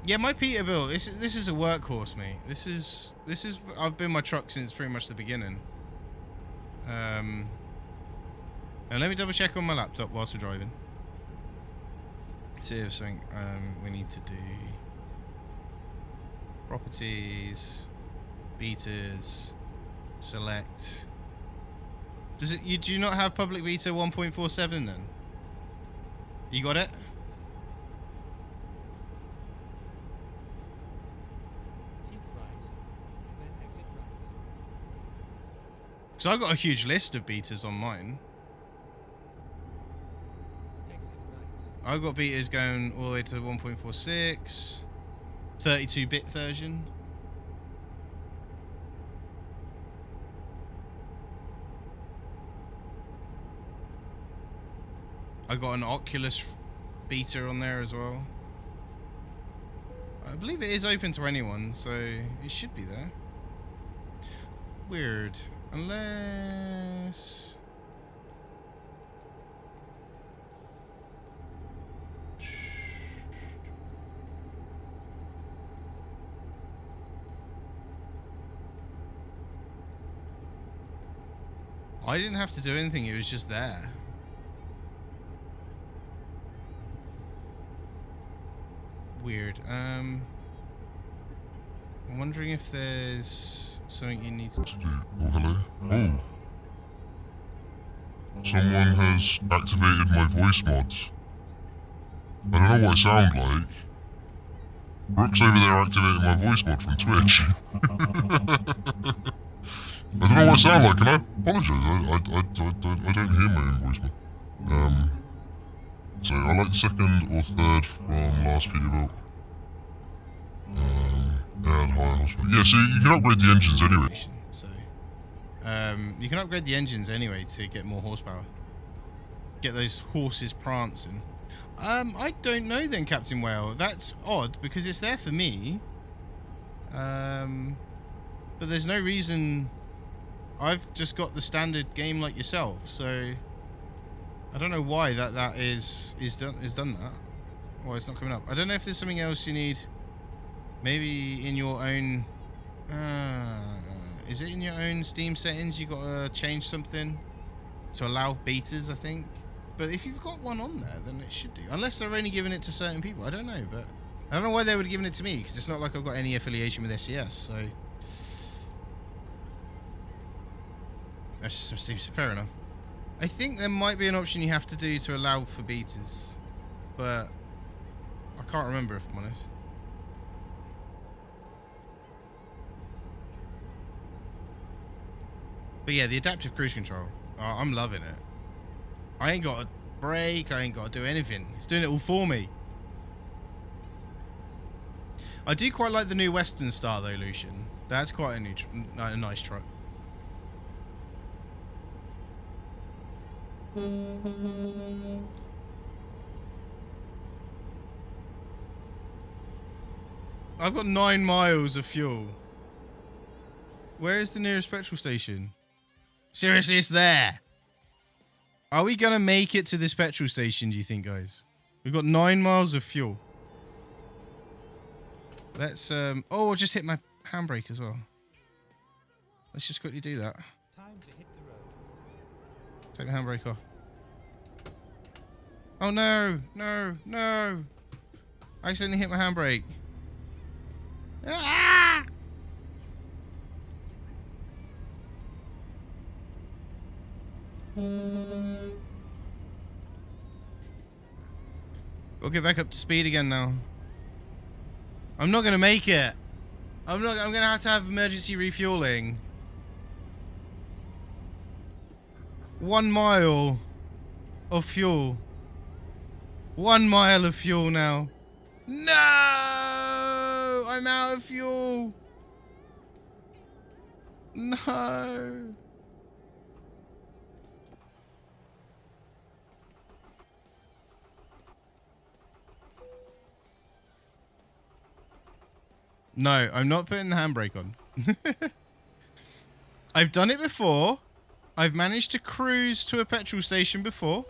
Yeah, my Peterbilt. This is a workhorse, mate. This is. I've been my truck since pretty much the beginning. And let me double check on my laptop whilst we're driving. See if something we need to do. Properties, betas, select. Does it? Do you not have public beta 1.47 then? You got it? Keep right, then exit right. Because I've got a huge list of betas on mine. Exit right. I've got betas going all the way to 1.46, 32-bit version. I got an Oculus beta on there as well. I believe it is open to anyone, so it should be there. Weird. Unless... I didn't have to do anything, it was just there. Weird. I'm wondering if there's something you need to do. Oh, hello. Oh. Someone has activated my voice mods. I don't know what I sound like. Brooks over there activated my voice mod from Twitch. I don't know what I sound like, and I apologise. I don't hear my own voice mod. So I like second or third from last Peterbilt. Add high horsepower. Yeah, so you can upgrade the engines anyway. So, you can upgrade the engines anyway to get more horsepower. Get those horses prancing. I don't know then, Captain Whale. That's odd because it's there for me. But there's no reason. I've just got the standard game like yourself, so I don't know why that is done that. Why it's not coming up. I don't know if there's something else you need. Maybe in your own. Is it in your own Steam settings? You got to change something to allow betas, I think. But if you've got one on there, then it should do. Unless they're only giving it to certain people. I don't know, but I don't know why they would have given it to me because it's not like I've got any affiliation with SES. So that just seems fair enough. I think there might be an option you have to do to allow for betas, but I can't remember if I'm honest. But yeah, the adaptive cruise control, I'm loving it. I ain't got to brake, I ain't got to do anything. It's doing it all for me. I do quite like the new Western Star though, Lucian. That's quite a nice truck. I've got 9 miles of fuel. Where is the nearest petrol station? Seriously, it's there. Are we going to make it to this petrol station, do you think, guys? We've got 9 miles of fuel. Let's, oh, I just hit my handbrake as well. Let's just quickly do that. Time to hit the road. Take the handbrake off. Oh, no, no, no. I accidentally hit my handbrake. Ah! We'll get back up to speed again now. I'm not going to make it. I'm gonna have to have emergency refueling. 1 mile of fuel. 1 mile of fuel now. No! I'm out of fuel. No. No, I'm not putting the handbrake on. I've done it before. I've managed to cruise to a petrol station before.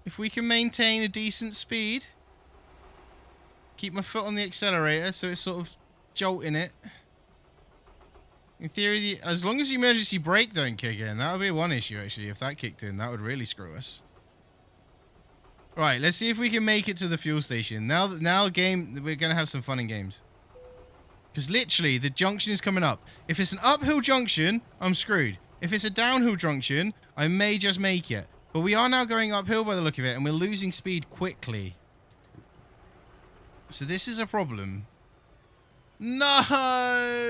If we can maintain a decent speed. Keep my foot on the accelerator so it's sort of jolting it. In theory, as long as the emergency brake don't kick in, that would be one issue actually. If that kicked in, that would really screw us. Right, let's see if we can make it to the fuel station. Now game, we're going to have some fun in games. Because literally, the junction is coming up. If it's an uphill junction, I'm screwed. If it's a downhill junction, I may just make it. But we are now going uphill by the look of it, and we're losing speed quickly. So this is a problem. No!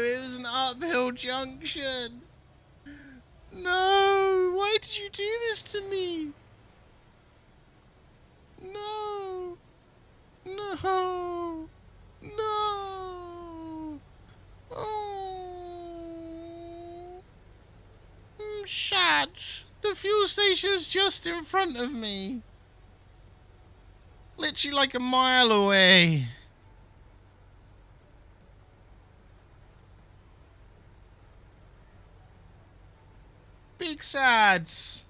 It was an uphill junction! No! Why did you do this to me? No! No! No! Oh! I'm sad. The fuel station's just in front of me. Literally like a mile away. Big sads.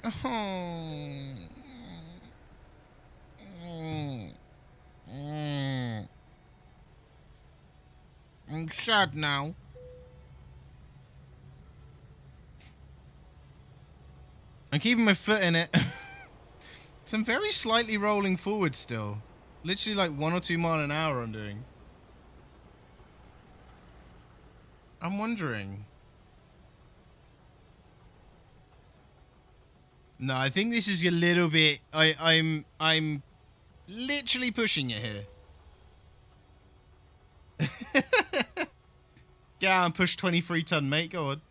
Oh. I'm sad now. I'm keeping my foot in it. So I'm very slightly rolling forward still. Literally like 1 or 2 miles an hour I'm doing. I'm wondering. No, I think this is a little bit... I'm literally pushing it here. Get out and push 23 ton, mate. Go on.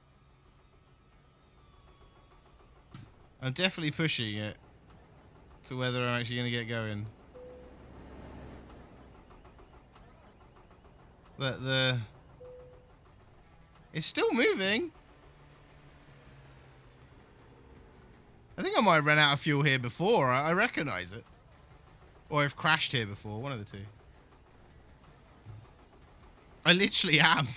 I'm definitely pushing it to whether I'm actually going to get going. It's still moving. I think I might have run out of fuel here before. I recognize it. Or I've crashed here before. One of the two. I literally am.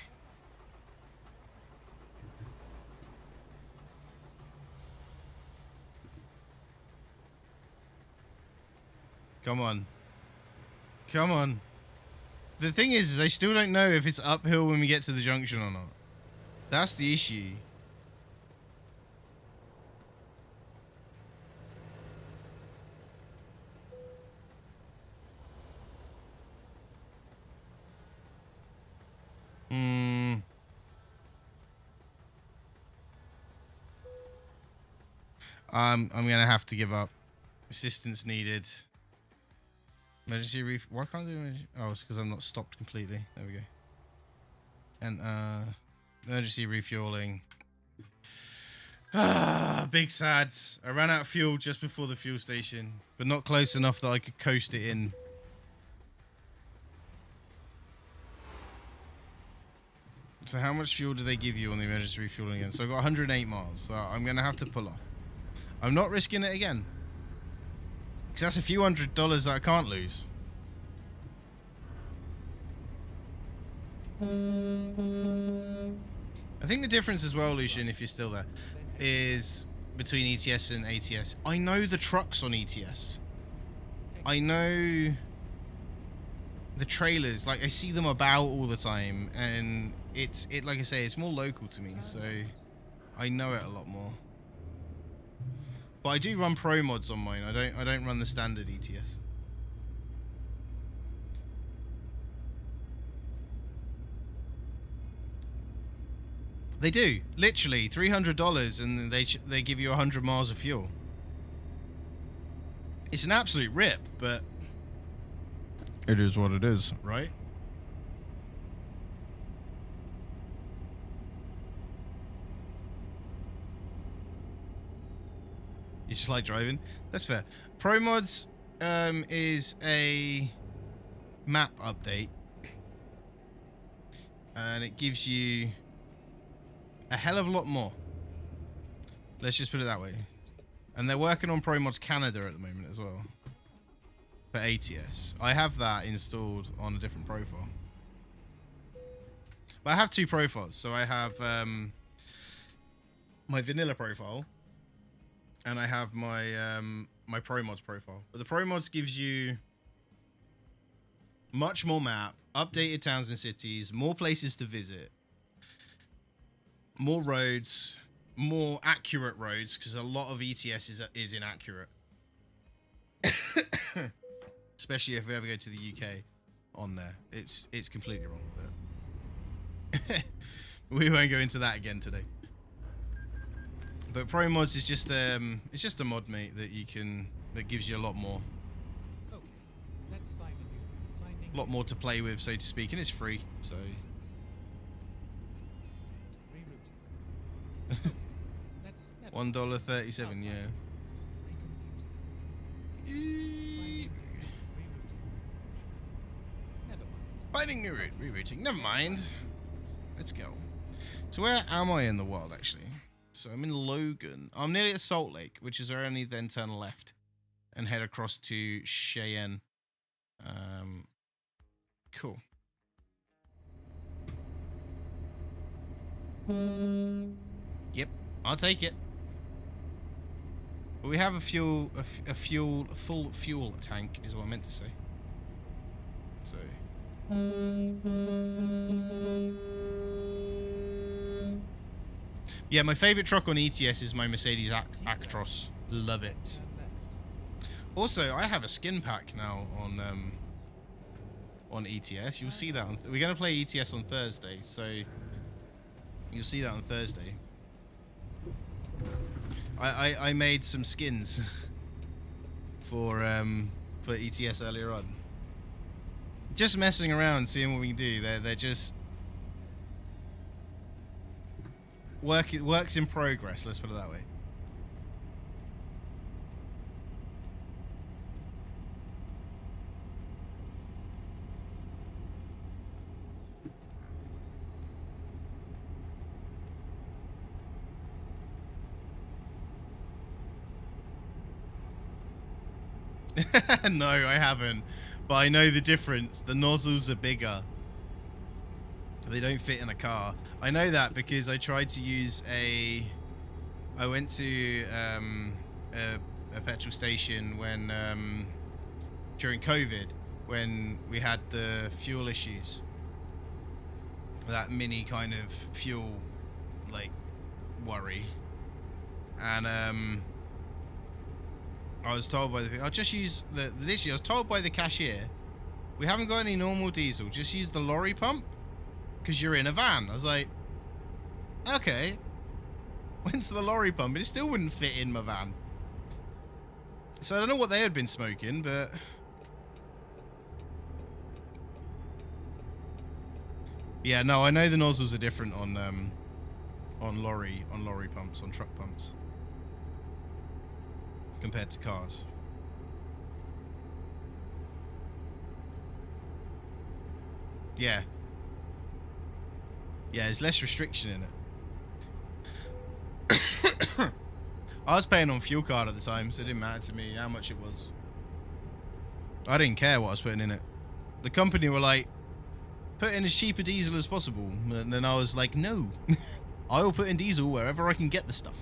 Come on. Come on. The thing is I still don't know if it's uphill when we get to the junction or not. That's the issue. I'm gonna have to give up. Assistance needed. Emergency why can't I do emergency? Oh, it's because I'm not stopped completely. There we go. And emergency refueling. Big sads. I ran out of fuel just before the fuel station, but not close enough that I could coast it in. So how much fuel do they give you on the emergency refueling again? So I've got 108 miles. So I'm going to have to pull off. I'm not risking it again. Because that's a few $100s that I can't lose. I think the difference as well, Lucian, if you're still there, is between ETS and ATS. I know the trucks on ETS. I know the trailers. Like, I see them about all the time. And it like I say, it's more local to me. So I know it a lot more. But I do run pro mods on mine. I don't run the standard ETS. They do, literally $300, and they give you 100 miles of fuel. It's an absolute rip, but it is what it is, right? You just like driving? That's fair. Pro Mods is a map update. And it gives you a hell of a lot more. Let's just put it that way. And they're working on Pro Mods Canada at the moment as well. For ATS. I have that installed on a different profile. But I have two profiles. So I have my vanilla profile. And I have my my Pro Mods profile. But the Pro Mods gives you much more map, updated towns and cities, more places to visit, more roads, more accurate roads, because a lot of ETS is inaccurate. Especially if we ever go to the UK on there. It's completely wrong. But we won't go into that again today. But Pro Mods is just it's just a mod, mate, that gives you a lot more. Okay, let's find a A lot more to play with, so to speak, and it's free, so rerouting. Let's never $1.37, yeah. Never mind. Finding new route, rerouting. Never mind. Let's go. So where am I in the world, actually? So I'm in Logan. I'm nearly at Salt Lake, which is where I only then turn left and head across to Cheyenne. Cool. Yep, I'll take it. But we have a full fuel tank, is what I meant to say. So. Yeah, my favorite truck on ETS is my Mercedes Actros. Love it. Turn left. Also, I have a skin pack now on ETS. You'll see that we're going to play ETS on Thursday, so you'll see that on Thursday. I made some skins for ETS earlier on. Just messing around, seeing what we can do. They're just works in progress. Let's put it that way. No, I haven't. But I know the difference. The nozzles are bigger. They don't fit in a car. I know that because I tried to use I went to a petrol station when during COVID, when we had the fuel issues. That mini kind of fuel like worry. And I was told by I'll just use literally I was told by the cashier, we haven't got any normal diesel, just use the lorry pump because you're in a van. I was like, okay. Went to the lorry pump and it still wouldn't fit in my van. So I don't know what they had been smoking, but yeah, no, I know the nozzles are different on lorry pumps, on truck pumps, compared to cars. Yeah. Yeah, there's less restriction in it. I was paying on fuel card at the time, so it didn't matter to me how much it was. I didn't care what I was putting in it. The company were like, put in as cheap a diesel as possible. And then I was like, no. I will put in diesel wherever I can get the stuff.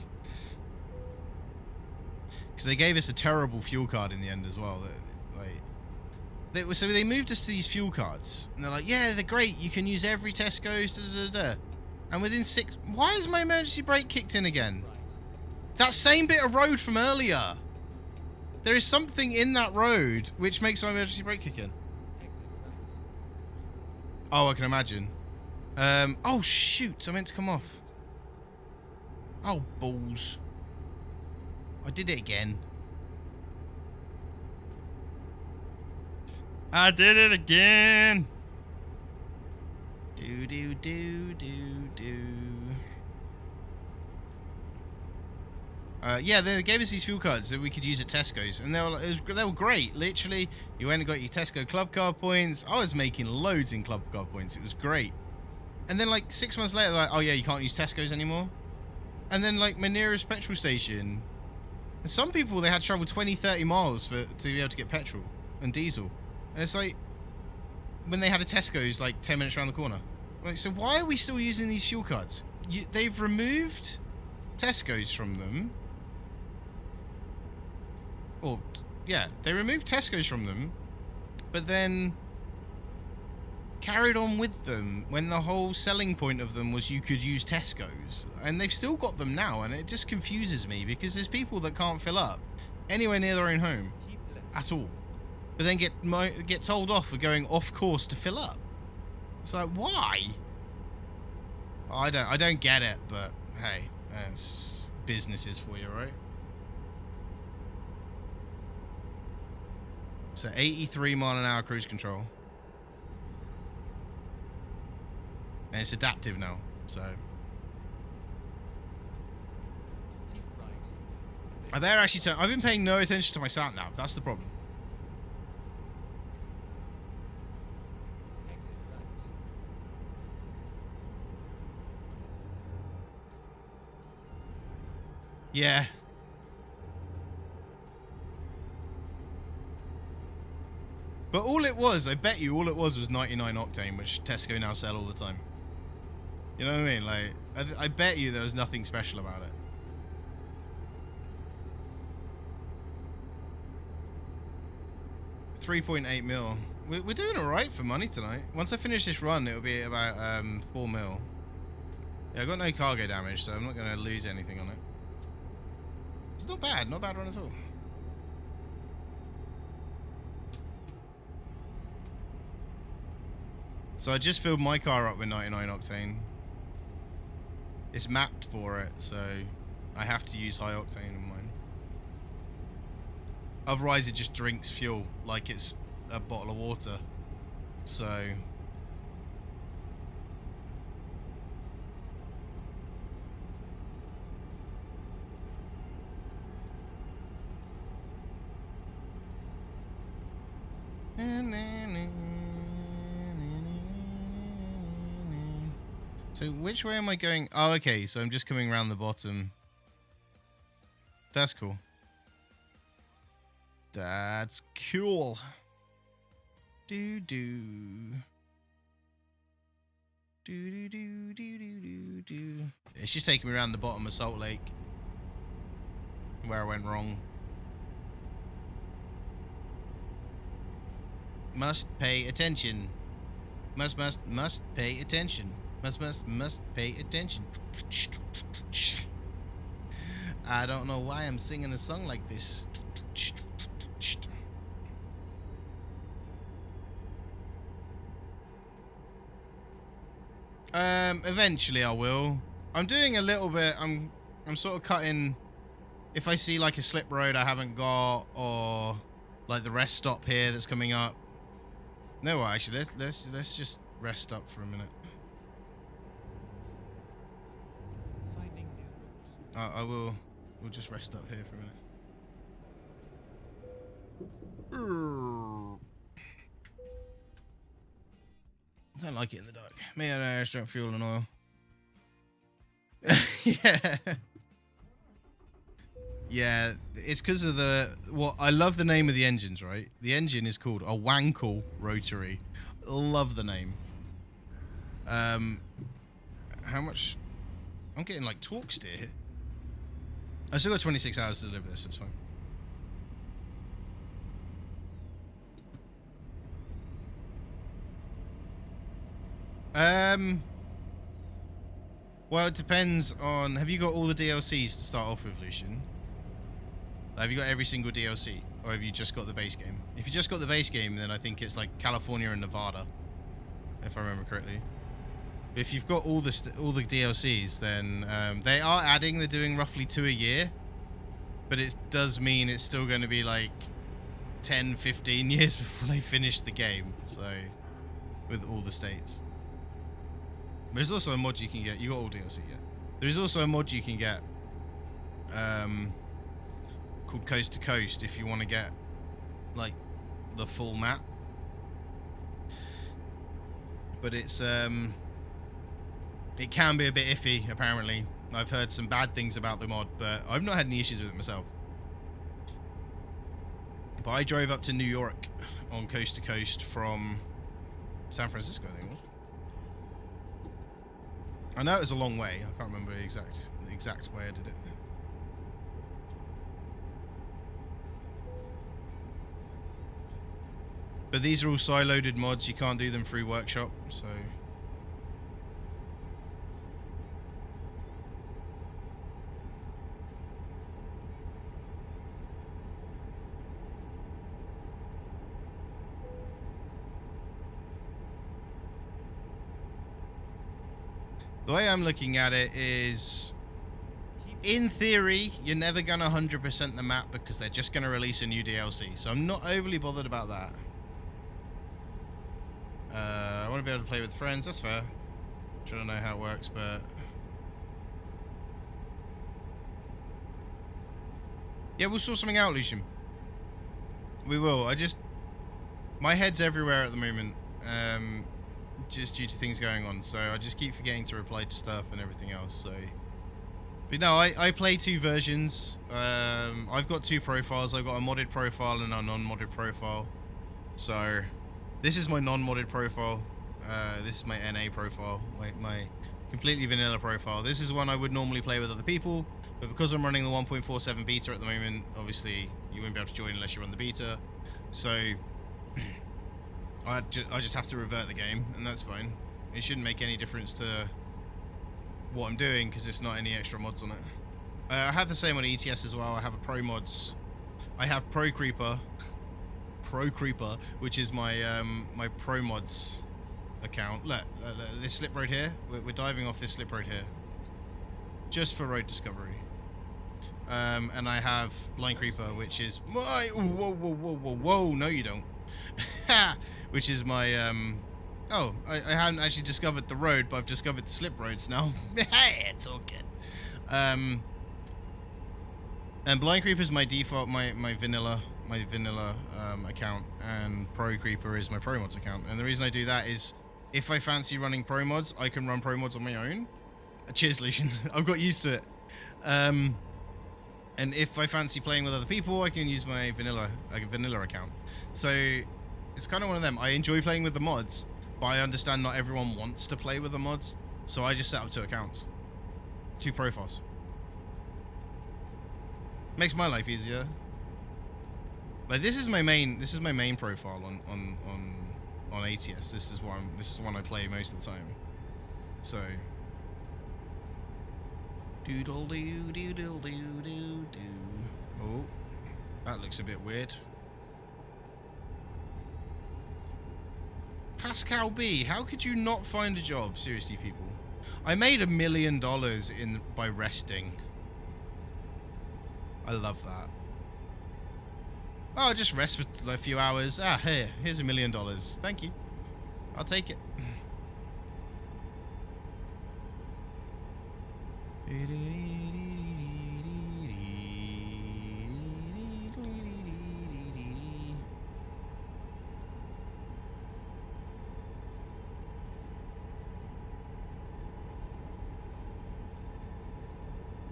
Because they gave us a terrible fuel card in the end as well. So they moved us to these fuel cards. And they're like, yeah, they're great. You can use every Tesco's. Da, da, da, da. And within 6... Why is my emergency brake kicked in again? That same bit of road from earlier. There is something in that road which makes my emergency brake kick in. Oh, I can imagine. Oh, shoot. I meant to come off. Oh, balls. I did it again. I did it again. Do, do, do, do, do. Yeah, they gave us these fuel cards that we could use at Tesco's, and they were great. Literally, you went and got your Tesco Club Card points. I was making loads in Club Card points. It was great. And then like 6 months later, like, oh yeah, you can't use Tesco's anymore. And then like my nearest petrol station, and some people they had to travel 20, 30 miles to be able to get petrol and diesel. And it's like when they had a Tesco's like 10 minutes around the corner. Like, so why are we still using these fuel cards? They've removed Tesco's from them. Or, yeah, they removed Tesco's from them, but then carried on with them when the whole selling point of them was you could use Tesco's. And they've still got them now, and it just confuses me because there's people that can't fill up anywhere near their own home at all, but then get told off for going off course to fill up. It's like, why? I don't get it, but hey, that's businesses for you, right? So 83 mile/h cruise control. And it's adaptive now, so. I better actually I've been paying no attention to my sat nav, that's the problem. Yeah. But all it was, I bet you all it was 99 octane, which Tesco now sell all the time. You know what I mean? Like, I bet you there was nothing special about it. $3.8 mil. We're doing alright for money tonight. Once I finish this run, it'll be about 4 mil. Yeah, I got no cargo damage, so I'm not going to lose anything on it. It's not bad run at all. So I just filled my car up with 99 octane. It's mapped for it, so I have to use high octane in mine. Otherwise it just drinks fuel like it's a bottle of water. So so which way am I going? Oh, okay, so I'm just coming around the bottom. That's cool. That's cool. Do do. Do do do do do do. It's just taking me around the bottom of Salt Lake. Where I went wrong. Must pay attention. Must pay attention. Must pay attention. I don't know why I'm singing a song like this. Eventually I will. I'm doing a little bit. I'm sort of cutting. If I see like a slip road I haven't got, or like the rest stop here that's coming up. No, actually, let's just rest up for a minute. Finding new routes. I will. We'll just rest up here for a minute. I don't like it in the dark. Me and airstrap fuel and oil. Yeah. Yeah, it's because of I love the name of the engines, right? The engine is called a Wankel Rotary. Love the name. How much? I'm getting like torque steer. I still got 26 hours to deliver this, so it's fine. Well, it depends on... Have you got all the DLCs to start off with, Lucian? Have you got every single DLC? Or have you just got the base game? If you just got the base game, then I think it's like California and Nevada. If I remember correctly. But if you've got all the DLCs, then they are adding... They're doing roughly 2 a year. But it does mean it's still going to be like 10, 15 years before they finish the game. So, with all the states. There's also a mod you can get. You got all DLC yet? There is also a mod you can get called Coast to Coast if you want to get like the full map. But it's it can be a bit iffy apparently. I've heard some bad things about the mod, but I've not had any issues with it myself. But I drove up to New York on Coast to Coast from San Francisco, I think it was. I know it was a long way. I can't remember the exact way I did it. But these are all siloed mods. You can't do them through Workshop, so. The way I'm looking at it is, in theory, you're never going to 100% the map because they're just going to release a new DLC. So I'm not overly bothered about that. I want to be able to play with friends. That's fair. I don't know how it works, but... yeah, we'll sort something out, Lucian. We will. My head's everywhere at the moment. Just due to things going on, so I just keep forgetting to reply to stuff and everything else. So, but no, I play two versions. I've got two profiles. I've got a modded profile and a non-modded profile. So, this is my non-modded profile. This is my NA profile, my completely vanilla profile. This is one I would normally play with other people, but because I'm running the 1.47 beta at the moment, obviously you wouldn't be able to join unless you run the beta. So. I just have to revert the game, and that's fine. It shouldn't make any difference to what I'm doing, because there's not any extra mods on it. I have the same on ETS as well. I have a Pro Mods. I have Pro Creeper, which is my my Pro Mods account. Look, this slip road here. We're diving off this slip road here, just for road discovery. And I have Blind Creeper, which is my whoa. No, you don't. Which is my oh, I hadn't actually discovered the road, but I've discovered the slip roads now. Hey, it's all good. And Blind Creeper is my default, my vanilla account, and Pro Creeper is my Pro Mods account. And the reason I do that is, if I fancy running Pro Mods, I can run Pro Mods on my own. Cheers, Lucian. I've got used to it. And if I fancy playing with other people, I can use my vanilla account. So it's kind of one of them. I enjoy playing with the mods, but I understand not everyone wants to play with the mods, so I just set up two accounts, two profiles. Makes my life easier. Like this is my main profile on ATS. This is one I play most of the time. So doodle doo doodle doo doo doo. Oh, that looks a bit weird. Pascal B, how could you not find a job? Seriously, people. I made $1 million by resting. I love that. Oh, just rest for a few hours. Ah, here's $1 million. Thank you. I'll take it.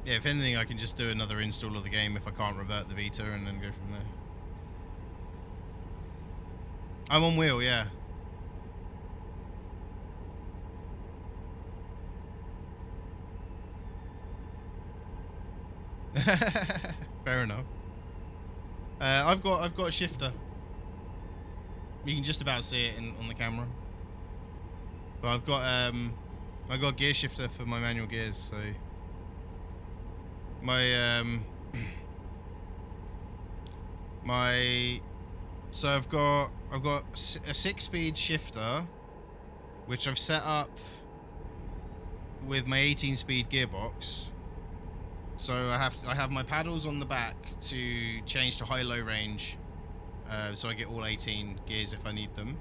Yeah, if anything, I can just do another install of the game if I can't revert the beta and then go from there. I'm on wheel, yeah. Fair enough. I've got a shifter. You can just about see it on the camera. But I've got a gear shifter for my manual gears, so so I've got a 6-speed shifter, which I've set up with my 18-speed gearbox. So I have my paddles on the back to change to high-low range, so I get all 18 gears if I need them,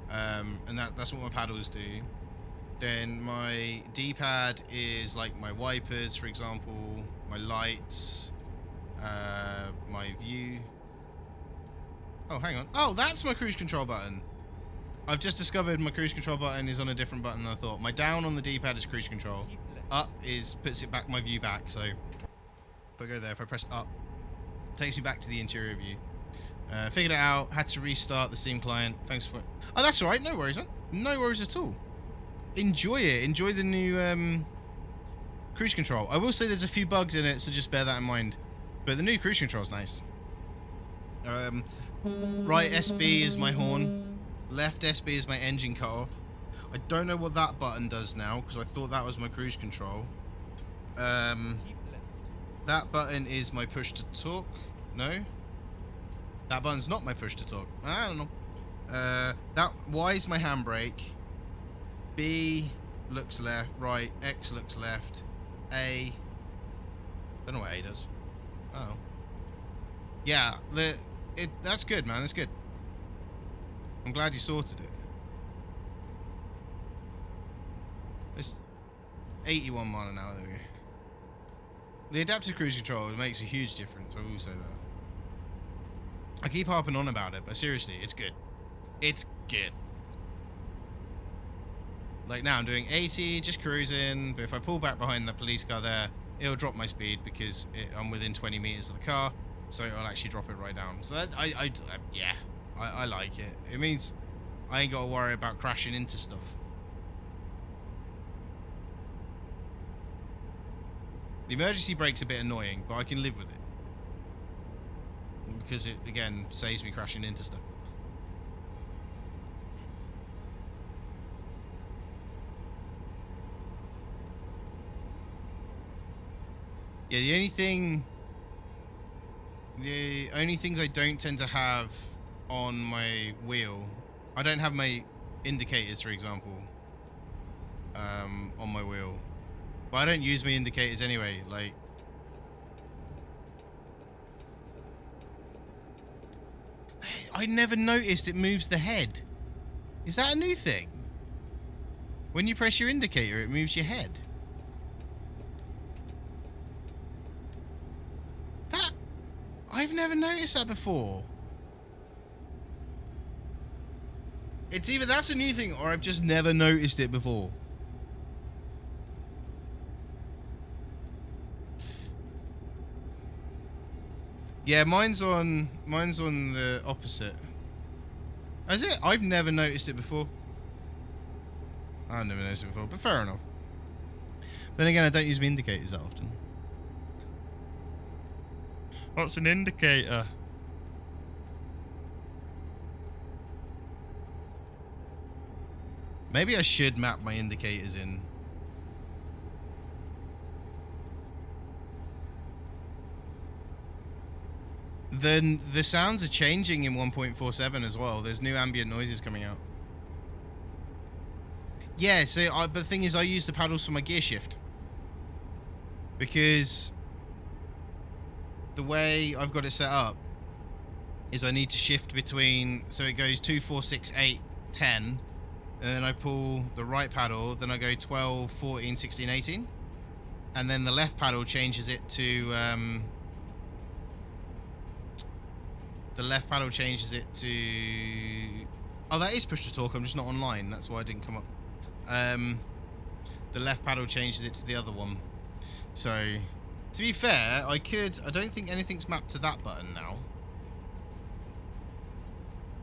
and that's what my paddles do. Then my D-pad is like my wipers, for example, my lights, my view. Oh, hang on. Oh, that's my cruise control button. I've just discovered my cruise control button is on a different button than I thought. My down on the D-pad is cruise control. Up is puts it back, my view back. So if I go there, if I press up, it takes me back to the interior view. Figured it out. Had to restart the Steam client. Thanks for. Oh, that's all right. No worries, man. No worries at all. Enjoy it. Enjoy the new cruise control. I will say there's a few bugs in it, so just bear that in mind. But the new cruise control is nice. Right SB is my horn. Left SB is my engine cutoff. I don't know what that button does now, because I thought that was my cruise control. That button is my push to talk. No? That button's not my push to talk. I don't know. That Y is my handbrake. B looks left, right. X looks left. A. Don't know what A does. Oh. Yeah, that's good, man. That's good. I'm glad you sorted it. It's 81 mile an hour. There we go. The adaptive cruise control makes a huge difference. I will say that. I keep harping on about it, but seriously, it's good. It's good. Like now I'm doing 80, just cruising, but if I pull back behind the police car there, it'll drop my speed because I'm within 20 meters of the car, so it'll actually drop it right down. So that, yeah, I like it. It means I ain't got to worry about crashing into stuff. The emergency brake's a bit annoying, but I can live with it. Because it, again, saves me crashing into stuff. Yeah, the only things I don't tend to have on my wheel, I don't have my indicators, for example, on my wheel. But I don't use my indicators anyway, like... I never noticed it moves the head. Is that a new thing? When you press your indicator, it moves your head. I've never noticed that before. It's either that's a new thing or I've just never noticed it before. Yeah, mine's on the opposite. Is it? I've never noticed it before. I've never noticed it before, but fair enough. Then again, I don't use my indicators that often. What's an indicator? Maybe I should map my indicators in. Then the sounds are changing in 1.47 as well. There's new ambient noises coming out. Yeah, so but the thing is, I use the paddles for my gear shift. Because the way I've got it set up is I need to shift between, so it goes 2, 4, 6, 8, 10, and then I pull the right paddle, then I go 12, 14, 16, 18, and then the left paddle changes it to, oh, that is push to talk, I'm just not online, that's why I didn't come up. The left paddle changes it to the other one. So, to be fair, I don't think anything's mapped to that button now.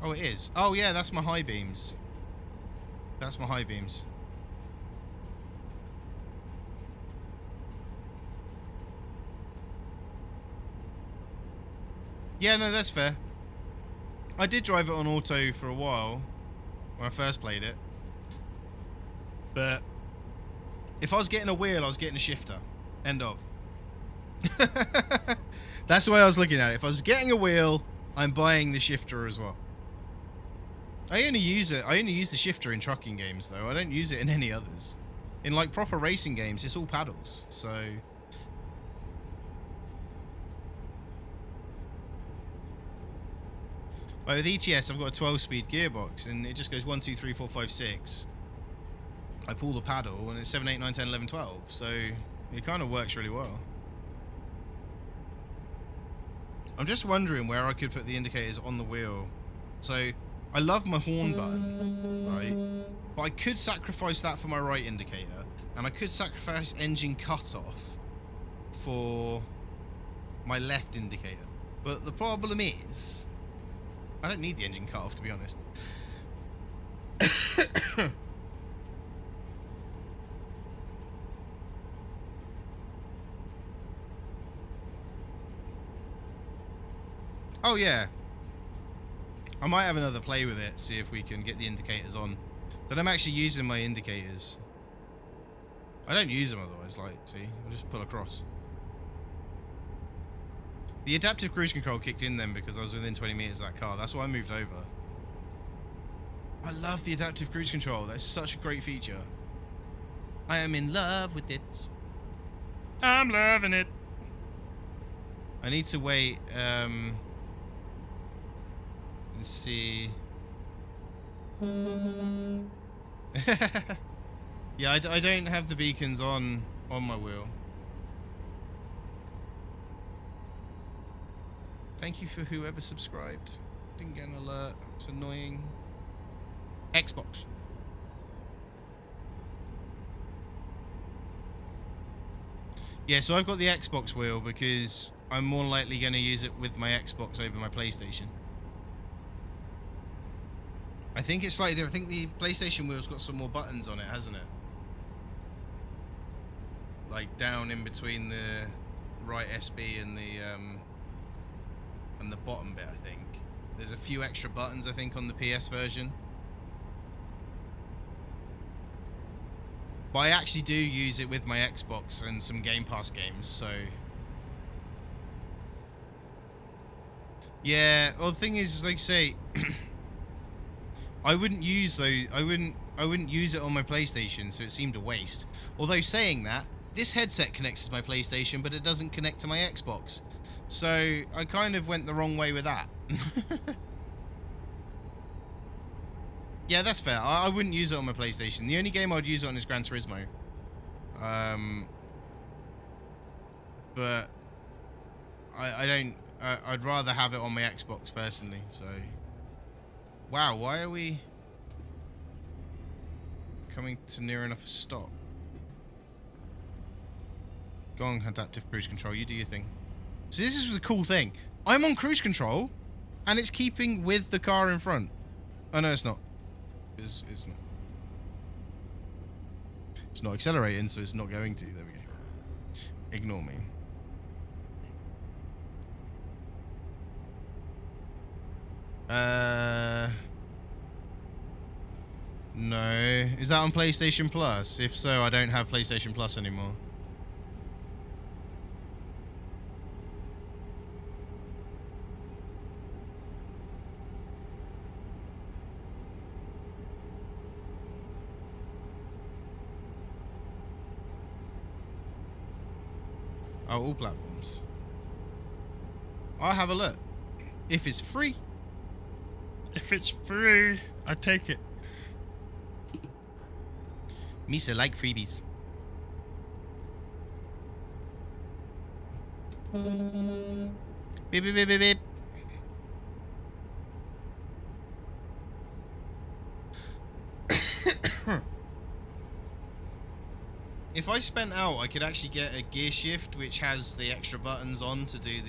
Oh, it is. Oh, yeah, that's my high beams. That's my high beams. Yeah, no, that's fair. I did drive it on auto for a while when I first played it. But if I was getting a wheel, I was getting a shifter. End of. That's the way I was looking at it. If I was getting a wheel, I'm buying the shifter as well. I only use the shifter in trucking games though. I don't use it in any others. In like proper racing games, it's all paddles. So like with ETS, I've got a 12-speed gearbox and it just goes 1, 2, 3, 4, 5, 6. I pull the paddle and it's 7, 8, 9, 10, 11, 12. So it kind of works really well. I'm just wondering where I could put the indicators on the wheel. So I love my horn button, right? But I could sacrifice that for my right indicator, and I could sacrifice engine cutoff for my left indicator. But the problem is, I don't need the engine cutoff, to be honest. Oh yeah, I might have another play with it, see if we can get the indicators on. But I'm actually using my indicators. I don't use them otherwise, like, see, I just pull across. The adaptive cruise control kicked in then because I was within 20 meters of that car. That's why I moved over. I love the adaptive cruise control. That's such a great feature. I am in love with it. I'm loving it. I need to wait, let's see. Yeah, I don't have the beacons on my wheel. Thank you for whoever subscribed. Didn't get an alert. It's annoying. Xbox. Yeah, so I've got the Xbox wheel because I'm more likely going to use it with my Xbox over my PlayStation. I think it's slightly different. I think the PlayStation wheel's got some more buttons on it, hasn't it? Like down in between the right SB and the bottom bit, I think. There's a few extra buttons, I think, on the PS version. But I actually do use it with my Xbox and some Game Pass games, so... Yeah, well, the thing is, like I say, I wouldn't use those. I wouldn't use it on my PlayStation, so it seemed a waste. Although saying that, this headset connects to my PlayStation, but it doesn't connect to my Xbox. So I kind of went the wrong way with that. Yeah, that's fair. I wouldn't use it on my PlayStation. The only game I'd use it on is Gran Turismo. But I don't. I'd rather have it on my Xbox personally. So, wow, why are we coming to near enough a stop? Go on, adaptive cruise control. You do your thing. So this is the cool thing. I'm on cruise control, and it's keeping with the car in front. Oh no, it's not. It's not. It's not accelerating, so it's not going to. There we go. Ignore me. No. Is that on PlayStation Plus? If so, I don't have PlayStation Plus anymore. Oh, all platforms. I'll have a look. If it's free. If it's free, I take it. Misa like freebies. Beep, beep, beep, beep, beep. If I spent out, I could actually get a gear shift which has the extra buttons on to do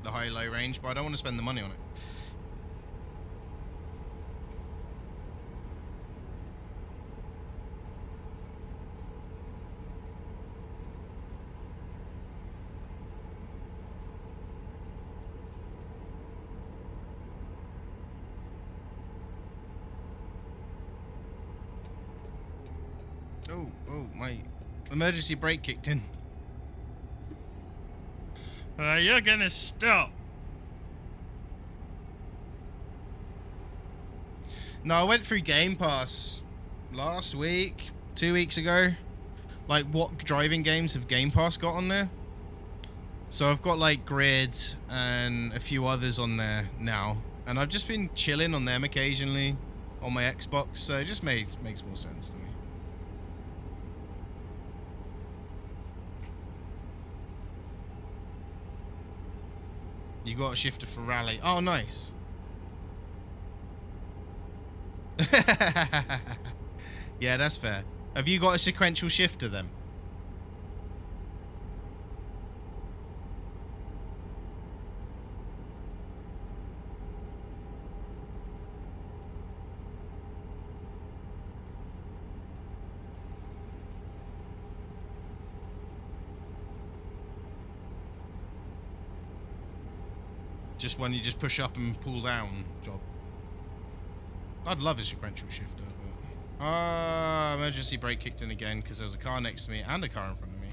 the high-low range, but I don't want to spend the money on it. Oh, my emergency brake kicked in. You're gonna stop. No, I went through Game Pass last week, 2 weeks ago. Like, what driving games have Game Pass got on there? So I've got, like, Grid and a few others on there now. And I've just been chilling on them occasionally on my Xbox, so it just makes more sense to me. You got a shifter for rally. Oh, nice. Yeah, that's fair. Have you got a sequential shifter then? Just one you just push up and pull down job. I'd love a sequential shifter, but... emergency brake kicked in again because there was a car next to me and a car in front of me.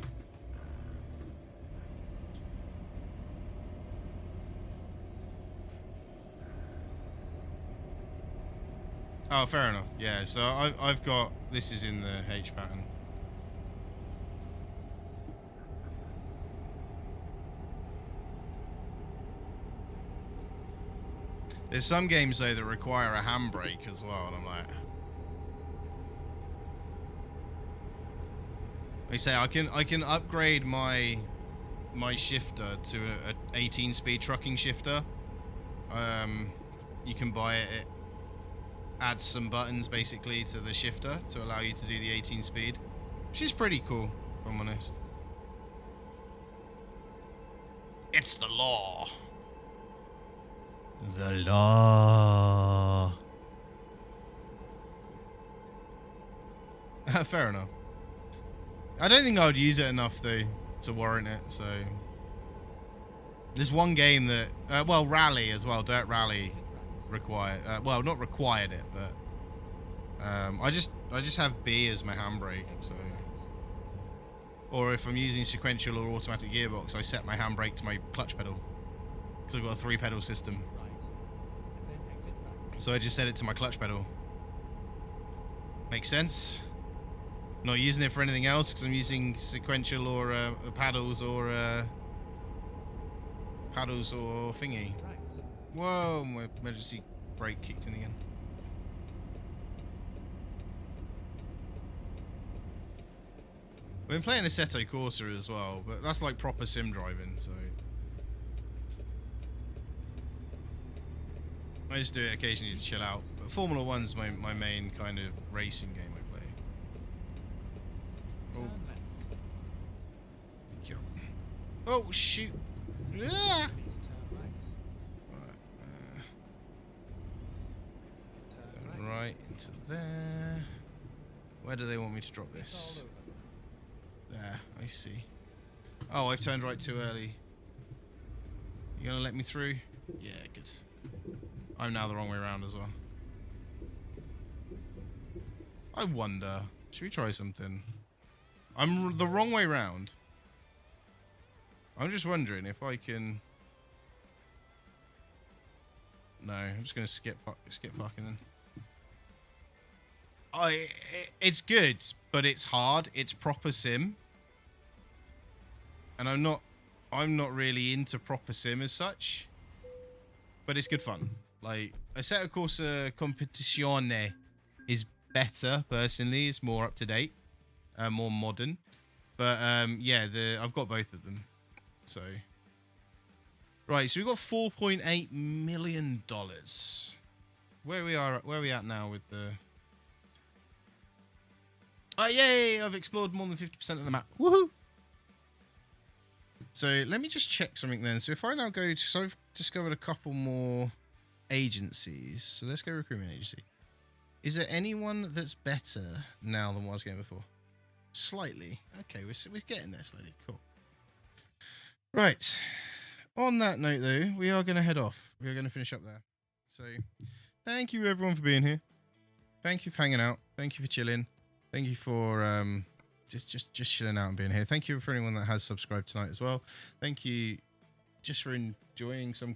Oh, fair enough. Yeah, so I've got... This is in the H pattern. There's some games, though, that require a handbrake as well, and I'm like... I say I can upgrade my shifter to a 18-speed trucking shifter. You can buy it. It adds some buttons, basically, to the shifter to allow you to do the 18-speed, which is pretty cool, if I'm honest. It's the law. The law. Fair enough. I don't think I would use it enough, though, to warrant it, so... There's one game that... well, Rally as well. Dirt Rally required... well, not required it, but... I just have B as my handbrake, so... Or if I'm using sequential or automatic gearbox, I set my handbrake to my clutch pedal. Because I've got a 3-pedal system. So I just set it to my clutch pedal. Makes sense? Not using it for anything else because I'm using sequential or paddles or thingy. Whoa, my emergency brake kicked in again. I've been playing Assetto Corsa as well, but that's like proper sim driving, so... I just do it occasionally to chill out. But Formula 1's my main kind of racing game I play. Oh. Thank you. Oh, shoot. Yeah. Right into there. Where do they want me to drop this? There, I see. Oh, I've turned right too early. You gonna let me through? Yeah, good. I'm now the wrong way around as well. I wonder. Should we try something? I'm the wrong way round. I'm just wondering if I can... No, I'm just going to skip parking then. It's good, but it's hard. It's proper sim. And I'm not really into proper sim as such. But it's good fun. Like, Assetto Corsa Competizione is better, personally. It's more up-to-date, more modern. But, yeah, I've got both of them. So... Right, so we've got $4.8 million. Where are we at now with the... Oh, yay! I've explored more than 50% of the map. Woohoo! So, let me just check something then. So, if I now go to... So, I've discovered a couple more agencies. So, let's go recruitment agency. Is there anyone that's better now than what I was getting before? Slightly. Okay, we're getting there slightly. Cool. Right. On that note, though, we are going to head off. We are going to finish up there. So, thank you, everyone, for being here. Thank you for hanging out. Thank you for chilling. Thank you for just chilling out and being here. Thank you for anyone that has subscribed tonight as well. Thank you just for enjoying some